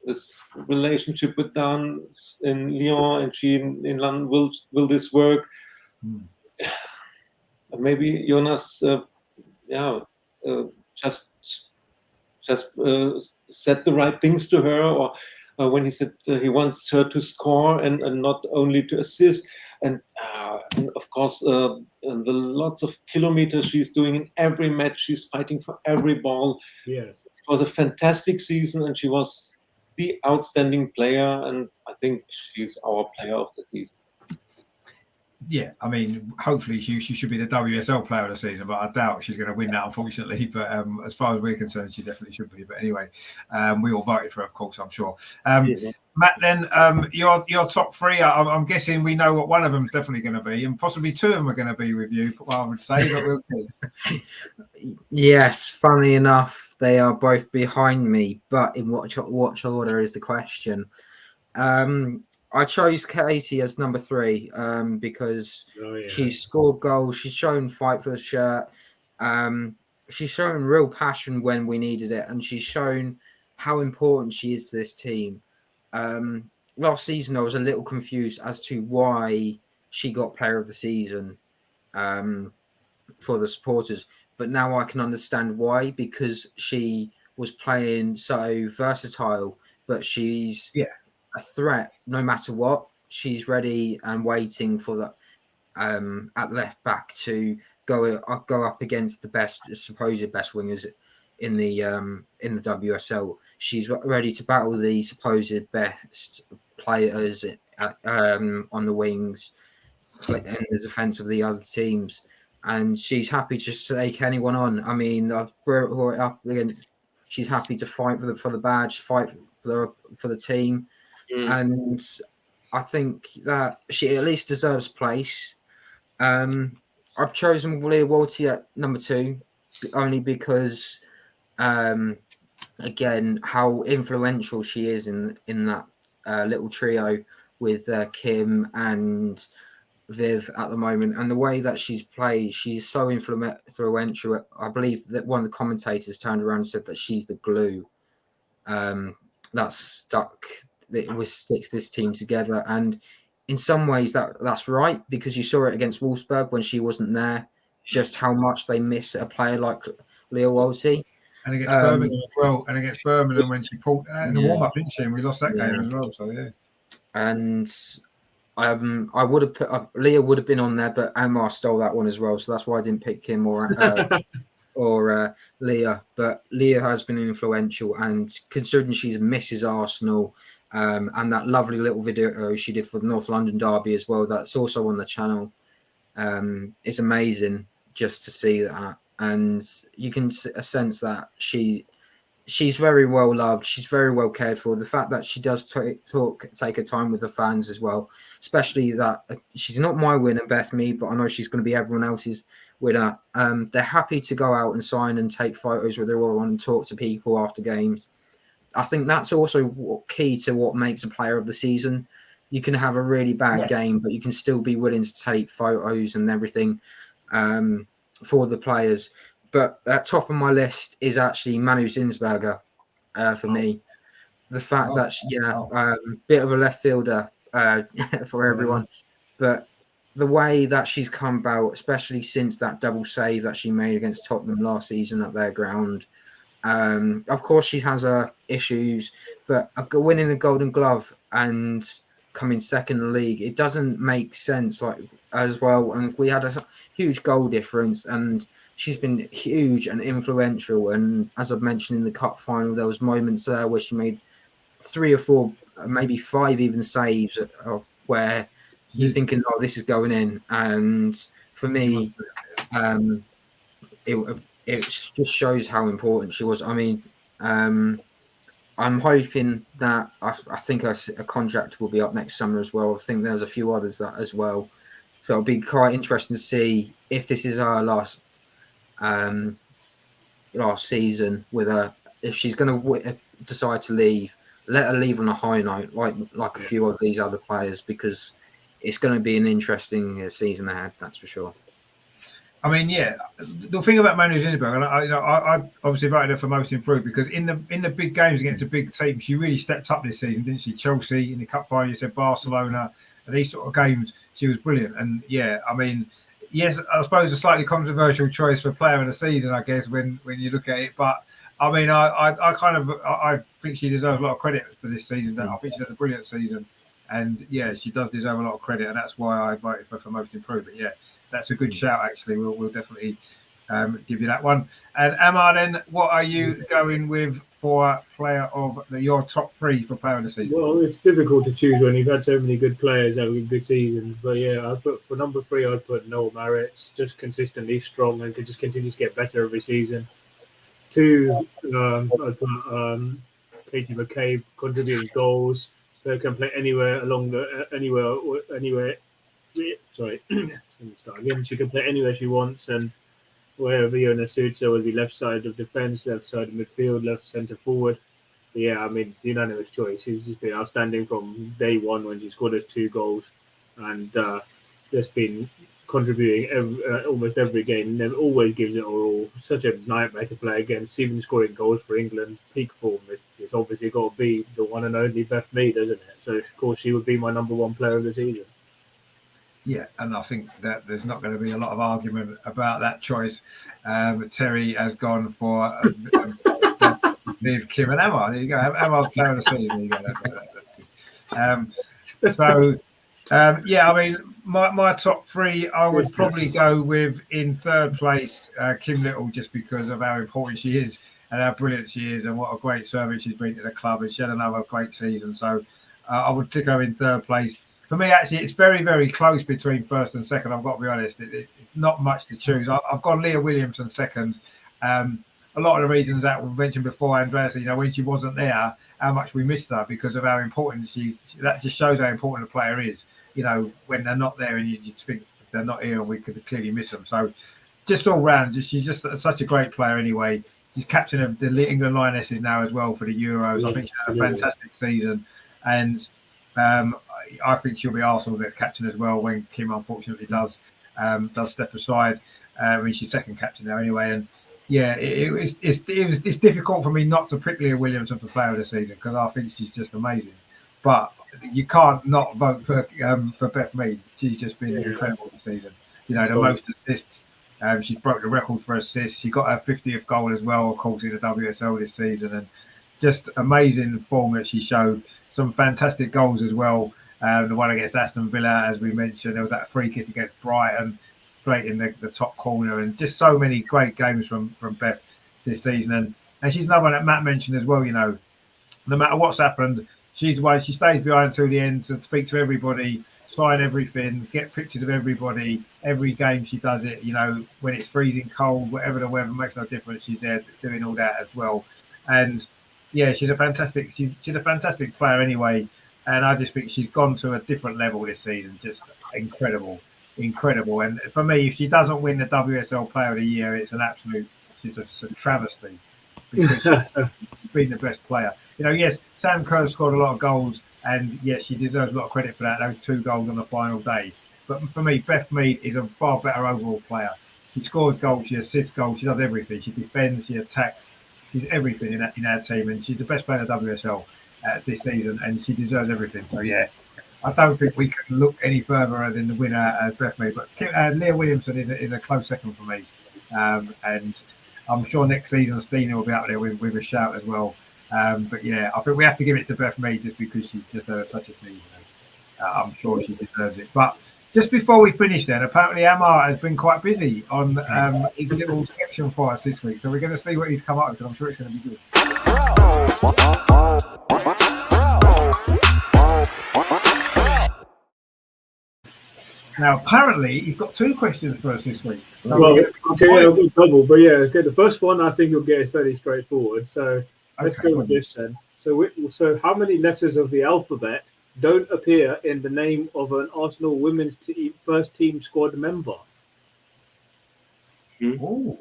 this relationship with Dan in Lyon and she in London. Will this work? Maybe Jonas, just said the right things to her, or when he said he wants her to score and not only to assist. And of course, the lots of kilometers she's doing in every match. She's fighting for every ball. Yes. It was a fantastic season, and she was the outstanding player. And I think she's our player of the season. Yeah, I mean, hopefully she should be the WSL player of the season, but I doubt she's going to win that, unfortunately. But as far as we're concerned, she definitely should be. But anyway, we all voted for her, of course, I'm sure. Matt, then your top three, I'm guessing we know what one of them is definitely going to be, and possibly two of them are going to be with you, I would say, but we'll see. Yes, funnily enough, they are both behind me, but in what order is the question. I chose Katie as number 3 because she's scored goals. She's shown fight for the shirt. She's shown real passion when we needed it, and she's shown how important she is to this team. Last season, I was a little confused as to why she got Player of the Season for the supporters, but now I can understand why, because she was playing so versatile, but she's a threat no matter what. She's ready and waiting for the at left back to go up against the supposed best wingers in the WSL. She's ready to battle the supposed best players on the wings in the defense of the other teams, and she's happy to take anyone on. I mean, I've brought her up against. She's happy to fight for the badge, fight for the team. And I think that she at least deserves place. I've chosen Leah Walty at number 2 only because, again, how influential she is in that little trio with Kim and Viv at the moment, and the way that she's played, she's so influential. I believe that one of the commentators turned around and said that she's the glue that sticks this team together. And in some ways that's right, because you saw it against Wolfsburg when she wasn't there, just how much they miss a player like Leah Walty. And against Birmingham as well. And against Birmingham when she pulled in the warm-up, didn't she? And we lost that game as well. So, yeah. And I would have put Leah would have been on there, but Amar stole that one as well, so that's why I didn't pick him or Leah. But Leah has been influential, and considering she's Mrs. Arsenal, and that lovely little video she did for the North London Derby as well, that's also on the channel. It's amazing just to see that, and you can sense that she's very well loved. She's very well cared for. The fact that she does take her time with the fans as well, especially that she's not my winner, Beth Mead, but I know she's going to be everyone else's winner. They're happy to go out and sign and take photos with her or and talk to people after games. I think that's also key to what makes a player of the season. You can have a really bad game, but you can still be willing to take photos and everything for the players. But at top of my list is actually Manu Zinsberger for me. The fact that, bit of a left fielder for everyone. But the way that she's come about, especially since that double save that she made against Tottenham last season at their ground. Of course, she has her issues, but winning the Golden Glove and coming second in the league, it doesn't make sense as well. And we had a huge goal difference, and she's been huge and influential. And as I've mentioned in the cup final, there was moments there where she made 3 or 4, maybe 5 even saves where you're thinking, oh, this is going in. And for me, it just shows how important she was. I mean, I'm hoping that I think a contract will be up next summer as well. I think there's a few others that as well. So it'll be quite interesting to see if this is our last season with her. If she's going to decide to leave, let her leave on a high note, like a few of these other players, because it's going to be an interesting season ahead. That's for sure. I mean, the thing about Manu Zinsberg, and I obviously voted her for most improved because in the big games against the big teams, she really stepped up this season, didn't she? Chelsea in the cup final, you said Barcelona, and these sort of games, she was brilliant. And I mean, yes, I suppose a slightly controversial choice for player of the season, I guess, when you look at it. But I mean, I think she deserves a lot of credit for this season. I think she had a brilliant season, and she does deserve a lot of credit, and that's why I voted for most improved. But that's a good shout, actually. We'll definitely give you that one. And Amar, then, what are you going with for player of your top 3 for player of the season? Well, it's difficult to choose when you've had so many good players having good seasons. But I put for number 3, I'd put Noel Maritz, just consistently strong and could just continue to get better every season. 2, I'd put Katie McCabe, contributing goals. So can play anywhere along anywhere. Sorry. Start again. She can play anywhere she wants, and wherever Iona suits her, will be left side of defence, left side of midfield, left centre forward. But I mean, unanimous choice. She's just been outstanding from day one when she scored us 2 goals, and just been contributing almost every game. Never always gives it all. Such a nightmare to play against. Even scoring goals for England, peak form. It's obviously got to be the one and only Beth Mead, doesn't it? So of course she would be my number 1 player of the season. Yeah, and I think that there's not going to be a lot of argument about that choice. Terry has gone for Viv, Kim, and Amar. There you go. Amar's player of the season. There you go. I mean, my top 3, I would probably go with in 3rd place Kim Little, just because of how important she is and how brilliant she is and what a great servant she's been to the club. And she had another great season. So I would tick her in 3rd place. For me, actually, it's very, very close between 1st and 2nd. I've got to be honest. It's not much to choose. I've got Leah Williamson 2nd. A lot of the reasons that we mentioned before, Andreas, when she wasn't there, how much we missed her because of how important that just shows how important a player is. When they're not there and you think they're not here and we could clearly miss them. So just all round, she's just such a great player anyway. She's captain of the England Lionesses now as well for the Euros. I think she had a fantastic season. And I think she'll be Arsenal's next captain as well when Kim unfortunately does step aside. I mean, she's 2nd captain now anyway. And it's difficult for me not to pick Leah Williamson for player of the season because I think she's just amazing. But you can't not vote for Beth Mead. She's just been incredible this season. The most assists. She's broke the record for assists. She got her 50th goal as well, of course, in the WSL this season. And just amazing form that she showed. Some fantastic goals as well. The one against Aston Villa, as we mentioned, there was that free kick against Brighton, straight in the top corner, and just so many great games from Beth this season. And she's another one that Matt mentioned as well. No matter what's happened, she's the one. She stays behind until the end to speak to everybody, sign everything, get pictures of everybody. Every game she does it. When it's freezing cold, whatever the weather, makes no difference. She's there doing all that as well. And yeah, she's a fantastic player anyway. And I just think she's gone to a different level this season. Just incredible. And for me, if she doesn't win the WSL Player of the Year, it's she's a travesty, because she's been the best player. Yes, Sam Kerr scored a lot of goals, and yes, she deserves a lot of credit for that. Those 2 goals on the final day. But for me, Beth Mead is a far better overall player. She scores goals, she assists goals, she does everything. She defends, she attacks. She's everything in our team, and she's the best player in the WSL this season, and she deserves everything. So yeah, I don't think we can look any further than the winner as Beth Mead. But Leah Williamson is a close second for me, and I'm sure next season Stina will be out there with a shout as well. But yeah, I think we have to give it to Beth Mead just because she's just had such a season. I'm sure she deserves it. But just before we finish then, apparently Amar has been quite busy on his little section for us this week. So we're going to see what he's come up with, because I'm sure it's going to be good. Now, apparently, he's got 2 questions for us this week. So I'll do double. But yeah, okay, the first one I think you'll get is fairly straightforward. So let's go with this then. So how many letters of the alphabet don't appear in the name of an Arsenal women's first team squad member? Ooh.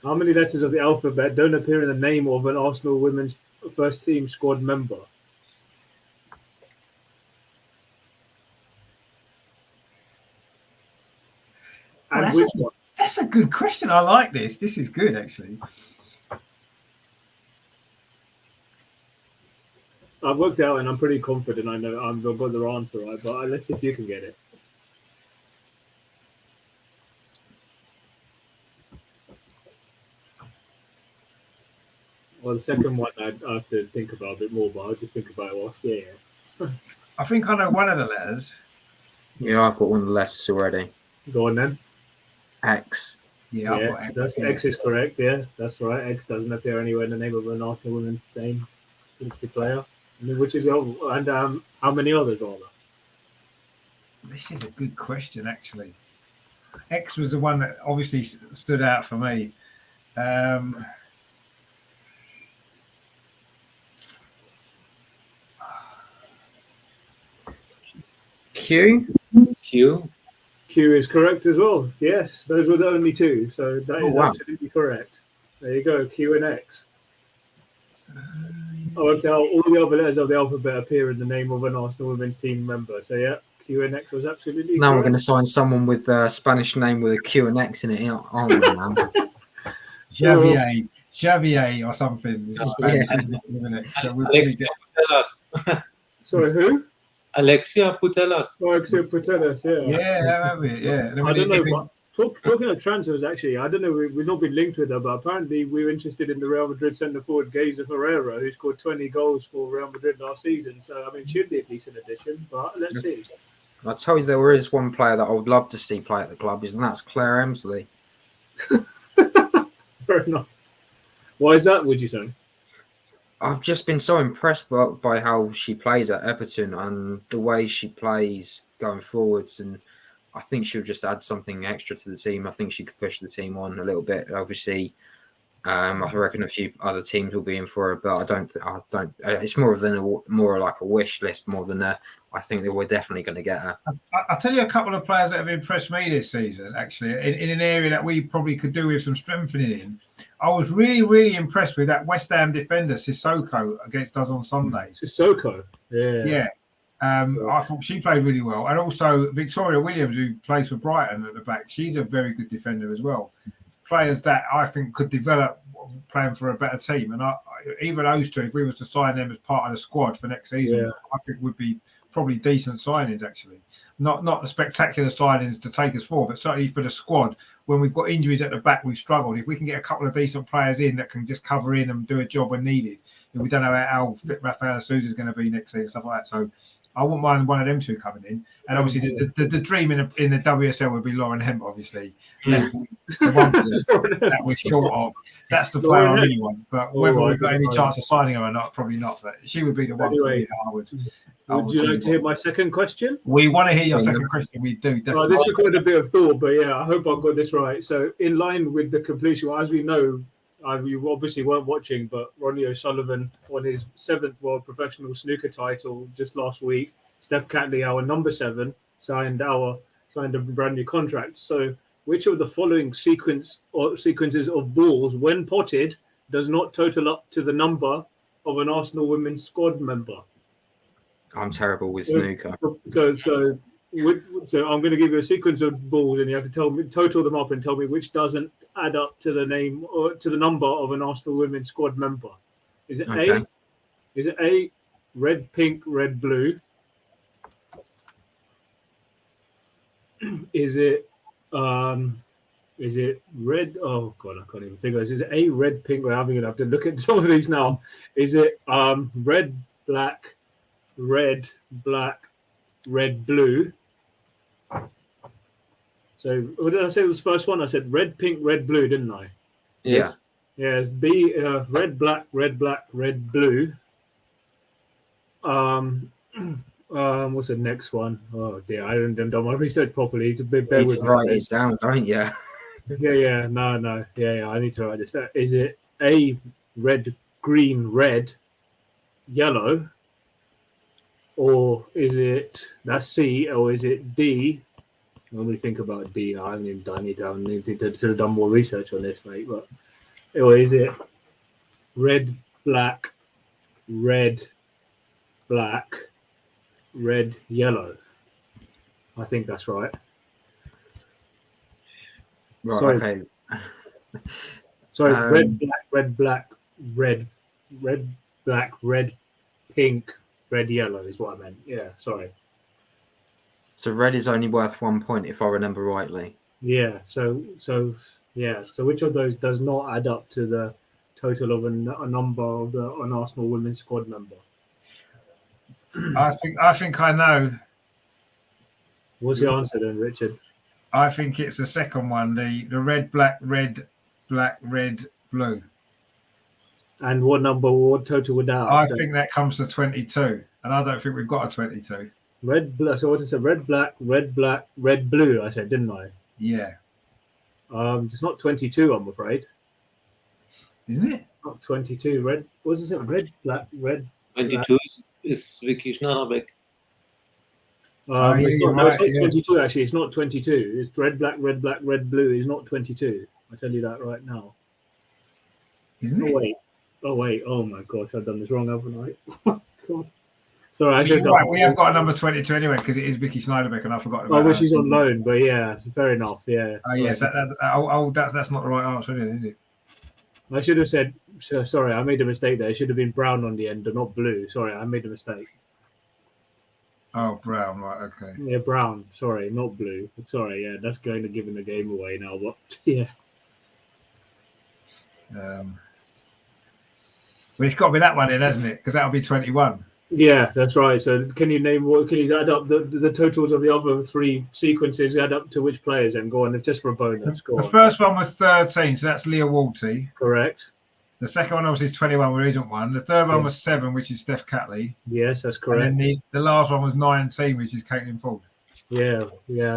How many letters of the alphabet don't appear in the name of an Arsenal women's first team squad member? That's a good question. I like this. This is good, actually. I've worked out, and I'm pretty confident I know I've got the answer right, but let's see if you can get it. Well, the second one I have to think about a bit more, but I'll just think about it whilst. Yeah. I think I know one of the letters. Yeah, I've got one of the letters already. Go on then. X. Yeah, I've got X. That's, yeah. X is correct. Yeah, that's right. X doesn't appear anywhere in the name of an Arsenal women's name player. Which is how many others are there? This is a good question, actually. X was the one that obviously stood out for me. Q. Q is correct as well. Yes, those were the only 2, so that is wow. absolutely correct. There you go, Q and X. I worked out all the other letters of the alphabet appear in the name of an Arsenal women's team member. So yeah, Q and X was absolutely Now correct. we're going to sign someone with a Spanish name with a Q and X in it, aren't we, now? Xavier or something. This is Spanish, isn't it? So we'll Alexia Putellas. Sorry, who? Alexia Putellas. Oh, Alexia Putellas, yeah. Yeah, that was it. Yeah. I don't know. Talking of transfers, actually, I don't know. We've not been linked with her, but apparently we're interested in the Real Madrid centre forward Geisa Ferreira, who scored 20 goals for Real Madrid last season. So I mean, she'd be a decent addition. But let's see. I'll tell you, there is one player that I would love to see play at the club, and that's Claire Emsley. Fair enough. Why is that? Would you say? I've just been so impressed by how she plays at Everton and the way she plays going forwards, and I think she'll just add something extra to the team. I think she could push the team on a little bit. Obviously, I reckon a few other teams will be in for her, but I don't. It's more like a wish list more than I think that we're definitely going to get her. I'll tell you a couple of players that have impressed me this season, actually, in an area that we probably could do with some strengthening in. I was really, really impressed with that West Ham defender, Sissoko, against us on Sunday. Sissoko? Yeah. I thought she played really well. And also Victoria Williams, who plays for Brighton at the back, she's a very good defender as well. Players that I think could develop playing for a better team. And even those 2, if we was to sign them as part of the squad for next season, I think would be probably decent signings, actually. Not the spectacular signings to take us forward, but certainly for the squad. When we've got injuries at the back, we've struggled. If we can get a couple of decent players in that can just cover in and do a job when needed, if we don't know how fit Rafaela Souza is going to be next season, stuff like that. So I wouldn't mind one of them two coming in. And obviously, the dream in the WSL would be Lauren Hemp, obviously. Left wing, the one that we're short of. That's the player I really want. But whether we've got any chance of signing her or not, probably not. But she would be the one for me that I would. Would you like to hear my second question? We want to hear your second question. We do. Definitely. This required a bit of thought, but yeah, I hope I've got this right. So, in line with the completion, as we know, you obviously weren't watching, but Ronnie O'Sullivan won his 7th World Professional Snooker title just last week. Steph Catley, our number 7, signed a brand new contract. So, which of the following sequences of balls, when potted, does not total up to the number of an Arsenal women's squad member? I'm terrible with snooker. So I'm going to give you a sequence of balls, and you have to total them up and tell me which doesn't add up to the name or to the number of an Arsenal women's squad member. Is it Okay. A, red, pink, red, blue? Is it red? Oh God, I can't even think of this. Is it A, red, pink? We're having to have to look at some of these now. Is it red, black, red, black, red, blue? So what did I say was the first one? I said red, pink, red, blue, didn't I? Yes. Yeah, it's B, red, black, red, blue. What's the next one? Oh dear, I haven't done my research properly. Bear You need with to me. write it down, don't you? Yeah, no. Yeah, I need to write this down. Is it A, red, green, red, yellow? Or is it, that's C, or is it D? Let me think about D. I need to have done more research on this, mate. But or is it red, black, red, yellow? I think that's right. Right, Sorry. okay. Sorry, Um, red, black, red, pink, red, yellow is what I meant. Yeah, sorry. So red is only worth 1 point if I remember rightly. Yeah, so which of those does not add up to the total of a number of an Arsenal women's squad member? I think I know. What's the answer then, Richard? I think it's the second one, the red, black, red, blue. And what total would that? I think that comes to 22, and I don't think we've got a 22. Red, black. So what is it? Red, black, red, blue. I said, didn't I? Yeah, It's not 22, I'm afraid. isn't it? Not 22. Red. What is it? Red, black, red. 22 is Vicky Schnarbeck. It's you're not, no, it's right, not 22. Actually, it's not 22. It's red, black, red, blue. Is not 22. I tell you that right now. Isn't Oh it? wait. Oh my gosh, I've done this wrong, haven't I? Oh, God. Sorry, I should You're have done. right. We have got a number 22 anyway because it is Vicky Schneiderbeck, and I forgot about Oh, well, her. she's on loan, but yeah, fair enough. Yeah. Oh yes, that's not the right answer, is it? I should have said. Sorry, I made a mistake there. It should have been brown on the end, and not blue. Sorry, I made a mistake. Oh, brown, right? Okay. Yeah, brown. Sorry, not blue. Sorry, yeah, that's going to giving the game away now. But yeah, Well, it's got to be that one then, hasn't it? Because that'll be 21. yeah, that's right. So, can you add up the totals of the other 3 sequences? Add up to which players? Then go on. It's just for a bonus. Go The on. first one was 13, so that's Leah Walty. Correct. The second one obviously is 21, where isn't one. The third one was 7, which is Steph Catley. Yes, that's correct. And then the last one was 19, which is Caitlin Ford. Yeah,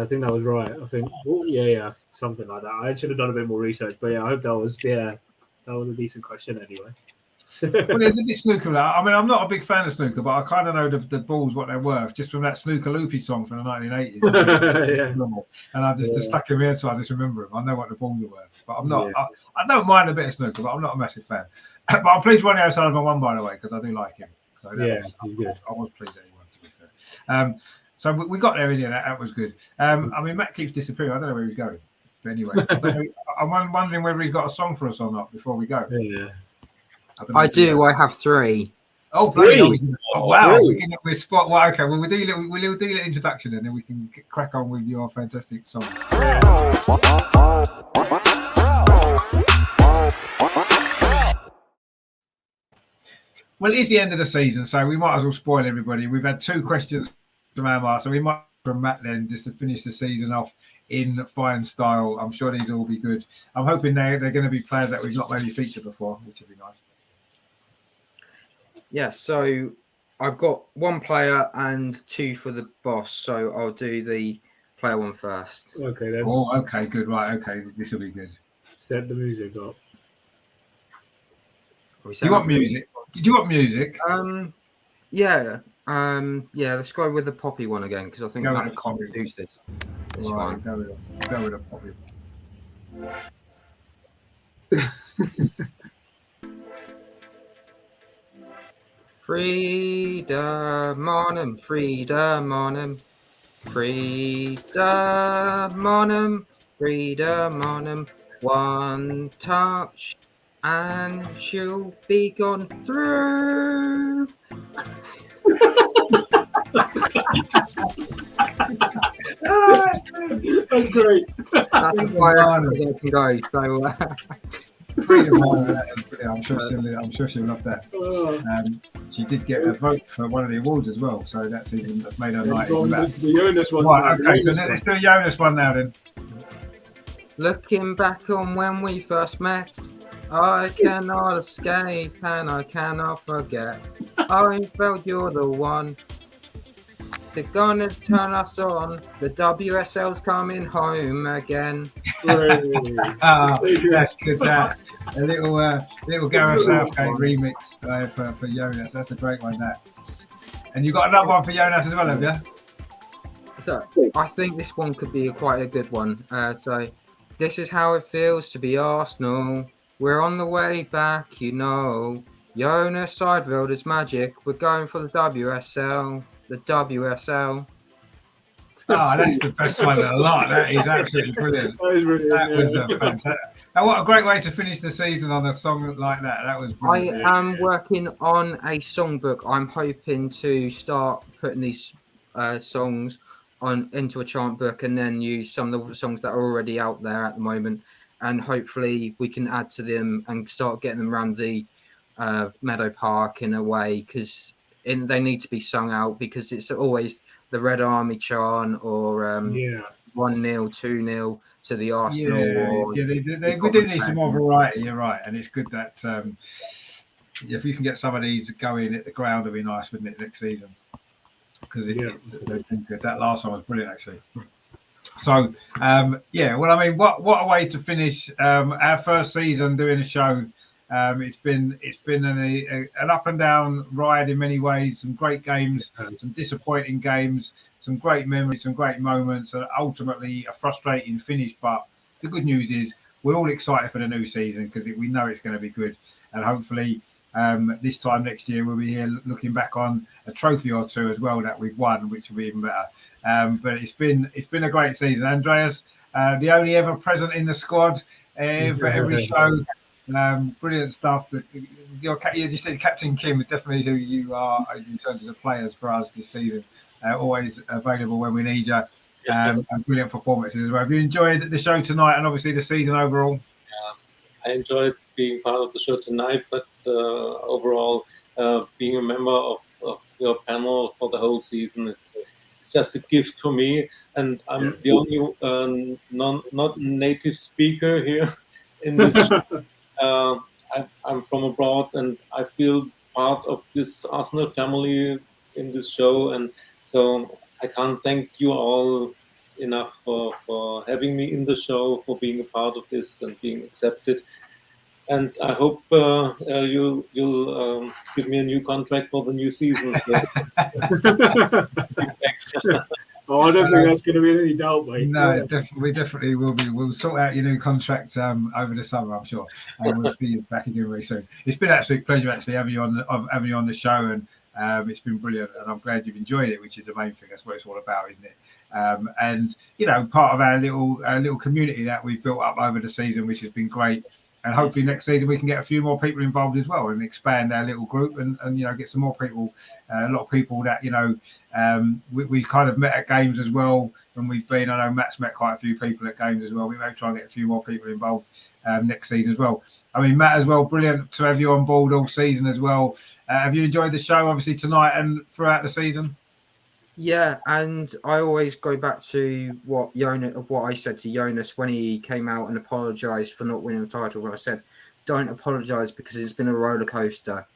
I think that was right. I think, yeah, something like that. I should have done a bit more research, but yeah, I hope that was a decent question anyway. Well, there's a bit snooker. I mean, I'm not a big fan of snooker, but I kind of know the balls what they're worth just from that Snooker Loopy song from the 1980s. Yeah. And I just stuck in my head, so I just remember them. I know what the balls are worth, but I'm not. Yeah. I don't mind a bit of snooker, but I'm not a massive fan. But I'm pleased Ronnie O'Sullivan won, by the way, because I do like him. So he's good. I was pleased that he won, to be fair. So we got there in the end. That was good. I mean, Matt keeps disappearing. I don't know where he's going. But anyway, I'm wondering whether he's got a song for us or not before we go. Yeah. I do. I have 3. Oh, 3! Oh, wow. Really? We're spot. Well, okay. Well, we'll do a little introduction and then we can crack on with your fantastic song. Well, it is the end of the season, so we might as well spoil everybody. We've had 2 questions from Amar, so we might from Matt then just to finish the season off in fine style. I'm sure these will be good. I'm hoping they're going to be players that we've not maybe featured before, which would be nice. Yeah, so I've got 1 player and 2 for the boss, so I'll do the player one first. Okay, then Oh, okay, good. Right, okay, this will be good. set the music up. Do Do you want music? Did you want music? Yeah. Let's go with the poppy one again because I think Go with that the poppy. suits this Right, one. go with a poppy. Freedom on 'em, freedom on 'em, freedom on 'em, freedom on 'em. 1 touch and she'll be gone through. That's great. That's as far as I can go. So Freedom on, I'm sure she'll love that. Oh, She did get a vote for one of the awards as well, so that's made her night even better. the Jonas one. Right, the okay, so Jonas let's do a Jonas one now then. looking back on when we first met, I cannot escape and I cannot forget. I felt you're the one. The gunners turn us on. The WSL's coming home again. one. Ah, that's good. That a little Gareth Southgate remix for Jonas. That's a great one. That. And you got another one for Jonas as well, have you? So I think this one could be quite a good one. So this is how it feels to be Arsenal. We're on the way back, you know. Jonas Seidel's magic. We're going for the WSL. The WSL. Oh, that's the best one of the lot. That is absolutely brilliant. That is brilliant. That was yeah. a fantastic. And what a great way to finish the season on a song like that. That was I brilliant. am working on a songbook. I'm hoping to start putting these songs into a chant book and then use some of the songs that are already out there at the moment. And hopefully we can add to them and start getting them around the Meadow Park in a way because they need to be sung out because it's always the Red Army chant or 1-0, 2-0 to the Arsenal. We do need some more variety. You're right, and it's good that if you can get some of these going at the ground, it'd be nice, wouldn't it, next season? Because they've been good. That last one was brilliant, actually. So, well, I mean, what a way to finish our first season doing a show. It's been an up and down ride in many ways. Some great games, some disappointing games, some great memories, some great moments, and ultimately a frustrating finish. But the good news is we're all excited for the new season because we know it's going to be good, and hopefully this time next year we'll be here looking back on a trophy or 2 as well that we've won, which will be even better. But it's been a great season. Andreas, the only ever present in the squad for every show. Brilliant stuff. As you said, Captain Kim is definitely who you are in terms of the players for us this season. Always available when we need you, and brilliant performances as well. Have you enjoyed the show tonight and obviously the season overall? I enjoyed being part of the show tonight, but overall, being a member of your panel for the whole season is just a gift for me. And I'm the only not native speaker here in this show. I'm from abroad, and I feel part of this Arsenal family in this show, and so I can't thank you all enough for having me in the show, for being a part of this and being accepted. And I hope you'll give me a new contract for the new season. So. Oh, I don't think that's going to be any doubt, mate. No, we definitely will be. We'll sort out your new contract over the summer, I'm sure, and we'll see you back again very soon. It's been an absolute pleasure actually having you on the show, and it's been brilliant. And I'm glad you've enjoyed it, which is the main thing. That's what it's all about, isn't it? And part of our little community that we've built up over the season, which has been great. And hopefully next season we can get a few more people involved as well and expand our little group and get some more people, a lot of people that we kind of met at games as well when we've been. I know Matt's met quite a few people at games as well. We may try and get a few more people involved next season as well. I mean, Matt as well, brilliant to have you on board all season as well. Have you enjoyed the show, obviously, tonight and throughout the season? Yeah, and I always go back to what I said to Jonas when he came out and apologised for not winning the title. When I said, don't apologise because it's been a roller coaster,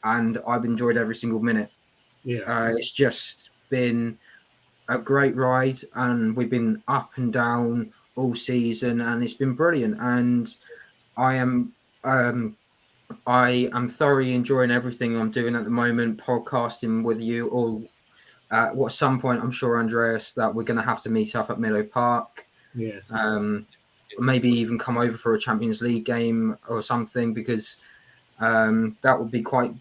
and I've enjoyed every single minute. Yeah. It's just been a great ride, and we've been up and down all season, and it's been brilliant. And I am thoroughly enjoying everything I'm doing at the moment, podcasting with you all. At some point, I'm sure, Andreas, that we're going to have to meet up at Meadow Park. Yeah. Maybe even come over for a Champions League game or something, because that would be quite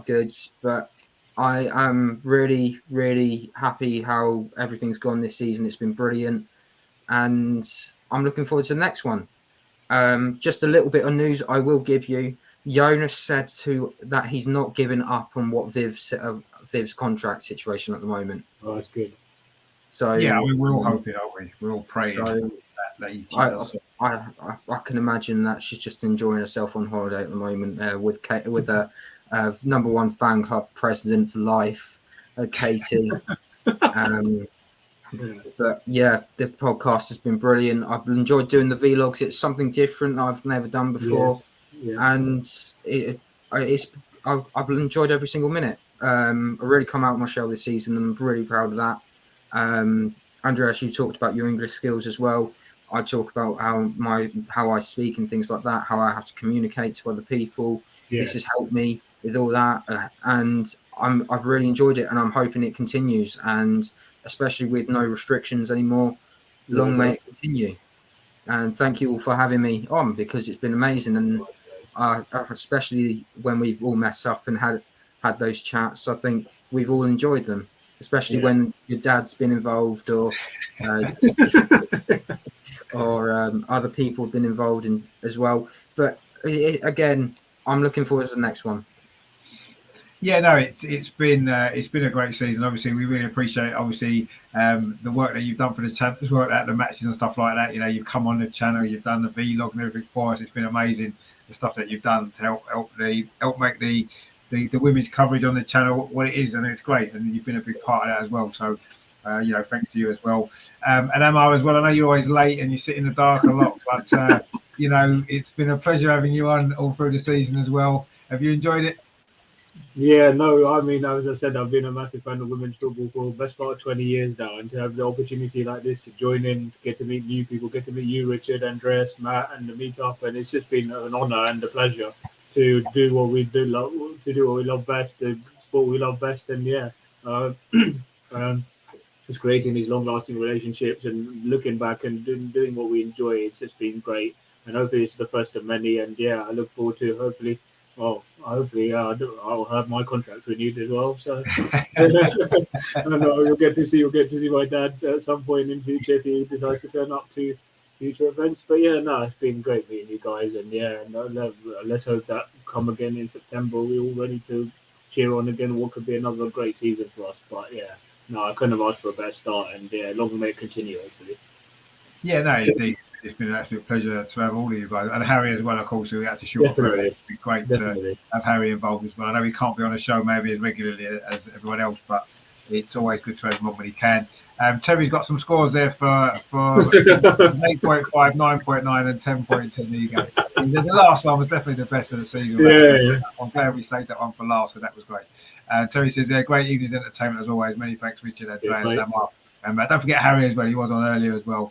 good. But I am really, really happy how everything's gone this season. It's been brilliant, and I'm looking forward to the next one. Just a little bit of news I will give you. Jonas said that he's not giving up on what Viv's contract situation at the moment. Oh, that's good. So yeah, we're all hoping, aren't we? We're all praying that he tells us. I can imagine that she's just enjoying herself on holiday at the moment with a number one fan club president for life, Katie. But yeah, the podcast has been brilliant. I've enjoyed doing the vlogs. It's something different that I've never done before, and I've enjoyed every single minute. I really come out of my shell this season, and I'm really proud of that. Andreas, you talked about your English skills as well. I talk about how I speak and things like that, how I have to communicate to other people. Yeah. This has helped me with all that, and I've really enjoyed it, and I'm hoping it continues, and especially with no restrictions anymore. Long may it continue. And thank you all for having me on, because it's been amazing, and especially when we've all messed up and had those chats, I think we've all enjoyed them, especially when your dad's been involved or other people have been involved in as well. But again, I'm looking forward to the next one. Yeah, no, it's been a great season. Obviously, we really appreciate the work that you've done for the channel, as well at the matches and stuff like that. You know, you've come on the channel, you've done the vlog and everything for us. It's been amazing, the stuff that you've done to help make the women's coverage on the channel what it is, and it's great. And you've been a big part of that as well. So, thanks to you as well. And Amar as well. I know you're always late and you sit in the dark a lot, but it's been a pleasure having you on all through the season as well. Have you enjoyed it? Yeah, no, I mean, as I said, I've been a massive fan of women's football for the best part of 20 years now, and to have the opportunity like this to join in, get to meet new people, get to meet you, Richard, Andreas, Matt, and the meet-up, and it's just been an honour and a pleasure to do what we love best, the sport we love best, and just creating these long-lasting relationships and looking back and doing what we enjoy. It's just been great, and hopefully it's the first of many, and I look forward to hopefully I'll have my contract renewed as well. So I don't know, you'll get to see my dad at some point in future if he decides to turn up to future events. But it's been great meeting you guys, and let's hope that come again in September. We're all ready to cheer on again what could be another great season for us. But I couldn't have asked for a better start, and long may it continue, hopefully. Yeah, no, indeed. It's been an absolute pleasure to have all of you guys, and Harry as well, of course, who we had to shoot off. It's been great to have Harry involved as well. I know he can't be on the show maybe as regularly as everyone else, but it's always good to have him on when he can. Terry's got some scores there for 8.5, 9.9 and 10.10. There you go. The last one was definitely the best of the season. I'm glad we saved that one for last, because that was great. Terry says, great evening's entertainment as always. Many thanks, Richard, Andreas, Amar. Don't forget Harry as well. He was on earlier as well.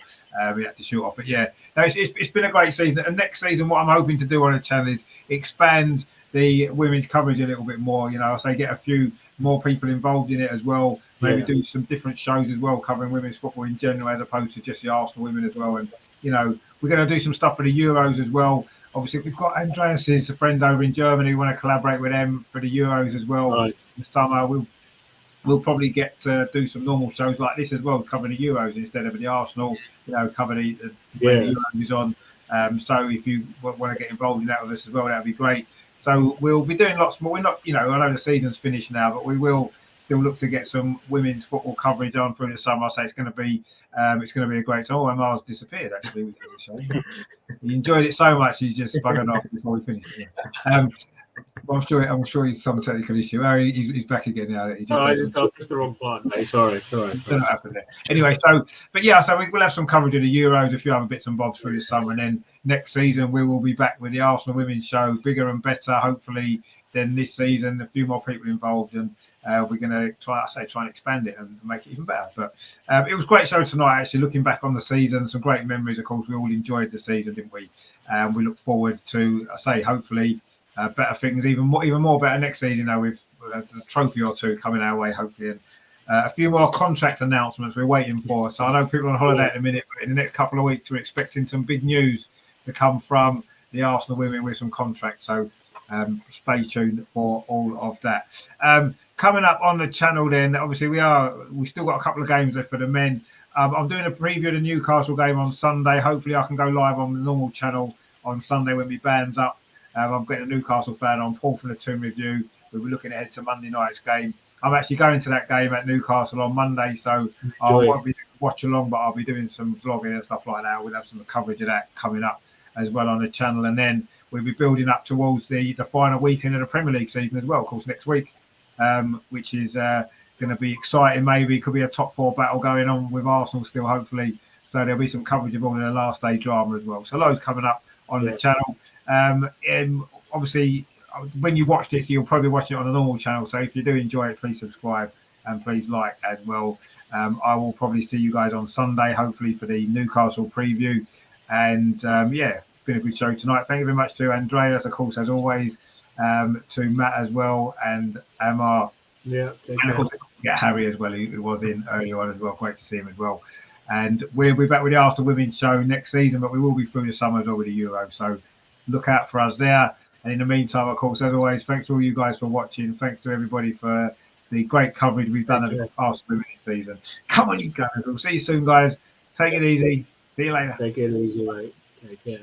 We had to shoot off. But it's been a great season. And next season, what I'm hoping to do on the channel is expand the women's coverage a little bit more. I'll say get a few more people involved in it as well. Maybe do some different shows as well, covering women's football in general, as opposed to just the Arsenal women as well. And, we're going to do some stuff for the Euros as well. Obviously, we've got Andreas's friends over in Germany. We want to collaborate with them for the Euros as well. In the summer, we'll probably get to do some normal shows like this as well, covering the Euros instead of the Arsenal, cover the Euros is on. So if you want to get involved in that with us as well, that would be great. So we'll be doing lots more. We're not, I know the season's finished now, but we will still look to get some women's football coverage on through the summer. So it's going to be a great. So Omar's disappeared actually, which is a shame. He enjoyed it so much he's just buggered off before we finish. I'm sure he's some technical issue. He's back again now. He I just pressed the wrong button. Mate. Sorry. Don't happen there. Anyway, so we'll have some coverage of the Euros, a few other bits and bobs through the summer, and then next season we will be back with the Arsenal Women's Show, bigger and better, hopefully, than this season. A few more people involved, and we're going to try and expand it and make it even better. But it was a great show tonight. Actually, looking back on the season, some great memories. Of course, we all enjoyed the season, didn't we? We look forward to, hopefully, better things, even more better next season. With a trophy or two coming our way, hopefully, and a few more contract announcements we're waiting for. So I know people are on holiday at the minute, but in the next couple of weeks, we're expecting some big news to come from the Arsenal women with some contracts. So stay tuned for all of that. Coming up on the channel, then obviously we still got a couple of games left for the men. I'm doing a preview of the Newcastle game on Sunday. Hopefully, I can go live on the normal channel on Sunday when my band's up. I'm getting a Newcastle fan on, Paul from the Toon Review. We'll be looking ahead to Monday night's game. I'm actually going to that game at Newcastle on Monday, so I won't be watch along, but I'll be doing some vlogging and stuff like that. We'll have some coverage of that coming up as well on the channel, and then we'll be building up towards the final weekend of the Premier League season as well, of course, next week, which is going to be exciting. Maybe could be a top 4 battle going on with Arsenal still, hopefully. So there'll be some coverage of all of the last day drama as well. So loads coming up on the channel. And obviously, when you watch this, you'll probably watch it on a normal channel. So if you do enjoy it, please subscribe and please like as well. I will probably see you guys on Sunday, hopefully, for the Newcastle preview. And it's been a good show tonight. Thank you very much to Andreas, of course, as always, to Matt as well, and Amar. Yeah, and of course, Harry as well, who was in earlier on as well. Great to see him as well. And we'll be back with the Arsenal Women's Show next season, but we will be through the summer as well with the Euro. So look out for us there. And in the meantime, of course, as always, thanks to all you guys for watching. Thanks to everybody for the great coverage we've done of the Arsenal Women's season. Come on, you guys. We'll see you soon, guys. Take it easy. See you later. Take it easy, mate. Take care.